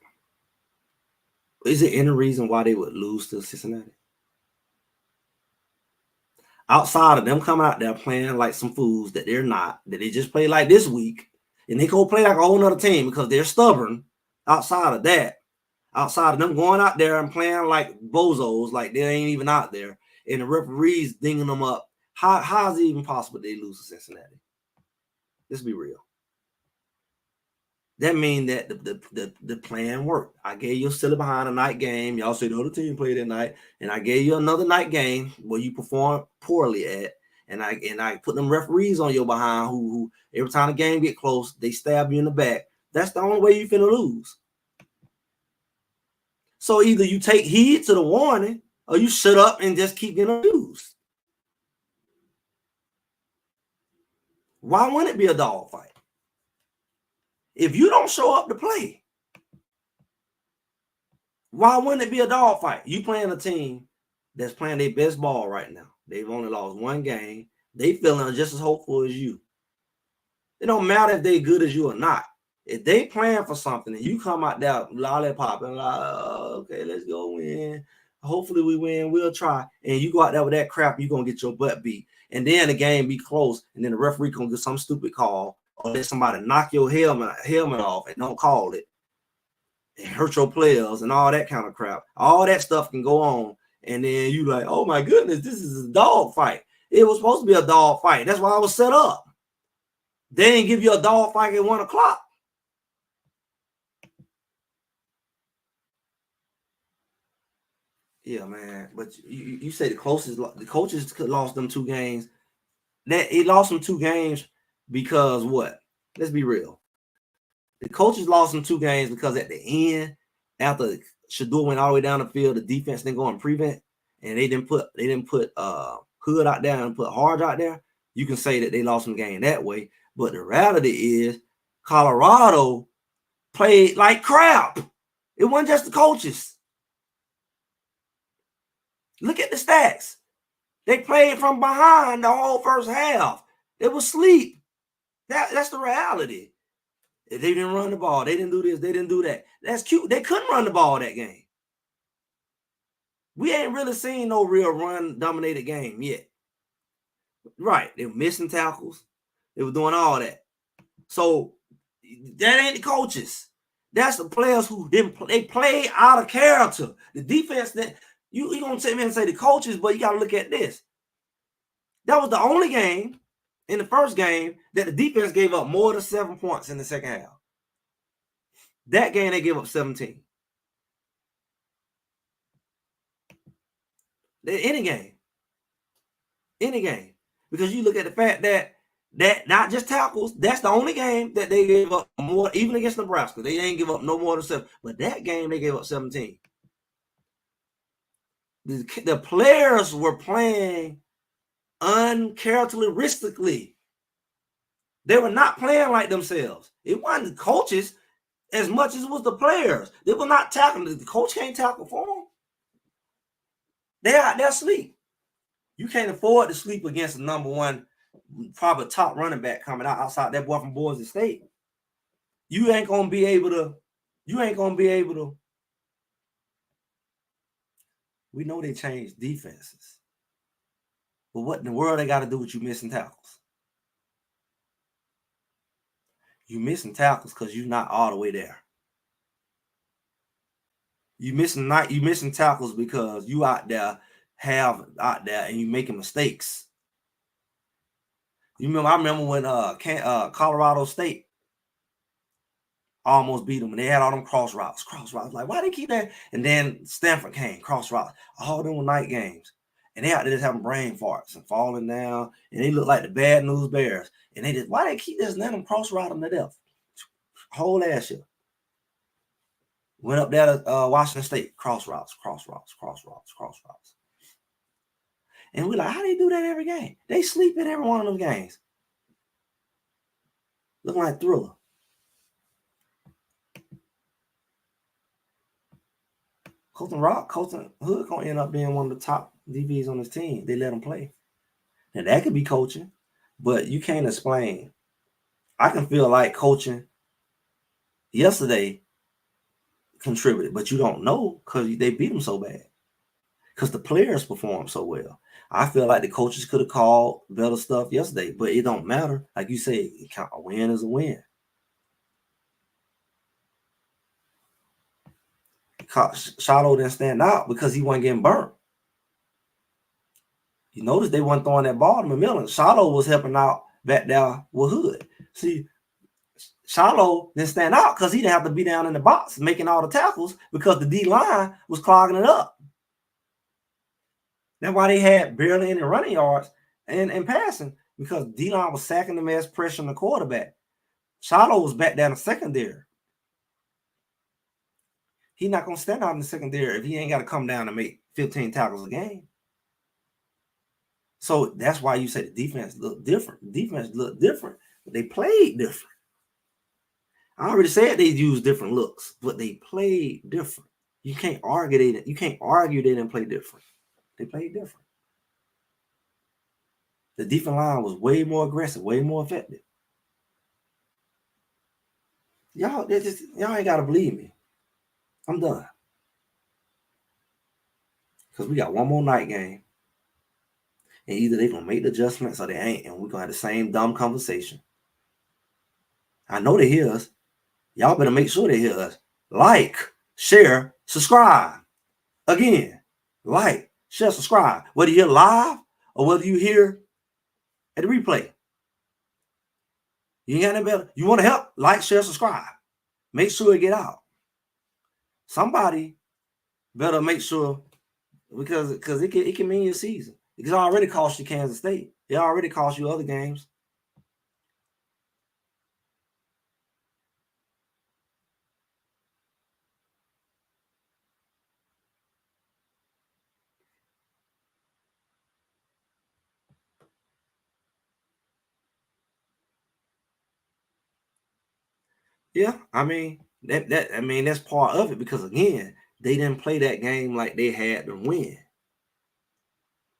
is there any reason why they would lose to Cincinnati? Outside of them coming out there playing like some fools that they're not, that they just play like this week, and they go play like a whole nother team because they're stubborn. Outside of that, outside of them going out there and playing like bozos, like they ain't even out there, and the referees dinging them up, how is it even possible they lose to Cincinnati? Let's be real. That means that the plan worked. I gave you a silly behind a night game. Y'all say the other team played at night, and I gave you another night game where you performed poorly at, and I put them referees on your behind who every time the game get close, they stab you in the back. That's the only way you finna lose. So either you take heed to the warning, or you shut up and just keep getting abused. Why wouldn't it be a dog fight? If you don't show up to play, why wouldn't it be a dog fight? You playing a team that's playing their best ball right now. They've only lost 1 game. They feeling just as hopeful as you. It don't matter if they good as you or not. If they playing for something and you come out there lollipopping, like, oh, okay, let's go win. Hopefully we win. We'll try. And you go out there with that crap, you're going to get your butt beat. And then the game be close. And then the referee going to get some stupid call. Or let somebody knock your helmet off and don't call it. And hurt your players and all that kind of crap. All that stuff can go on. And then you like, oh my goodness, this is a dog fight. It was supposed to be a dog fight. That's why I was set up. They didn't give you a dog fight at 1 o'clock. Yeah, man. But you say the coaches lost them 2 games. That it lost them 2 games because what? Let's be real. The coaches lost them 2 games because at the end, after Shador went all the way down the field, the defense didn't go and prevent, and they didn't put Hood out there and put Harge out there. You can say that they lost some game that way. But the reality is Colorado played like crap. It wasn't just the coaches. Look at the stats. They played from behind the whole first half. They were asleep. That's the reality. They didn't run the ball. They didn't do this. They didn't do that. That's cute. They couldn't run the ball that game. We ain't really seen no real run-dominated game yet. Right. They were missing tackles. They were doing all that. So that ain't the coaches. That's the players who didn't play. They played out of character. The defense, that you gonna sit here and say the coaches, but you gotta look at this. That was the only game in the first game that the defense gave up more than 7 points in the second half. That game they gave up 17. Any game. Because you look at the fact that not just tackles, that's the only game that they gave up more, even against Nebraska. They didn't give up no more than 7. But that game they gave up 17. The players were playing uncharacteristically. They were not playing like themselves. It wasn't the coaches as much as it was the players. They were not tackling. The coach can't tackle for them. They're out there asleep. You can't afford to sleep against the number 1, probably top running back coming out outside that boy from Boise State. You ain't gonna be able to. We know they changed defenses. But what in the world they got to do with you missing tackles? You missing tackles because you're not all the way there. You missing tackles because you out there and you making mistakes. I remember when Colorado State almost beat them, and they had all them cross routes. Like, why they keep that? And then Stanford came, cross routes. All them were night games. And they out there just having brain farts and falling down, and they look like the bad news bears. And why they keep this? Let them cross route them to death. Whole ass shit. Went up there to Washington State, cross routes. And we're like, how do they do that every game? They sleep in every one of those games. Looking like Thriller. Colton Hood gonna end up being one of the top DBs on his team. They let him play. Now that could be coaching, but you can't explain. I can feel like coaching yesterday contributed, but you don't know because they beat them so bad. Because the players performed so well. I feel like the coaches could have called better stuff yesterday, but it don't matter. Like you say, a win is a win. Shiloh didn't stand out because he wasn't getting burnt. You notice they weren't throwing that ball to McMillan. Shiloh was helping out back there with Hood. See, Shiloh didn't stand out because he didn't have to be down in the box making all the tackles because the D line was clogging it up. That's why they had barely any running yards and passing, because D-line was sacking them as pressuring the quarterback. Shiloh was back down the secondary. He's not going to stand out in the secondary if he ain't got to come down and make 15 tackles a game. So that's why you say the defense looked different. But they played different. I already said they used different looks, but they played different. You can't argue they didn't play different. They played different. The defensive line was way more aggressive, way more effective. Y'all ain't gotta believe me. I'm done. because we got one more night game. And either they're going to make the adjustments or they ain't. And we're going to have the same dumb conversation. I know they hear us. Y'all better make sure they hear us. Like, share, subscribe. Again, like, share, subscribe. Whether you hear live or whether you hear at the replay. You ain't got any better. You want to help? Like, share, subscribe. Make sure it get out. Somebody better make sure, because it can mean your season. It already cost you Kansas State. It already cost you other games. Yeah, I mean that's part of it, because again, they didn't play that game like they had to win.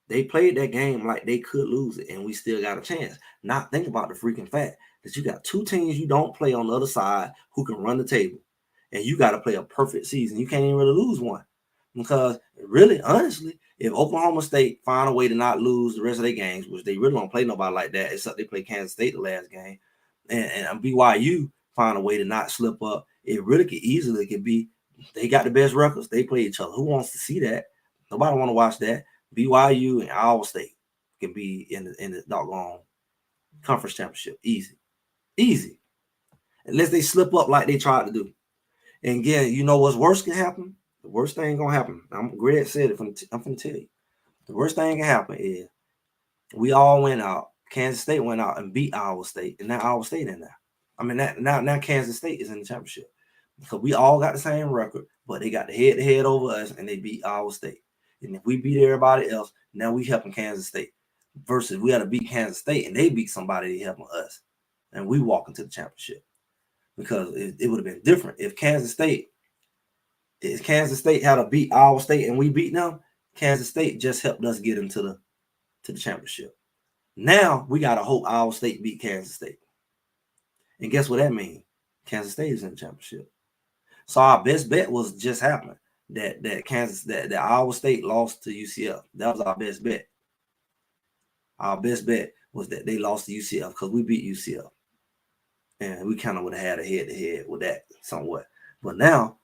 They played that game like they could lose it, and we still got a chance. Not think about the freaking fact that you got two teams you don't play on the other side who can run the table, and you got to play a perfect season. You can't even really lose one, because really, honestly, if Oklahoma State find a way to not lose the rest of their games, which they really don't play nobody like that, except they play Kansas State the last game, and BYU find a way to not slip up, it really could be they got the best records. They play each other. Who wants to see that? Nobody want to watch that. BYU and Iowa State can be in the doggone conference championship. Easy. Unless they slip up like they tried to do. And again, you know what's worse can happen? The worst thing gonna happen. Greg said it. I'm gonna tell you. The worst thing can happen is we all went out. Kansas State went out and beat Iowa State, and now Iowa State in there. I mean, now Kansas State is in the championship. So we all got the same record, but they got the head-to-head over us, and they beat Iowa State. And if we beat everybody else, now we helping Kansas State. Versus we got to beat Kansas State, and they beat somebody helping us, and we walk into the championship. Because it would have been different if Kansas State had to beat Iowa State and we beat them. Kansas State just helped us get into the championship. Now we got to hope Iowa State beat Kansas State. And guess what that means? Kansas State is in the championship. So our best bet was just happening that Iowa State lost to UCF. That was our best bet. Our best bet was that they lost to UCF because we beat UCF. And we kind of would have had a head-to-head with that somewhat. But now,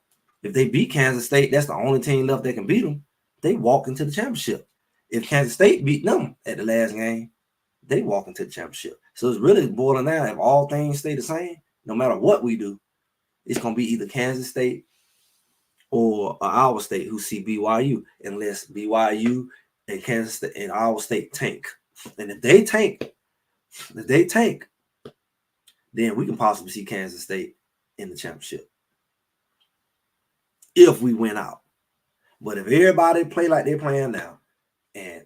if they beat Kansas State, that's the only team left that can beat them. They walk into the championship. If Kansas State beat them at the last game, they walk into the championship. So it's really boiling down. If all things stay the same, no matter what we do, it's going to be either Kansas State or Iowa State who see BYU, unless BYU and Kansas State and Iowa State tank. And if they tank, then we can possibly see Kansas State in the championship if we win out. But if everybody play like they're playing now, and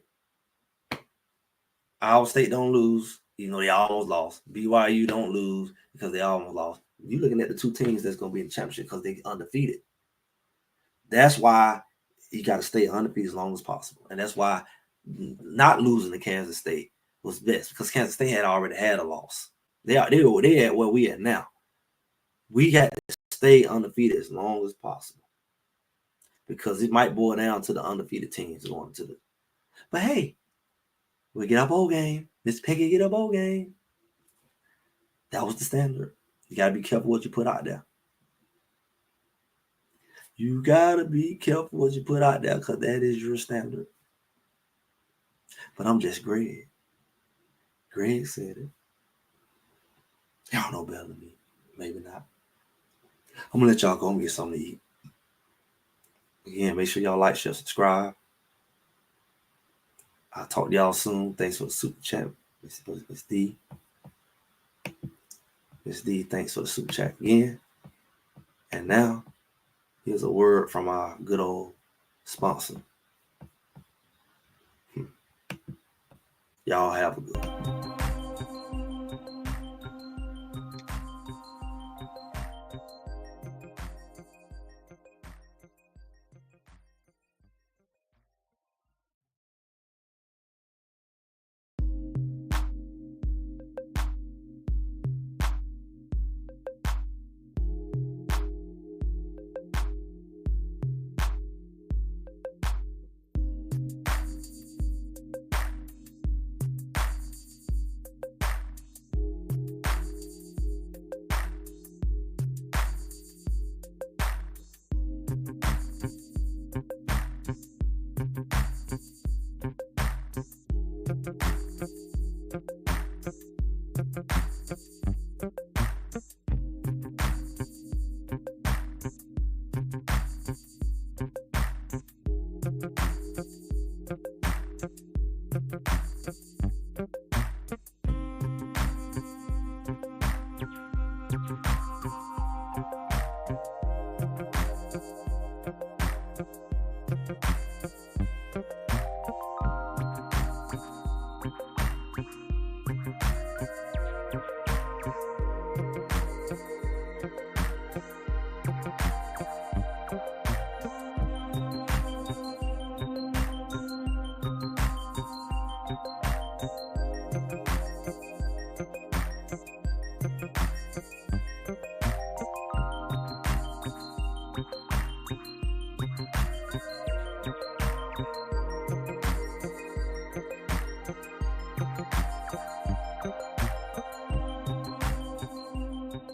Iowa State don't lose, they almost lost. BYU don't lose because they almost lost. You're looking at the two teams that's going to be in the championship because they're undefeated. That's why you got to stay undefeated as long as possible. And that's why not losing to Kansas State was best, because Kansas State had already had a loss. They at where we at now. We got to stay undefeated as long as possible, because it might boil down to the undefeated teams going to the. But hey, we get our bowl game. Miss Peggy get a bowl game. That was the standard. You got to be careful what you put out there. You got to be careful what you put out there, because that is your standard. But I'm just Greg. Greg said it. Y'all know better than me. Maybe not. I'm going to let y'all go and get something to eat. Again, make sure y'all like, share, subscribe. I'll talk to y'all soon. Thanks for the super chat, Miss D. Miss D, thanks for the super chat again. And now, here's a word from our good old sponsor. Y'all have a good one.